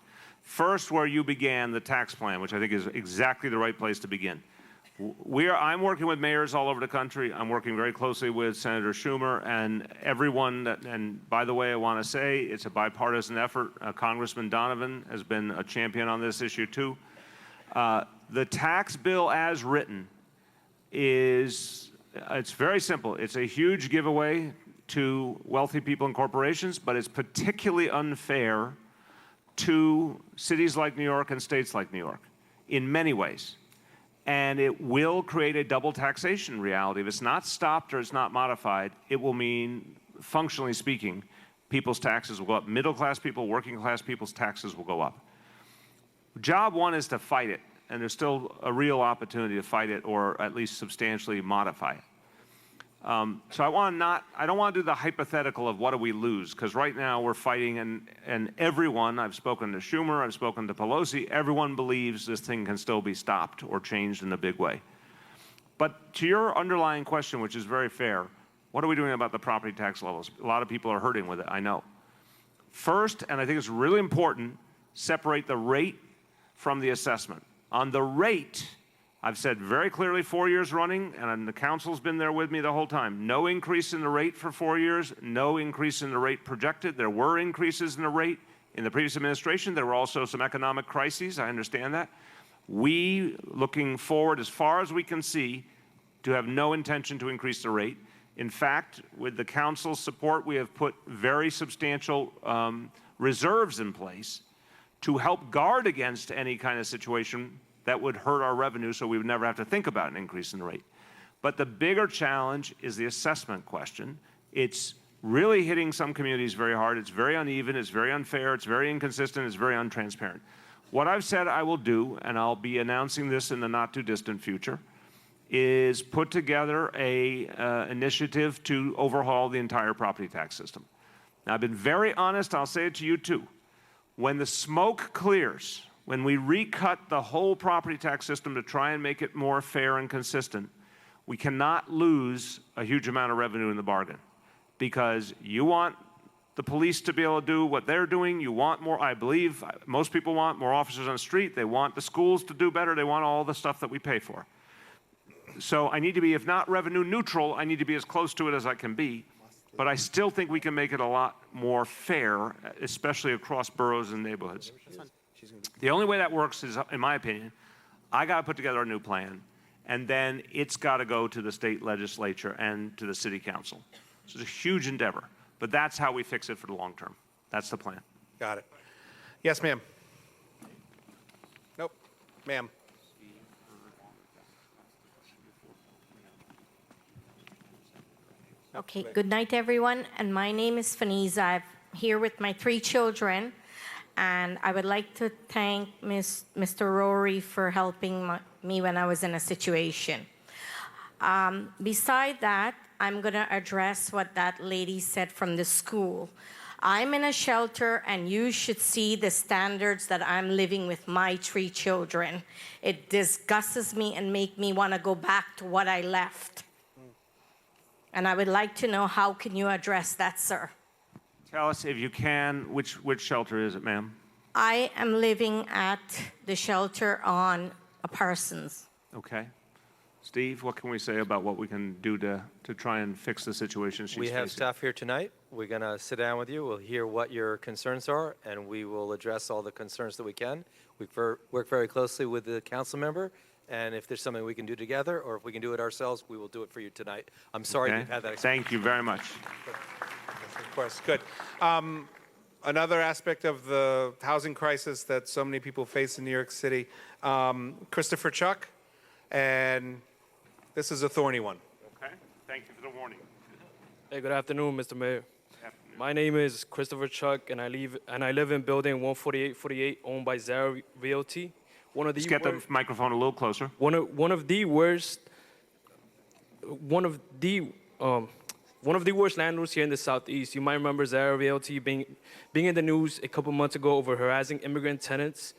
First, where you began the tax plan, which I think is exactly the right place to begin. I'm working with mayors all over the country. I'm working very closely with Senator Schumer and everyone. And by the way, I want to say it's a bipartisan effort. Congressman Donovan has been a champion on this issue too. The tax bill as written it's very simple. It's a huge giveaway to wealthy people and corporations, but it's particularly unfair to cities like New York and states like New York in many ways. And it will create a double taxation reality. If it's not stopped or it's not modified, it will mean, functionally speaking, people's taxes will go up. Middle-class people, working-class people's taxes will go up. Job one is to fight it, and there's still a real opportunity to fight it or at least substantially modify it. So I don't want to do the hypothetical of what do we lose, because right now we're fighting, and everyone, I've spoken to Schumer, I've spoken to Pelosi, everyone believes this thing can still be stopped or changed in a big way. But to your underlying question, which is very fair, what are we doing about the property tax levels? A lot of people are hurting with it, I know. First, and I think it's really important, separate the rate from the assessment. On the rate, I've said very clearly 4 years running, and the council's been there with me the whole time, no increase in the rate for 4 years, no increase in the rate projected. There were increases in the rate in the previous administration. There were also some economic crises, I understand that. We, looking forward as far as we can see, to have no intention to increase the rate. In fact, with the council's support, we have put very substantial reserves in place to help guard against any kind of situation that would hurt our revenue, so we would never have to think about an increase in the rate. But the bigger challenge is the assessment question. It's really hitting some communities very hard. It's very uneven, it's very unfair, it's very inconsistent, it's very untransparent. What I've said I will do, and I'll be announcing this in the not too distant future, is put together a initiative to overhaul the entire property tax system. Now, I've been very honest, I'll say it to you too. When the smoke clears, when we recut the whole property tax system to try and make it more fair and consistent, we cannot lose a huge amount of revenue in the bargain. Because you want the police to be able to do what they're doing, you want more, I believe, most people want more officers on the street, they want the schools to do better, they want all the stuff that we pay for. So I need to be, if not revenue neutral, I need to be as close to it as I can be. But I still think we can make it a lot more fair, especially across boroughs and neighborhoods. The only way that works is, in my opinion, I got to put together a new plan, and then it's got to go to the state legislature and to the city council. So it's a huge endeavor, but that's how we fix it for the long term. That's the plan. Got it. Yes, ma'am. Nope. Ma'am. Okay, good night, everyone. And my name is Faniza. I'm here with my 3 children. And I would like to thank Mr. Rory for helping me when I was in a situation. Beside that, I'm going to address what that lady said from the school. I'm in a shelter, and you should see the standards that I'm living with my 3 children. It disgusts me and makes me want to go back to what I left. And I would like to know, how can you address that, sir? Tell us, if you can, which shelter is it, ma'am? I am living at the shelter on Parsons. Okay. Steve, what can we say about what we can do to try and fix the situation she's We have facing? staff here tonight. We're going to sit down with you. We'll hear what your concerns are, and we will address all the concerns that we can. We work very closely with the council member, and if there's something we can do together, or if we can do it ourselves, we will do it for you tonight. I'm sorry Okay. you've had that experience. Thank you very much. Request. Good. Another aspect of the housing crisis that so many people face in New York City, Christopher Chuck, and this is a thorny one. Okay. Thank you for the warning. Hey, good afternoon, Mr. Mayor. My name is Christopher Chuck, and I live in building 14848, owned by Zara Realty. Just get the microphone a little closer. One of the worst landlords here in the Southeast. You might remember Zara Realty being in the news a couple months ago over harassing immigrant tenants.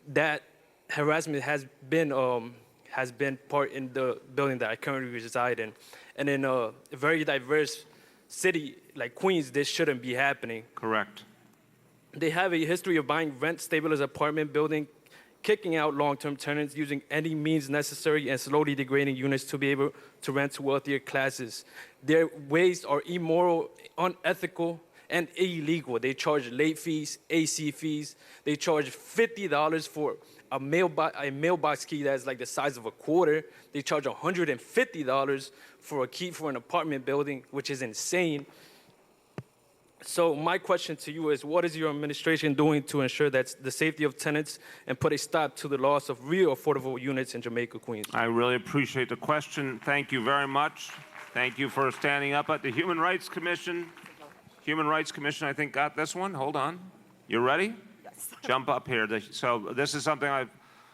That harassment has been part in the building that I currently reside in. And in a very diverse city like Queens, this shouldn't be happening. Correct. They have a history of buying rent-stabilized apartment building, kicking out long-term tenants, using any means necessary, and slowly degrading units to be able to rent to wealthier classes. Their ways are immoral, unethical, and illegal. They charge late fees, AC fees. They charge $50 for a mailbox key that's like the size of a quarter. They charge $150 for a key for an apartment building, which is insane. So my question to you is, what is your administration doing to ensure that the safety of tenants and put a stop to the loss of real affordable units in Jamaica, Queens? I really appreciate the question. Thank you very much. Thank you for standing up at the Human Rights Commission. Human Rights Commission, I think, got this one. Hold on. You ready? Yes. jump up here. So this is something I've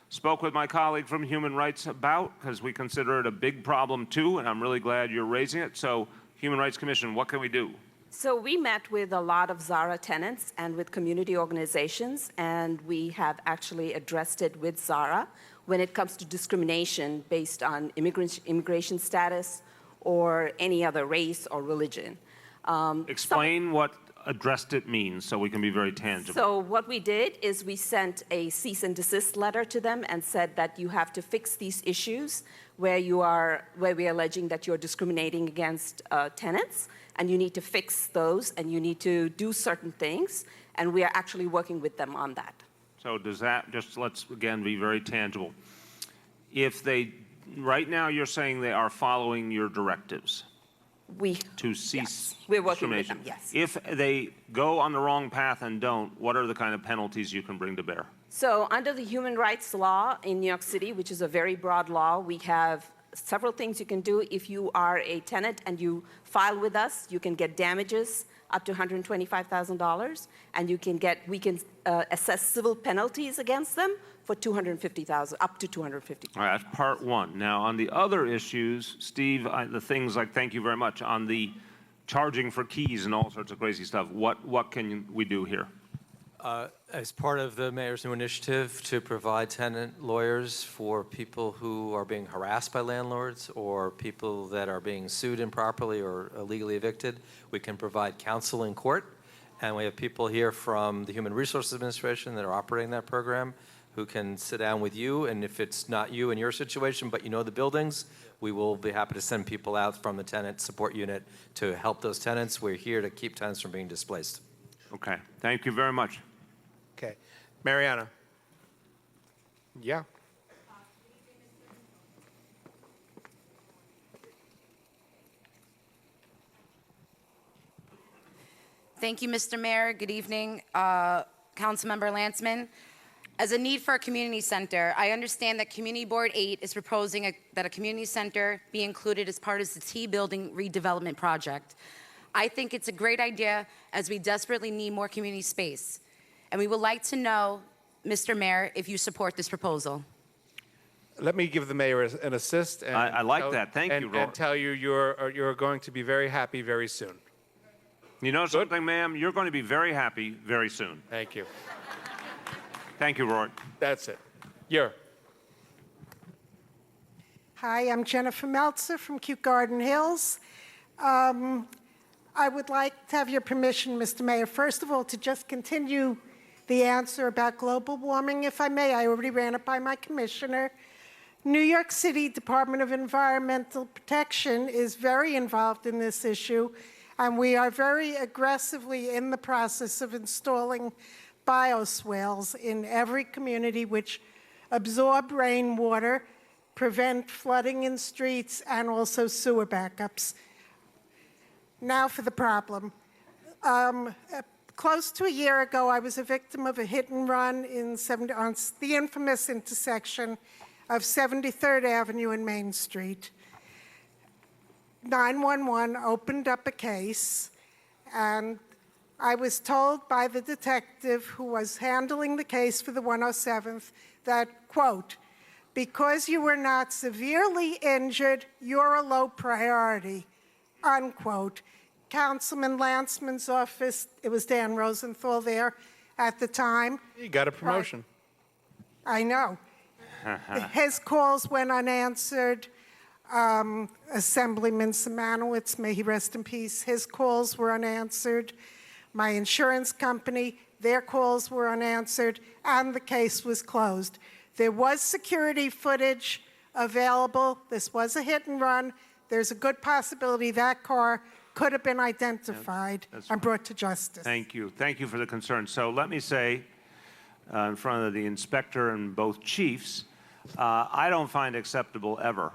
spoke with my colleague from Human Rights about, because we consider it a big problem too, and I'm really glad you're raising it. So Human Rights Commission, what can we do? So we met with a lot of Zara tenants and with community organizations, and we have actually addressed it with Zara when it comes to discrimination based on immigration status or any other race or religion. Explain what addressed it means so we can be very tangible. So what we did is we sent a cease and desist letter to them and said that you have to fix these issues where we're alleging that you're discriminating against tenants, and you need to fix those, and you need to do certain things, and we are actually working with them on that. So does that, just let's again be very tangible. If they, right now you're saying they are following your directives. To cease yes, we're working with discrimination. them, yes. If they go on the wrong path and don't, what are the kind of penalties you can bring to bear? So under the human rights law in New York City, which is a very broad law, we have several things you can do. If you are a tenant and you file with us, you can get damages up to $125,000, and we can assess civil penalties against them for $250,000, up to $250,000. All right, that's part one. Now, on the other issues, Steve, the things like, thank you very much, on the charging for keys and all sorts of crazy stuff, what can we do here? As part of the mayor's new initiative to provide tenant lawyers for people who are being harassed by landlords or people that are being sued improperly or illegally evicted, we can provide counsel in court. And we have people here from the Human Resources Administration that are operating that program who can sit down with you. And if it's not you in your situation, but you know the buildings, we will be happy to send people out from the tenant support unit to help those tenants. We're here to keep tenants from being displaced. Okay, thank you very much. Okay. Mariana. Yeah. Thank you, Mr. Mayor. Good evening, Councilmember Lantzman. As a need for a community center, I understand that Community Board 8 is proposing that a community center be included as part of the T building redevelopment project. I think it's a great idea as we desperately need more community space. And we would like to know, Mr. Mayor, if you support this proposal. Let me give the mayor an assist. And I like that. Thank you, Roy. And tell you you're going to be very happy very soon. You know something, ma'am? You're going to be very happy very soon. Thank you. Thank you, Roy. That's it. Hi, I'm Jennifer Meltzer from Kew Garden Hills. I would like to have your permission, Mr. Mayor, first of all, to just continue the answer about global warming, if I may. I already ran it by my commissioner. New York City Department of Environmental Protection is very involved in this issue, and we are very aggressively in the process of installing bioswales in every community which absorb rainwater, prevent flooding in streets, and also sewer backups. Now for the problem. Close to a year ago, I was a victim of a hit and run on the infamous intersection of 73rd Avenue and Main Street. 911 opened up a case, and I was told by the detective who was handling the case for the 107th that, quote, because you were not severely injured, you're a low priority, unquote. Councilman Lantzman's office, it was Dan Rosenthal there at the time. You got a promotion. I know. His calls went unanswered. Assemblyman Simanowicz, may he rest in peace, his calls were unanswered. My insurance company, their calls were unanswered, and the case was closed. There was security footage available. This was a hit and run. There's a good possibility that car could have been identified and brought to justice. Thank you. Thank you for the concern. So let me say, in front of the inspector and both chiefs, I don't find acceptable ever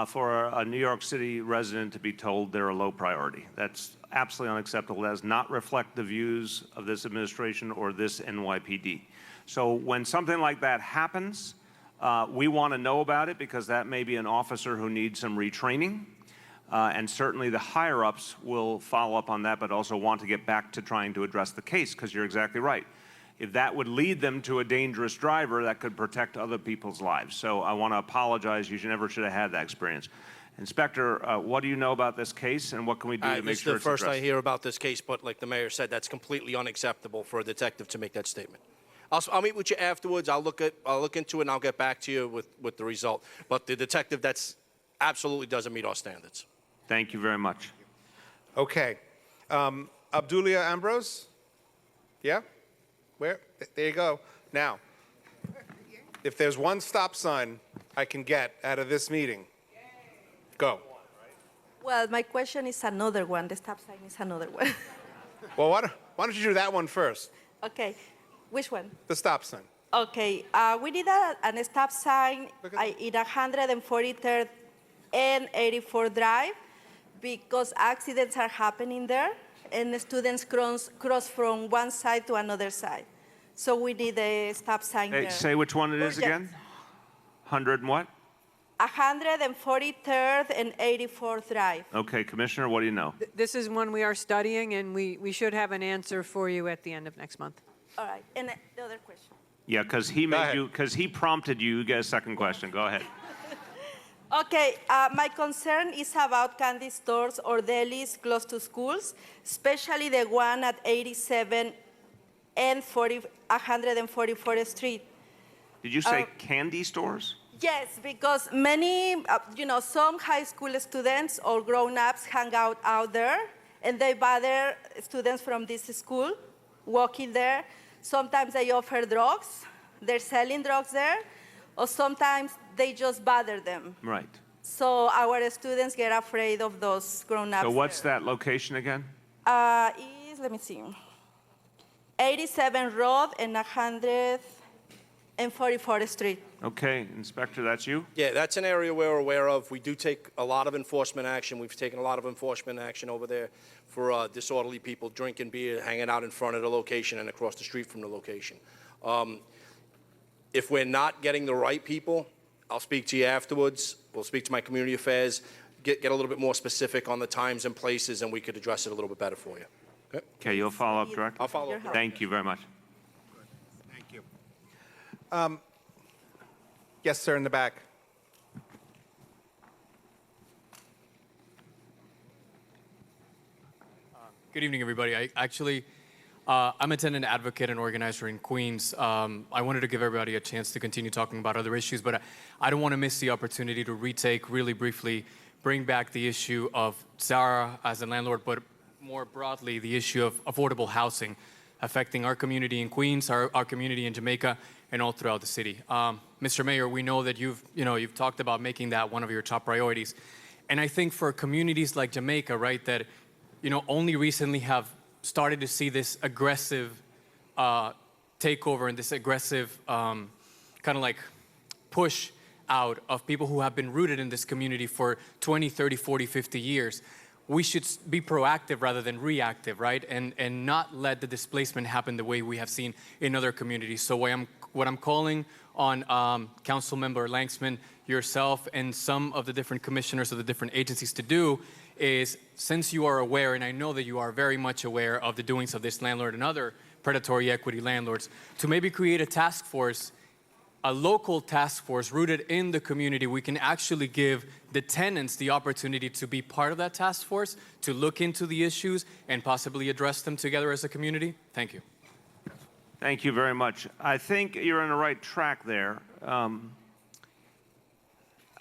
for a New York City resident to be told they're a low priority. That's absolutely unacceptable. That does not reflect the views of this administration or this NYPD. So when something like that happens, we want to know about it because that may be an officer who needs some retraining. And certainly the higher-ups will follow up on that, but also want to get back to trying to address the case, because you're exactly right. if that would lead them to a dangerous driver that could protect other people's lives. So I want to apologize. You never should have had that experience. Inspector, what do you know about this case, and what can we do to make sure it's This is the first I addressed? hear about this case, but like the mayor said, that's completely unacceptable for a detective to make that statement. I'll meet with you afterwards. I'll look into it, and I'll get back to you with the result. But the detective, that's absolutely doesn't meet our standards. Thank you very much. Okay. Abdulia Ambrose? Yeah? Where? There you go. Now, if there's one stop sign I can get out of this meeting, go. Well, my question is another one. The stop sign is another one. Well, why don't you do that one first? Okay. Which one? The stop sign. Okay. We need a stop sign in 143rd and 84th Drive because accidents are happening there and the students cross from one side to another side. So we need a stop sign Hey, there. say which one it is again? 100 and what? 143rd and 84th Drive. Okay, Commissioner, what do you know? This is one we are studying, and we should have an answer for you at the end of next month. All right. And the other question. Yeah, because he prompted you. You get a second question. Go ahead. Okay, my concern is about candy stores or delis close to schools, especially the one at 87 and 144th Street. Did you say candy stores? Yes, because many, some high school students or grown-ups hang out there, and they bother students from this school walking there. Sometimes they offer drugs. They're selling drugs there. Or sometimes they just bother them. Right. So our students get afraid of those grown-ups. So what's that location again? Let me see, 87 Road and 144th Street. Okay, Inspector, that's you? Yeah, that's an area we're aware of. We do take a lot of enforcement action. We've taken a lot of enforcement action over there for disorderly people drinking beer, hanging out in front of the location and across the street from the location. If we're not getting the right people, I'll speak to you afterwards. We'll speak to my community affairs, get a little bit more specific on the times and places, and we could address it a little bit better for you. Okay, you'll follow up directly? I'll follow up. Thank you very much. Thank you. Yes, sir, in the back. Good evening, everybody. I'm a tenant advocate and organizer in Queens. I wanted to give everybody a chance to continue talking about other issues, but I don't want to miss the opportunity to retake really briefly, bring back the issue of Zara as a landlord, but more broadly, the issue of affordable housing affecting our community in Queens, our community in Jamaica, and all throughout the city. Mr. Mayor, we know that you've talked about making that one of your top priorities. And I think for communities like Jamaica, right, that, only recently have started to see this aggressive takeover and this aggressive kind of like push out of people who have been rooted in this community for 20, 30, 40, 50 years. We should be proactive rather than reactive, right? And not let the displacement happen the way we have seen in other communities. So what I'm calling on Councilmember Langsman, yourself, and some of the different commissioners of the different agencies to do is, since you are aware, and I know that you are very much aware of the doings of this landlord and other predatory equity landlords, to maybe create a task force, a local task force rooted in the community. We can actually give the tenants the opportunity to be part of that task force, to look into the issues and possibly address them together as a community. Thank you. Thank you very much. I think you're on the right track there.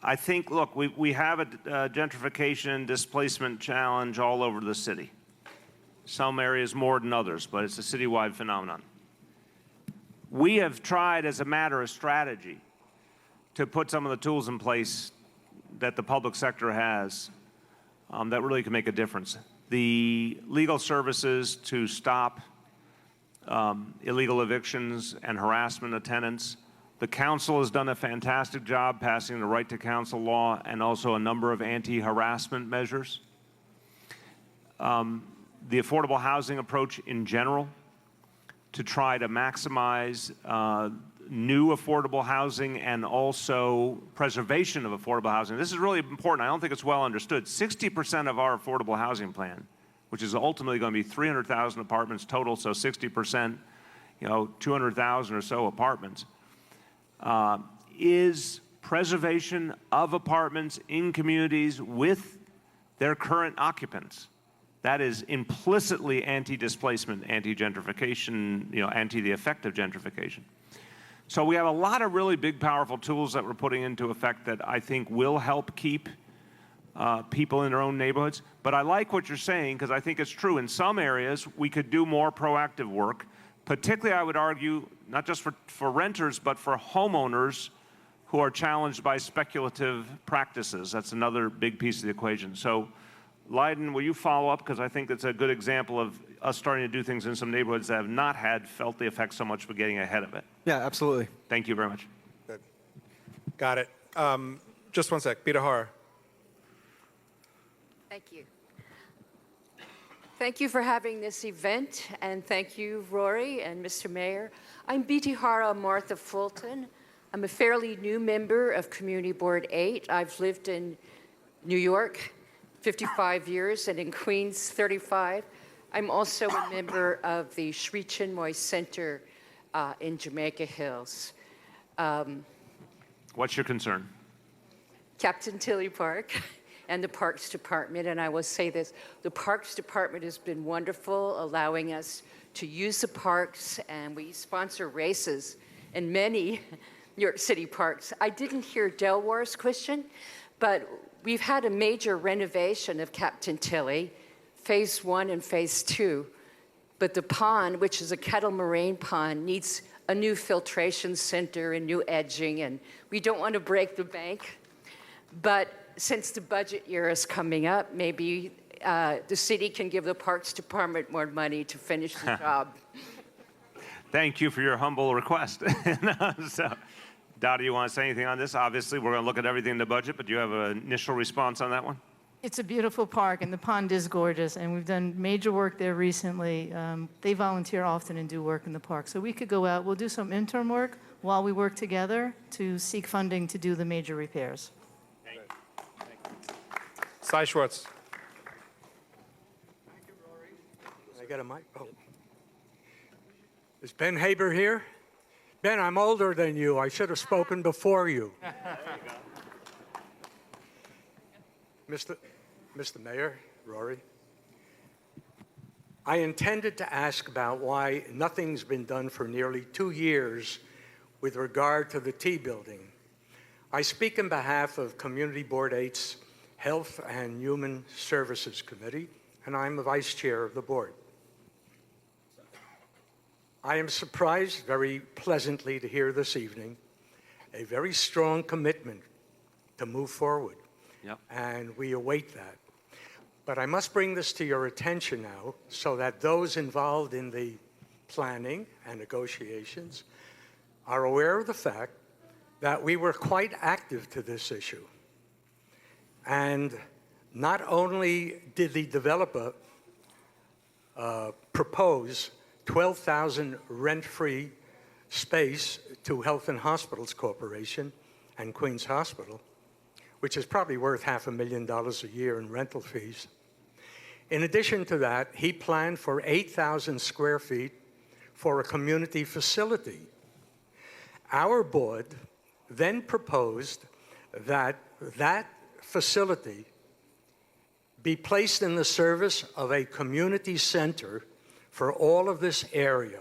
I think, look, we have a gentrification displacement challenge all over the city. Some areas more than others, but it's a citywide phenomenon. We have tried as a matter of strategy to put some of the tools in place that the public sector has that really can make a difference. The legal services to stop illegal evictions and harassment of tenants. The council has done a fantastic job passing the right to counsel law and also a number of anti-harassment measures. The affordable housing approach in general to try to maximize new affordable housing and also preservation of affordable housing. This is really important. I don't think it's well understood. 60% of our affordable housing plan, which is ultimately going to be 300,000 apartments total, so 60%, 200,000 or so apartments, is preservation of apartments in communities with their current occupants. That is implicitly anti-displacement, anti-gentrification, anti the effect of gentrification. So we have a lot of really big, powerful tools that we're putting into effect that I think will help keep people in their own neighborhoods. But I like what you're saying, because I think it's true. In some areas, we could do more proactive work, particularly, I would argue, not just for renters, but for homeowners who are challenged by speculative practices. That's another big piece of the equation. So, Leiden, will you follow up? Because I think that's a good example of us starting to do things in some neighborhoods that have not felt the effect so much, but getting ahead of it. Yeah, absolutely. Thank you very much. Good. Got it. Just one sec. Peter Hara. Thank you. Thank you for having this event, and thank you, Rory and Mr. Mayor. I'm B.T. Hara Martha Fulton. I'm a fairly new member of Community Board 8. I've lived in New York 55 years and in Queens 35. I'm also a member of the Sri Chinmoy Center in Jamaica Hills. What's your concern? Captain Tilly Park and the Parks Department, and I will say this, the Parks Department has been wonderful, allowing us to use the parks, and we sponsor races in many New York City parks. I didn't hear Delwar's question, but we've had a major renovation of Captain Tilly, Phase 1 and Phase 2, but the pond, which is a kettle moraine pond, needs a new filtration center and new edging, and we don't want to break the bank. But since the budget year is coming up, maybe the city can give the Parks Department more money to finish the job. Thank you for your humble request. So, Dottie, you want to say anything on this? Obviously, we're going to look at everything in the budget, but do you have an initial response on that one? It's a beautiful park, and the pond is gorgeous, and we've done major work there recently. They volunteer often and do work in the park. So we could go out, we'll do some interim work while we work together to seek funding to do the major repairs. Cy Schwartz. I got a mic? Oh. Is Ben Haber here? Ben, I'm older than you. I should have spoken before you. Mr. Mayor, Rory, I intended to ask about why nothing's been done for nearly 2 years with regard to the T building. I speak on behalf of Community Board 8's Health and Human Services Committee, and I'm the vice chair of the board. I am surprised very pleasantly to hear this evening a very strong commitment to move forward. Yep. And we await that. But I must bring this to your attention now so that those involved in the planning and negotiations are aware of the fact that we were quite active to this issue. And not only did the developer propose 12,000 rent-free space to Health and Hospitals Corporation and Queens Hospital, which is probably worth $500,000 a year in rental fees. In addition to that, he planned for 8,000 square feet for a community facility. Our board then proposed that that facility be placed in the service of a community center for all of this area.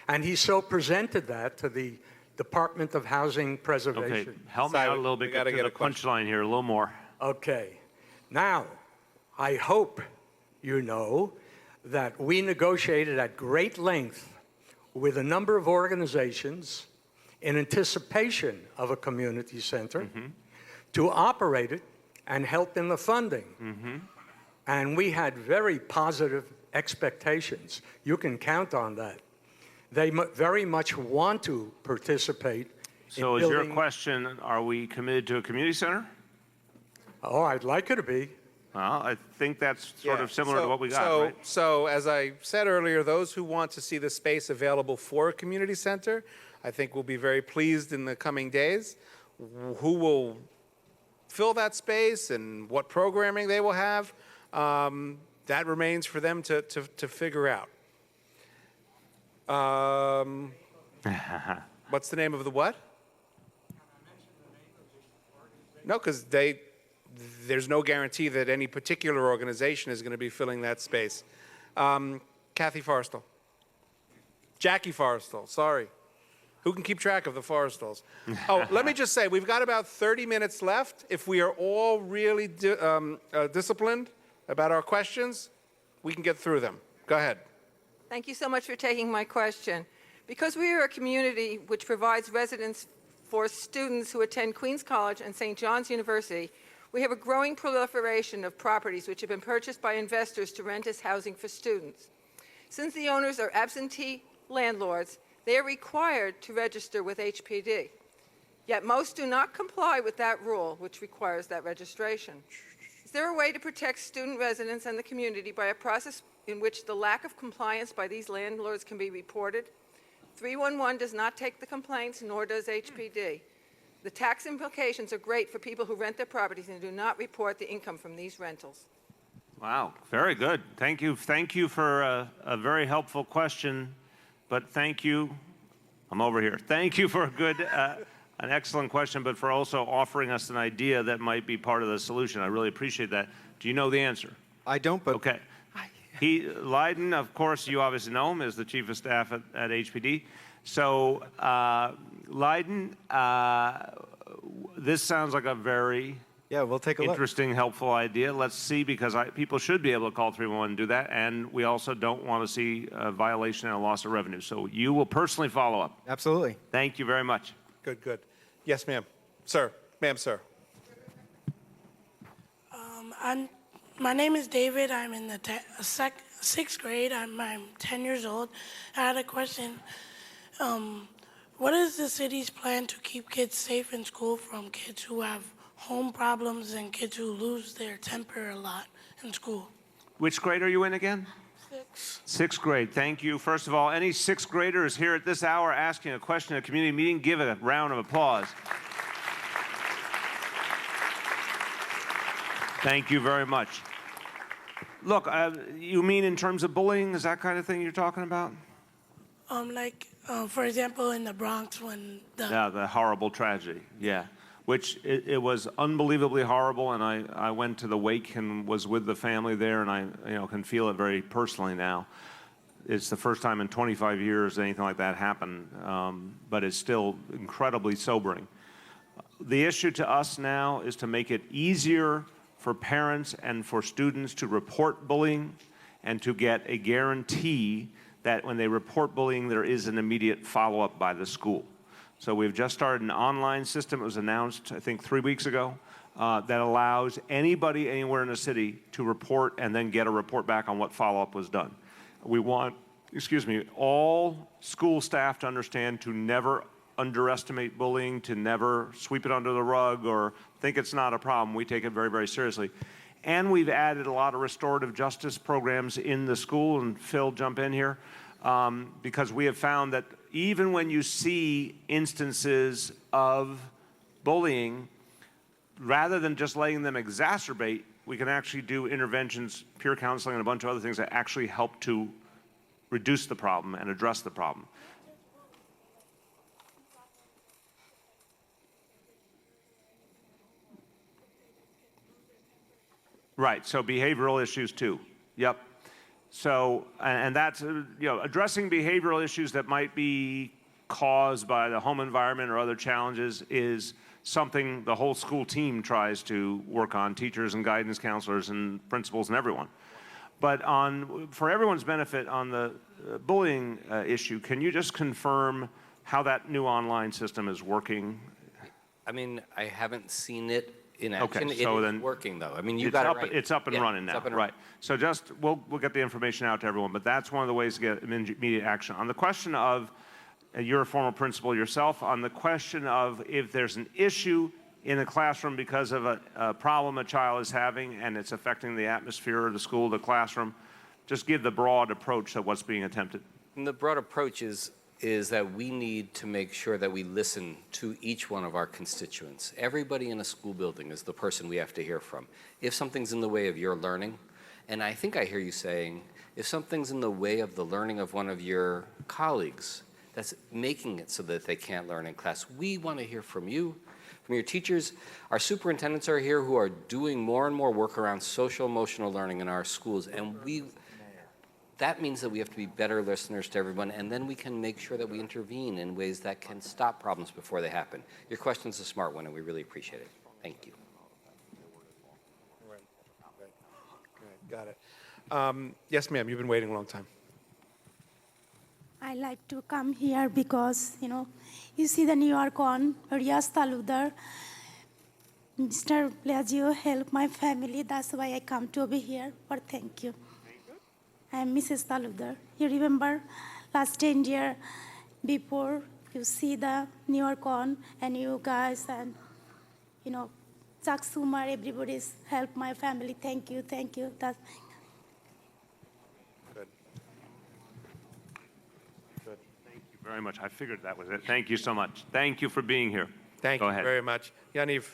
And he so presented that to the Department of Housing Preservation. Okay, help me out a little bit. Get to the punchline here, a little more. Okay. Now, I hope you know that we negotiated at great length with a number of organizations in anticipation of a community center to operate it and help in the funding. And we had very positive expectations. You can count on that. They very much want to participate. So is your question, are we committed to a community center? Oh, I'd like it to be. Well, I think that's sort of similar to what we got, right? So as I said earlier, those who want to see the space available for a community center, I think will be very pleased in the coming days. Who will fill that space and what programming they will have, that remains for them to figure out. What's the name of the what? No, because there's no guarantee that any particular organization is going to be filling that space. Kathy Forrestal. Jackie Forrestal, sorry. Who can keep track of the Forrestals? Oh, let me just say, we've got about 30 minutes left. If we are all really disciplined about our questions, we can get through them. Go ahead. Thank you so much for taking my question. Because we are a community which provides residence for students who attend Queens College and St. John's University, we have a growing proliferation of properties which have been purchased by investors to rent as housing for students. Since the owners are absentee landlords, they are required to register with HPD. Yet most do not comply with that rule, which requires that registration. Is there a way to protect student residents and the community by a process in which the lack of compliance by these landlords can be reported? 311 does not take the complaints, nor does HPD. The tax implications are great for people who rent their properties and do not report the income from these rentals. Wow, very good. Thank you. Thank you for a very helpful question, but thank you. I'm over here. Thank you for a good, an excellent question, but for also offering us an idea that might be part of the solution. I really appreciate that. Do you know the answer? I don't, but... Okay. Leiden, of course, you obviously know him as the Chief of Staff at HPD. So, Leiden, this sounds like a very we'll take a interesting, helpful idea. Let's see, because people should be able to call 311 and do that, and we also don't want to see a violation and a loss of revenue. So you will personally follow up. Absolutely. Thank you very much. Good, good. Yes, ma'am. Sir. Ma'am, sir. My name is David. I'm in the sixth grade. I'm 10 years old. I had a question. What is the city's plan to keep kids safe in school from kids who have home problems and kids who lose their temper a lot in school? Which grade are you in again? Sixth grade. Thank you. First of all, any sixth graders here at this hour asking a question at a community meeting, give it a round of applause. Thank you very much. Look, you mean in terms of bullying? Is that kind of thing you're talking about? For example, in the Bronx when the horrible tragedy, which it was unbelievably horrible, and I went to the wake and was with the family there, and I can feel it very personally now. It's the first time in 25 years anything like that happened, but it's still incredibly sobering. The issue to us now is to make it easier for parents and for students to report bullying and to get a guarantee that when they report bullying, there is an immediate follow-up by the school. So we've just started an online system. It was announced, I think, 3 weeks ago, that allows anybody anywhere in the city to report and then get a report back on what follow-up was done. We want, all school staff to understand to never underestimate bullying, to never sweep it under the rug or think it's not a problem. We take it very, very seriously. And we've added a lot of restorative justice programs in the school, and Phil, jump in here, because we have found that even when you see instances of bullying, rather than just letting them exacerbate, we can actually do interventions, peer counseling, and a bunch of other things that actually help to reduce the problem and address the problem. Right, so behavioral issues too. Yep. So, and that's, addressing behavioral issues that might be caused by the home environment or other challenges is something the whole school team tries to work on, teachers and guidance counselors and principals and everyone. But for everyone's benefit on the bullying issue, can you just confirm how that new online system is working? I mean, I haven't seen it in action. Okay, so it then is working, though. I mean, you got it right. It's up and running now, right? So just we'll get the information out to everyone, but that's one of the ways to get immediate action. On the question of, you're a former principal yourself, on the question of if there's an issue in the classroom because of a problem a child is having and it's affecting the atmosphere of the school, the classroom, just give the broad approach of what's being attempted. And the broad approach is that we need to make sure that we listen to each one of our constituents. Everybody in a school building is the person we have to hear from. If something's in the way of your learning, and I think I hear you saying, If something's in the way of the learning of one of your colleagues, that's making it so that they can't learn in class, we want to hear from you, from your teachers. Our superintendents are here who are doing more and more work around social emotional learning in our schools, and that means that we have to be better listeners to everyone, and then we can make sure that we intervene in ways that can stop problems before they happen. Your question's a smart one, and we really appreciate it. Thank you. Got it. Yes, ma'am, you've been waiting a long time. I like to come here because, you see the New York on Riaz Taludar. Mr. Blasio helped my family. That's why I come to be here. But thank you. I'm Mrs. Taludar. You remember last 10 years before you see the New York on and you guys and, Chuck Schumer, everybody's helped my family. Thank you. Thank you. Good. Thank you very much. I figured that was it. Thank you so much. Thank you for being here. Thank Go you ahead. very much. Yaniv.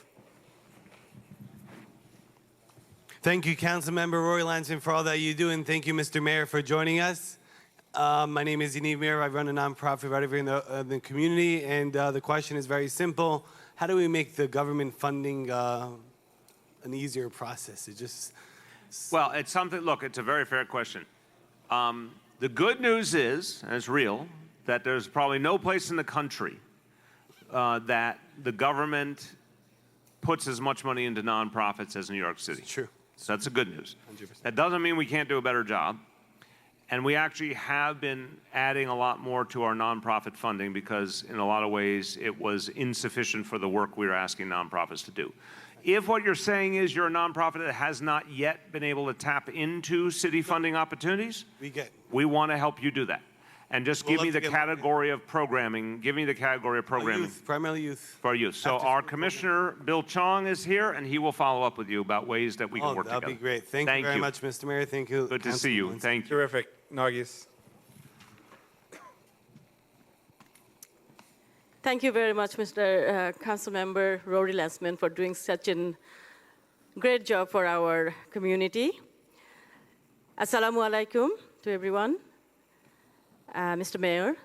Thank you, Councilmember Roy Lansing, for all that you do, and thank you, Mr. Mayor, for joining us. My name is Yaniv Mir. I run a nonprofit right over in the community, and the question is very simple. How do we make the government funding an easier process? Well, it's something, look, it's a very fair question. The good news is, and it's real, that there's probably no place in the country that the government puts as much money into nonprofits as New York City. It's true. So that's the good news. 100%. That doesn't mean we can't do a better job. And we actually have been adding a lot more to our nonprofit funding because in a lot of ways it was insufficient for the work we were asking nonprofits to do. If what you're saying is you're a nonprofit that has not yet been able to tap into city funding opportunities, we want to help you do that. And just give me the category of programming. Give me the category of programming. Youth, primarily youth. For youth. So our Commissioner, Bill Chong, is here, and he will follow up with you about ways that we can work together. That'd be great. Thank you very much, Mr. Mayor. Thank you. Good to see you. Thank you. Terrific. Nargis. Thank you very much, Mr. Councilmember Rory Lansman, for doing such a great job for our community. Assalamu alaikum to everyone. Mr. Mayor,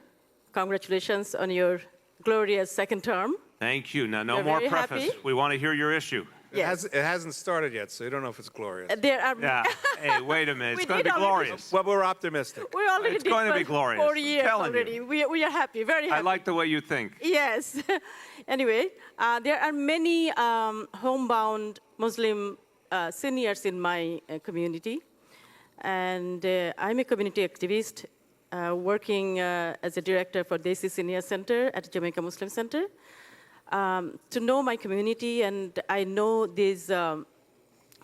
congratulations on your glorious second term. Thank you. Now, no We're more very preface. happy. We want to hear your issue. Yes. It hasn't started yet, so you don't know if it's glorious. There are. Yeah. Hey, wait a minute. We It's going to did be already- glorious. Well, we're optimistic. We already It's did going to be for glorious. 4 I'm years telling you. already. We are happy, very happy. I like the way you think. Yes. Anyway, there are many homebound Muslim seniors in my community. And I'm a community activist working as a director for Desi Senior Center at Jamaica Muslim Center. To know my community, and I know these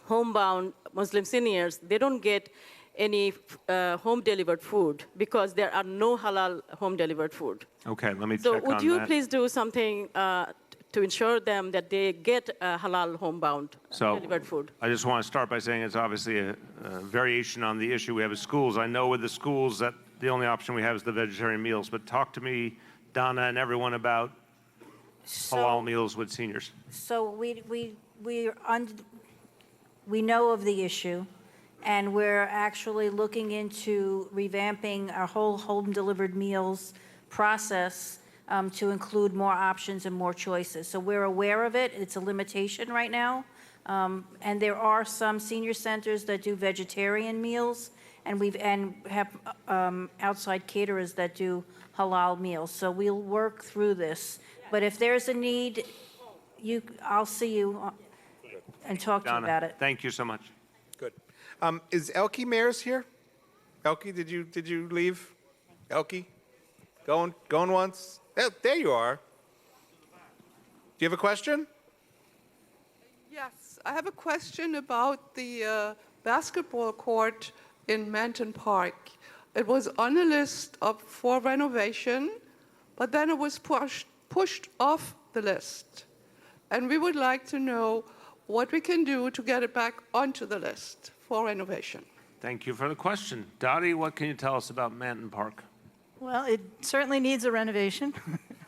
homebound Muslim seniors, they don't get any home-delivered food because there are no halal home-delivered food. Okay, let me So check would on you that. please do something to ensure them that they get halal homebound delivered food? I just want to start by saying it's obviously a variation on the issue we have with schools. I know with the schools that the only option we have is the vegetarian meals, but talk to me, Donna, and everyone about halal meals with seniors. So we know of the issue, and we're actually looking into revamping our whole home-delivered meals process to include more options and more choices. So we're aware of it. It's a limitation right now. And there are some senior centers that do vegetarian meals, and have outside caterers that do halal meals. So we'll work through this. But if there's a need, I'll see you and talk to you Donna, about it. thank you so much. Good. Is Elke Mayers here? Elke, did you leave? Elke? Going once? There you are. Do you have a question? Yes, I have a question about the basketball court in Manton Park. It was on the list for renovation, but then it was pushed off the list. And we would like to know what we can do to get it back onto the list for renovation. Thank you for the question. Dottie, what can you tell us about Manton Park? Well, it certainly needs a renovation.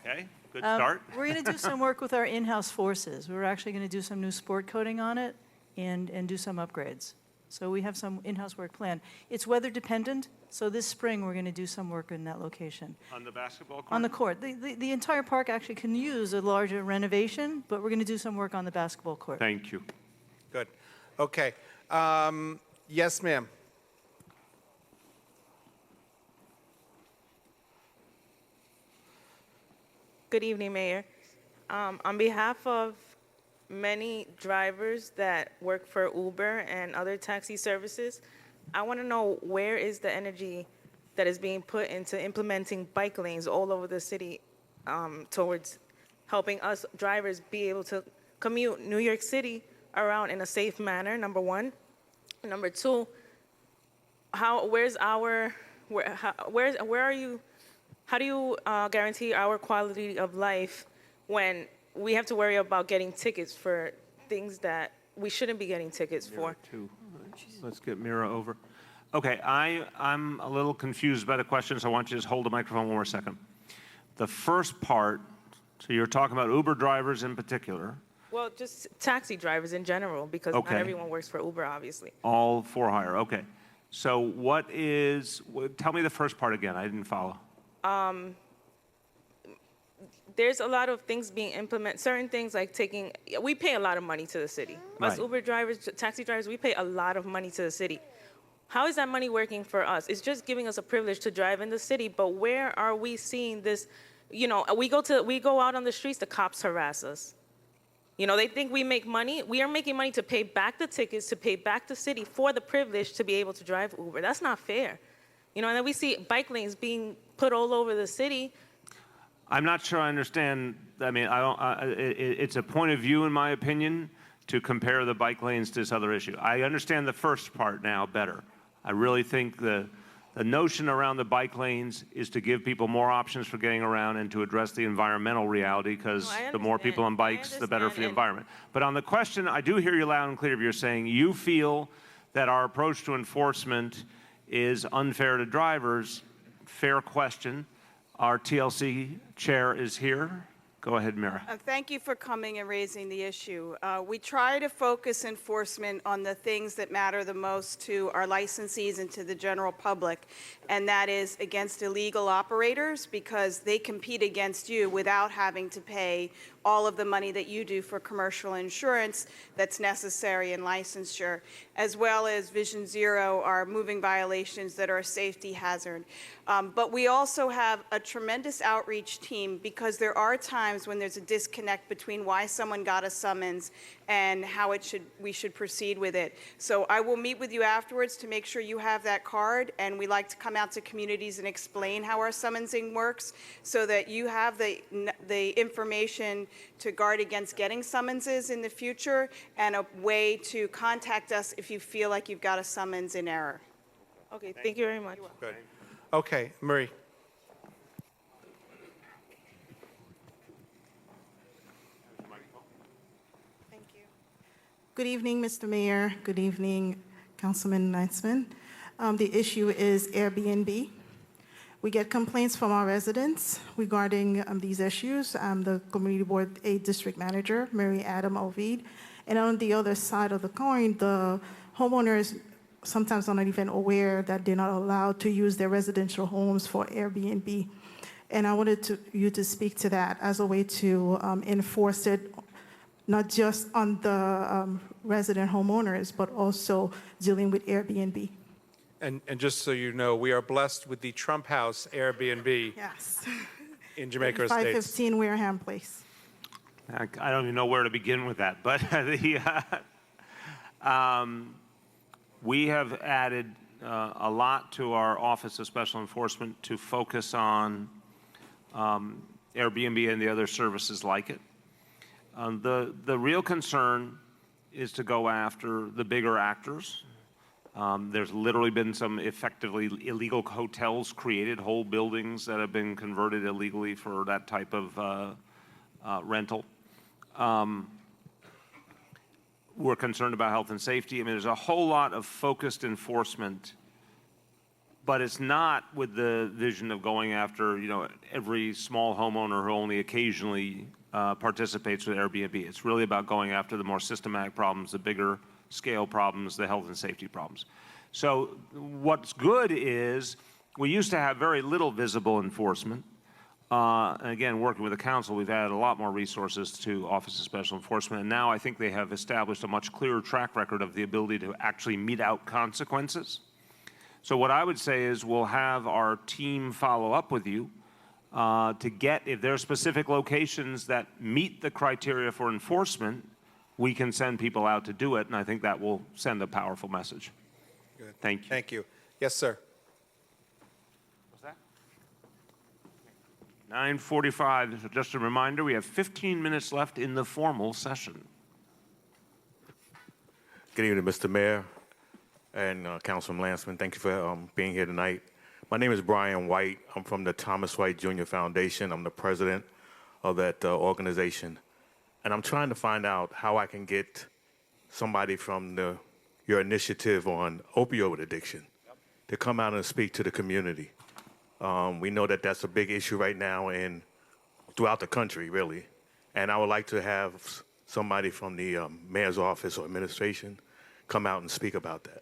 Okay, good start. We're going to do some work with our in-house forces. We're actually going to do some new sport coating on it and do some upgrades. So we have some in-house work planned. It's weather dependent, so this spring we're going to do some work in that location. On the basketball court? On the court. The entire park actually can use a larger renovation, but we're going to do some work on the basketball court. Thank you. Good. Okay. Yes, ma'am. Good evening, Mayor. On behalf of many drivers that work for Uber and other taxi services, I want to know where is the energy that is being put into implementing bike lanes all over the city towards helping us drivers be able to commute New York City around in a safe manner, number one. Number two, how do you guarantee our quality of life when we have to worry about getting tickets for things that we shouldn't be getting tickets for? Let's get Mira over. Okay, I'm a little confused by the question, so I want you to just hold the microphone one more second. The first part, so you're talking about Uber drivers in particular. Well, just taxi drivers in general, because not Okay. everyone works for Uber, obviously. All for hire, okay. So tell me the first part again, I didn't follow. There's a lot of things being implemented, certain things like we pay a lot of money to the city. Us Right. Uber drivers, taxi drivers, we pay a lot of money to the city. How is that money working for us? It's just giving us a privilege to drive in the city, but where are we seeing this? You know, we go out on the streets, the cops harass us. You know, they think we make money. We are making money to pay back the tickets, to pay back the city for the privilege to be able to drive Uber. That's not fair. You know, and then we see bike lanes being put all over the city. I'm not sure I understand. I mean, it's a point of view, in my opinion, to compare the bike lanes to this other issue. I understand the first part now better. I really think the notion around the bike lanes is to give people more options for getting around and to address the environmental reality, because the more people on bikes, the better for the environment. But on the question, I do hear you loud and clear. You're saying you feel that our approach to enforcement is unfair to drivers. Fair question. Our TLC chair is here. Go ahead, Mira. Thank you for coming and raising the issue. We try to focus enforcement on the things that matter the most to our licensees and to the general public, and that is against illegal operators, because they compete against you without having to pay all of the money that you do for commercial insurance that's necessary in licensure, as well as Vision Zero, our moving violations that are a safety hazard. But we also have a tremendous outreach team, because there are times when there's a disconnect between why someone got a summons and how we should proceed with it. So I will meet with you afterwards to make sure you have that card, and we like to come out to communities and explain how our summonsing works so that you have the information to guard against getting summonses in the future, and a way to contact us if you feel like you've got a summons in error. Okay, thank you very much. Good. Okay, Marie. Good evening, Mr. Mayor. Good evening, Councilman Lantzman. The issue is Airbnb. We get complaints from our residents regarding these issues. I'm the Community Board 8 District Manager, Mary Adam Ovid. And on the other side of the coin, the homeowners sometimes are not even aware that they're not allowed to use their residential homes for Airbnb. And I wanted you to speak to that as a way to enforce it, not just on the resident homeowners, but also dealing with Airbnb. And just so you know, we are blessed with the Trump House Airbnb Yes. in Jamaica Estates. 515 Wareham Place. I don't even know where to begin with that, but we have added a lot to our Office of Special Enforcement to focus on Airbnb and the other services like it. The real concern is to go after the bigger actors. There's literally been some effectively illegal hotels created, whole buildings that have been converted illegally for that type of rental. We're concerned about health and safety. I mean, there's a whole lot of focused enforcement, but it's not with the vision of going after, every small homeowner who only occasionally participates with Airbnb. It's really about going after the more systematic problems, the bigger scale problems, the health and safety problems. So what's good is we used to have very little visible enforcement. And again, working with the council, we've added a lot more resources to Office of Special Enforcement, and now I think they have established a much clearer track record of the ability to actually mete out consequences. So what I would say is we'll have our team follow up with you to get, if there are specific locations that meet the criteria for enforcement, we can send people out to do it, and I think that will send a powerful message. Good. Thank you. Thank you. Yes, sir. 9:45, so just a reminder, we have 15 minutes left in the formal session. Good evening, Mr. Mayor and Councilman Lansman. Thank you for being here tonight. My name is Brian White. I'm from the Thomas White Jr. Foundation. I'm the president of that organization. And I'm trying to find out how I can get somebody from your initiative on opioid addiction to come out and speak to the community. We know that that's a big issue right now throughout the country, really. And I would like to have somebody from the mayor's office or administration come out and speak about that.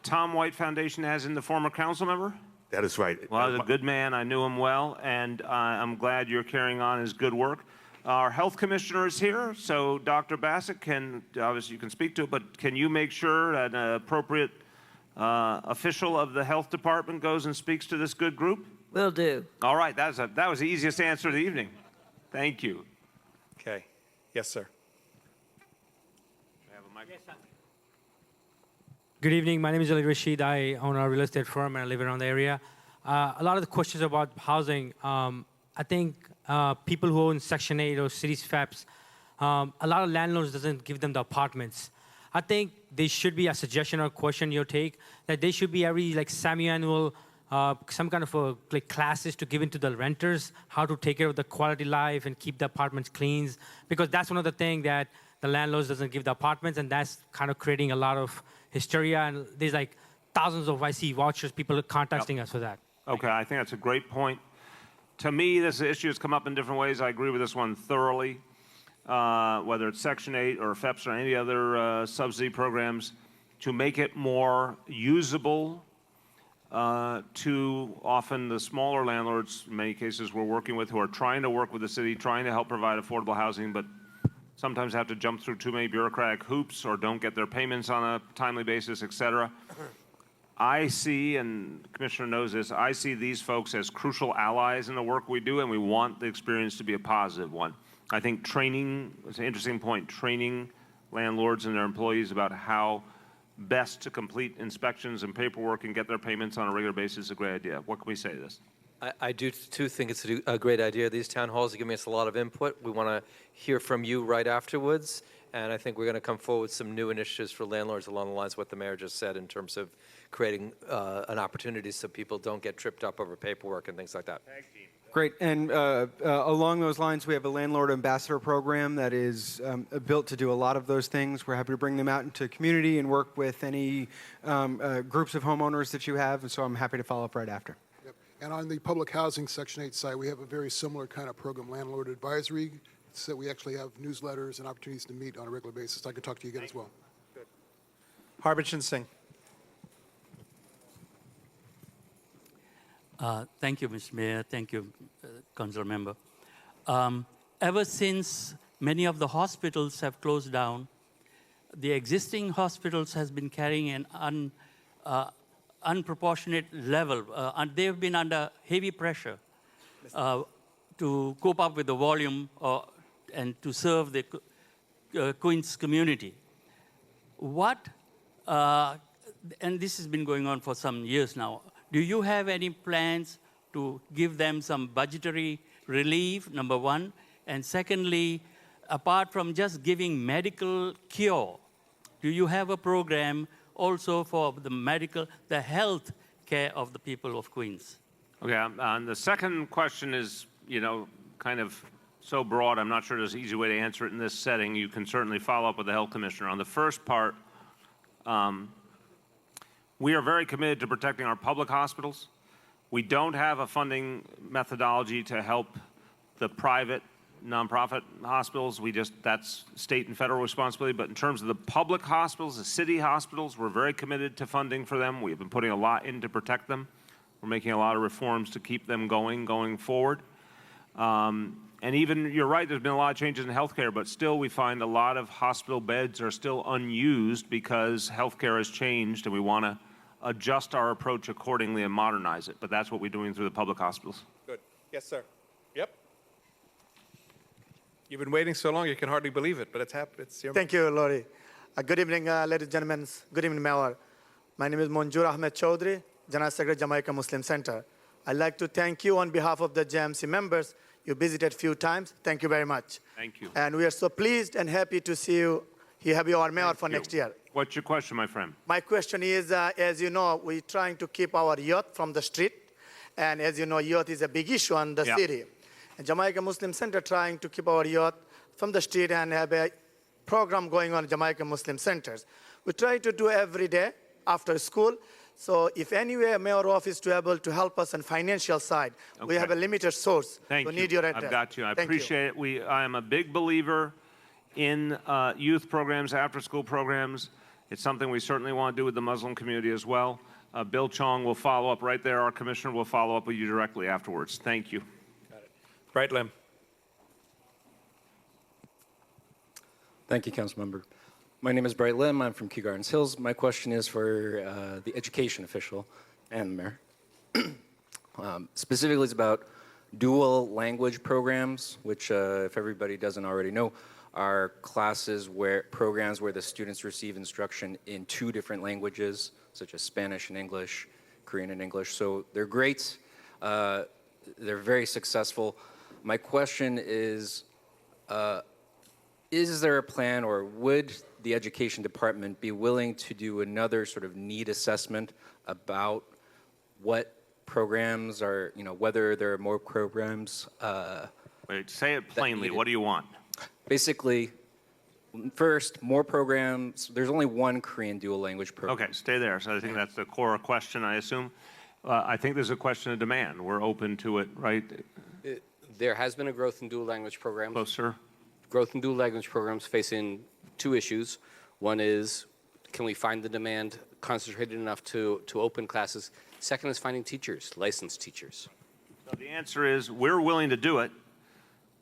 Tom White Foundation as in the former council member? That is right. Well, he's a good man. I knew him well, and I'm glad you're carrying on his good work. Our health commissioner is here, so Dr. Bassett can, obviously you can speak to it, but can you make sure that an appropriate official of the health department goes and speaks to this good group? Will do. All right, that was the easiest answer of the evening. Thank you. Okay. Yes, sir. Good evening. My name is Ali Rashid. I own a real estate firm and I live around the area. A lot of the questions about housing, I think people who own Section 8 or cities FEPs, a lot of landlords doesn't give them the apartments. I think they should be a suggestion or a question you take that they should be every semi-annual some kind of classes to give into the renters how to take care of the quality life and keep the apartments clean, because that's one of the things that the landlords doesn't give the apartments, and that's kind of creating a lot of hysteria, and there's thousands of IC vouchers, people are contacting us for that. Okay, I think that's a great point. To me, this issue has come up in different ways. I agree with this one thoroughly. Whether it's Section 8 or FEPS or any other subsidy programs, to make it more usable to often the smaller landlords, in many cases we're working with, who are trying to work with the city, trying to help provide affordable housing, but sometimes have to jump through too many bureaucratic hoops or don't get their payments on a timely basis, et cetera. I see, and the Commissioner knows this, I see these folks as crucial allies in the work we do, and we want the experience to be a positive one. I think training, it's an interesting point, training landlords and their employees about how best to complete inspections and paperwork and get their payments on a regular basis is a great idea. What can we say to this? I do, too, think it's a great idea. These town halls are giving us a lot of input. We want to hear from you right afterwards, and I think we're going to come forward with some new initiatives for landlords along the lines of what the mayor just said in terms of creating an opportunity so people don't get tripped up over paperwork and things like that. Great, and along those lines, we have a landlord ambassador program that is built to do a lot of those things. We're happy to bring them out into the community and work with any groups of homeowners that you have, and so I'm happy to follow up right after. Yep. And on the public housing Section 8 site, we have a very similar kind of program, landlord advisory, so we actually have newsletters and opportunities to meet on a regular basis. I can talk to you again as well. Good. Harbichan Singh. Thank you, Mr. Mayor. Thank you, Council Member. Ever since many of the hospitals have closed down, the existing hospitals has been carrying an unproportionate level, and they've been under heavy pressure to cope up with the volume and to serve the Queens community. What, and this has been going on for some years now, do you have any plans to give them some budgetary relief, number one? And secondly, apart from just giving medical cure, do you have a program also for the health care of the people of Queens? Okay, the second question is, kind of so broad, I'm not sure there's an easy way to answer it in this setting. You can certainly follow up with the health commissioner. On the first part, we are very committed to protecting our public hospitals. We don't have a funding methodology to help the private nonprofit hospitals, that's state and federal responsibility. But in terms of the public hospitals, the city hospitals, we're very committed to funding for them. We've been putting a lot in to protect them. We're making a lot of reforms to keep them going forward. And even, you're right, there's been a lot of changes in healthcare, but still we find a lot of hospital beds are still unused because healthcare has changed, and we want to adjust our approach accordingly and modernize it. But that's what we're doing through the public hospitals. Good. Yes, sir. Yep. You've been waiting so long you can hardly believe it, but it's happened. It's your Thank you, Lori. Good evening, ladies and gentlemen. Good evening, Mayor. My name is Monjur Ahmed Chaudhry, General Secretary, Jamaica Muslim Center. I'd like to thank you on behalf of the JMC members. You visited a few times. Thank you very much. Thank you. And we are so pleased and happy to see you here, have you our mayor for next year. What's your question, my friend? My question is, as you know, we're trying to keep our youth from the street. And as you know, youth is a big issue in the city. And Jamaica Muslim Center trying to keep our youth from the street and have a program going on in Jamaica Muslim centers. We try to do every day after school. So if anyway mayor office to able to help us on financial side, we have a limited source. Thank we you. need your address. I've got you. I Thank appreciate it. I am a big believer in youth programs, after-school programs. It's something we certainly want to do with the Muslim community as well. Bill Chong will follow up right there. Our commissioner will follow up with you directly afterwards. Thank you. Got it. Bright Lim. Thank you, Councilmember. My name is Bright Lim. I'm from Kew Gardens Hills. My question is for the education official and the mayor. Specifically, it's about dual language programs, which, if everybody doesn't already know, are programs where the students receive instruction in 2 different languages, such as Spanish and English, Korean and English. So they're great. They're very successful. My question is there a plan, or would the education department be willing to do another sort of need assessment about what programs are, whether there are more programs? Wait, say it plainly. What do you want? Basically, first, more programs. There's only one Korean dual language program. Okay, stay there. So I think that's the core question, I assume. I think there's a question of demand. We're open to it, right? There has been a growth in dual language programs. Closer. Growth in dual language programs facing 2 issues. One is, can we find the demand concentrated enough to open classes? Second is finding teachers, licensed teachers. So the answer is we're willing to do it.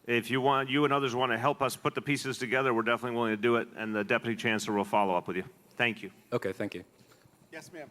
If you and others want to help us put the pieces together, we're definitely willing to do it, and the Deputy Chancellor will follow up with you. Thank you. Okay, thank you. Yes, ma'am.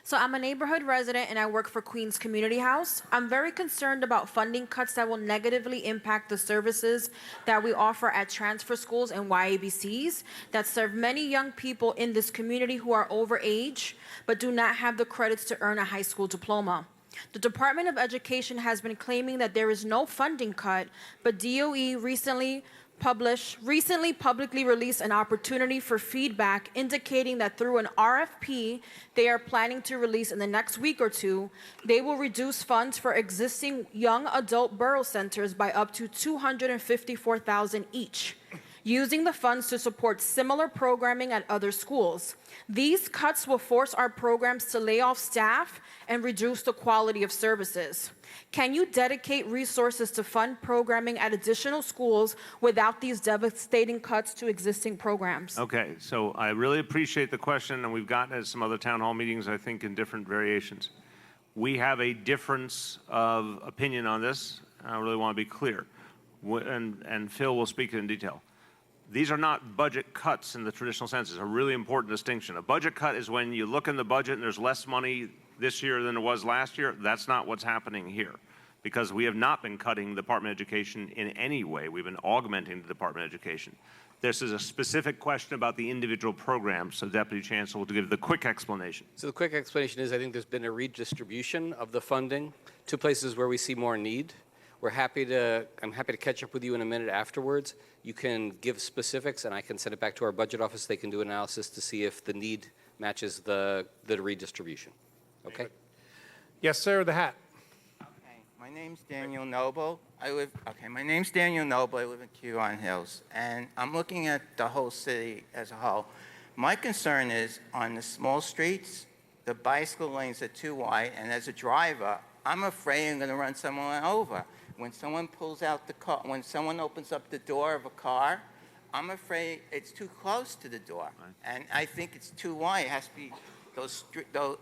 So I'm a neighborhood resident and I work for Queens Community House. I'm very concerned about funding cuts that will negatively impact the services that we offer at transfer schools and YABCs that serve many young people in this community who are over age but do not have the credits to earn a high school diploma. The Department of Education has been claiming that there is no funding cut, but DOE recently publicly released an opportunity for feedback indicating that through an RFP they are planning to release in the next week or 2, they will reduce funds for existing young adult borough centers by up to $254,000 each, using the funds to support similar programming at other schools. These cuts will force our programs to lay off staff and reduce the quality of services. Can you dedicate resources to fund programming at additional schools without these devastating cuts to existing programs? Okay, so I really appreciate the question, and we've gotten at some other town hall meetings, I think, in different variations. We have a difference of opinion on this, and I really want to be clear, and Phil will speak in detail. These are not budget cuts in the traditional sense. It's a really important distinction. A budget cut is when you look in the budget and there's less money this year than it was last year. That's not what's happening here, because we have not been cutting the Department of Education in any way. We've been augmenting the Department of Education. This is a specific question about the individual programs, so Deputy Chancellor will give the quick explanation. So the quick explanation is I think there's been a redistribution of the funding to places where we see more need. I'm happy to catch up with you in a minute afterwards. You can give specifics, and I can send it back to our budget office. They can do analysis to see if the need matches the redistribution. Okay? Yes, sir, the hat. My name's Daniel Noble. My name's Daniel Noble. I live in Kew Gardens Hills, and I'm looking at the whole city as a whole. My concern is on the small streets, the bicycle lanes are too wide, and as a driver, I'm afraid I'm going to run someone over. When someone pulls out the car, when someone opens up the door of a car, I'm afraid it's too close to the door. And I think it's too wide. It has to be,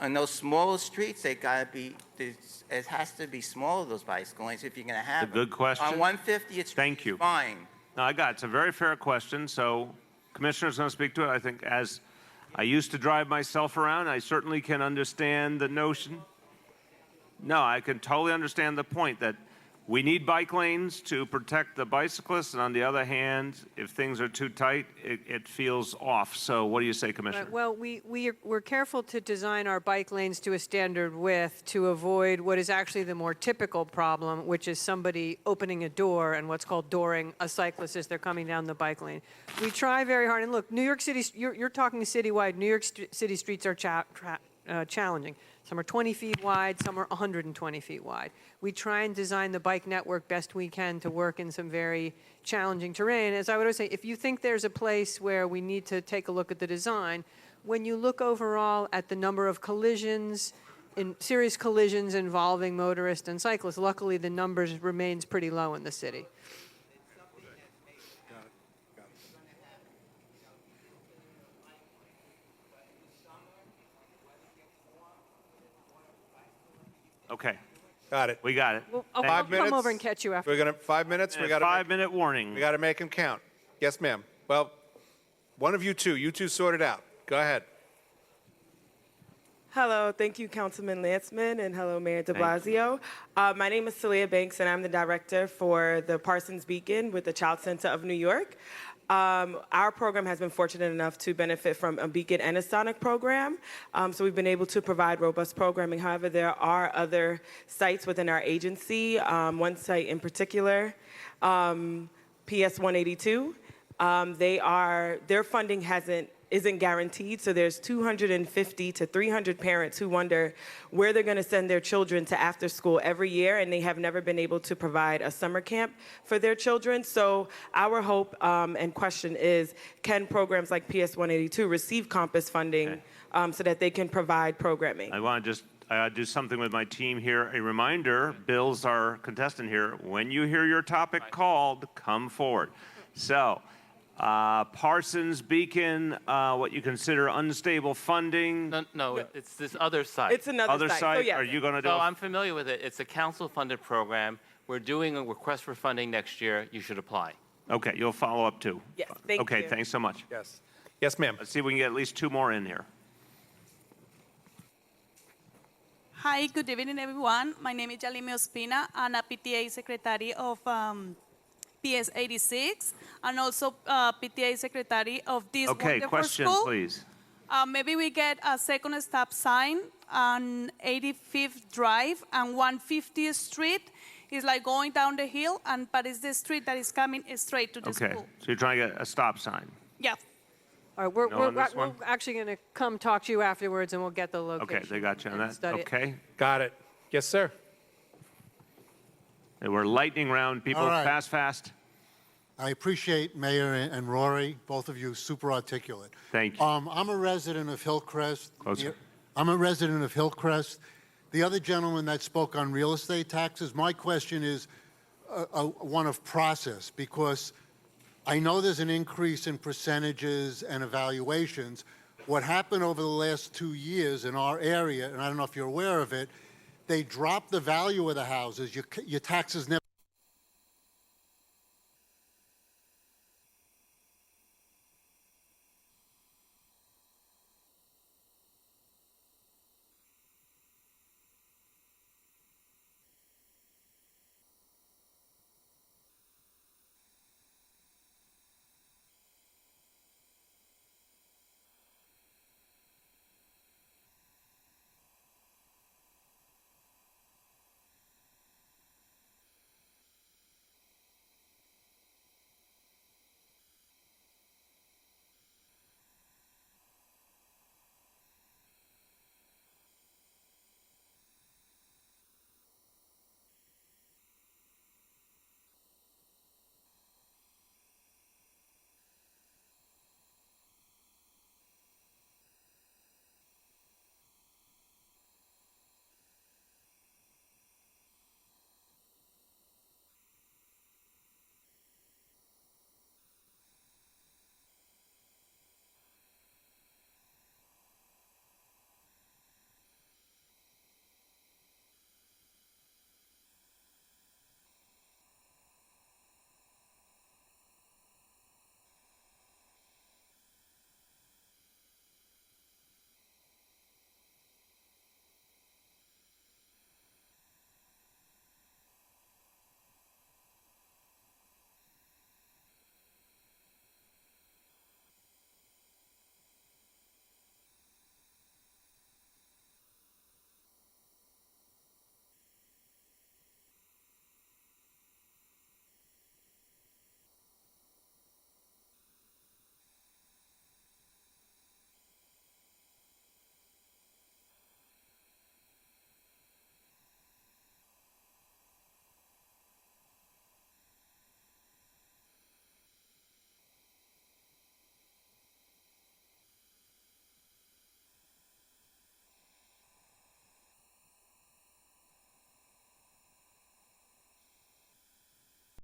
on those smaller streets, it has to be smaller, those bicycle lanes, if you're going to have A good question. On 150th Street, Thank you. it's fine. No, I got it. It's a very fair question. So, Commissioner's going to speak to it. I think as I used to drive myself around, I certainly can understand the notion. No, I can totally understand the point that we need bike lanes to protect the bicyclists, and on the other hand, if things are too tight, it feels off. So what do you say, Commissioner? Right, well, we're careful to design our bike lanes to a standard width to avoid what is actually the more typical problem, which is somebody opening a door and what's called dooring a cyclist as they're coming down the bike lane. We try very hard, and look, New York City, you're talking citywide, New York City streets are challenging. Some are 20 feet wide, some are 120 feet wide. We try and design the bike network best we can to work in some very challenging terrain. As I would always say, if you think there's a place where we need to take a look at the design, when you look overall at the number of collisions, serious collisions involving motorists and cyclists, luckily the numbers remains pretty low in the city. Okay. Got it. We got it. Well, I'll 5 minutes. come over and catch you after. We're going to 5 minutes. We got 5-minute warning. We got to make them count. Yes, ma'am. Well, one of you two sort it out. Go ahead. Hello, thank you, Councilman Lantzman, and hello, Mayor de Blasio. My name is Celia Banks, and I'm the director for the Parsons Beacon with the Child Center of New York. Our program has been fortunate enough to benefit from a Beacon and a Sonic program, so we've been able to provide robust programming. However, there are other sites within our agency, one site in particular, PS 182. Their funding isn't guaranteed, so there's 250 to 300 parents who wonder where they're going to send their children to after school every year, and they have never been able to provide a summer camp for their children. So our hope and question is, can programs like PS 182 receive Compass funding so that they can provide programming? I want to just do something with my team here. A reminder, Bill's our contestant here. When you hear your topic called, come forward. So, Parsons Beacon, what you consider unstable funding. No, it's this other site. It's another site. So, yes. Are you going to do? So I'm familiar with it. It's a council-funded program. We're doing a request for funding next year. You should apply. Okay, you'll follow up too. Yes, thank you. Okay, thanks so much. Yes. Yes, ma'am. Let's see if we can get at least 2 more in here. Hi, good evening, everyone. My name is Jalime Ospina. I'm a PTA secretary of PS 86 and also PTA secretary of this wonderful question, school. Please. Maybe we get a second stop sign on 85th Drive and 150th Street. It's like going down the hill, but it's the street that is coming straight to the Okay, school. so you're trying to get a stop sign. Yeah. All right, we're on this one? actually going to come talk to you afterwards, and we'll get the location. Okay, they got you on and that. study it. Okay. Got it. Yes, sir. And we're lightning round. People, All right. fast. I appreciate Mayor and Rory, both of you, super articulate. Thank you. I'm a resident of Hillcrest. Closer. I'm a resident of Hillcrest. The other gentleman that spoke on real estate taxes, my question is one of process, because I know there's an increase in percentages and evaluations. What happened over the last 2 years in our area, and I don't know if you're aware of it, they dropped the value of the houses. Your taxes never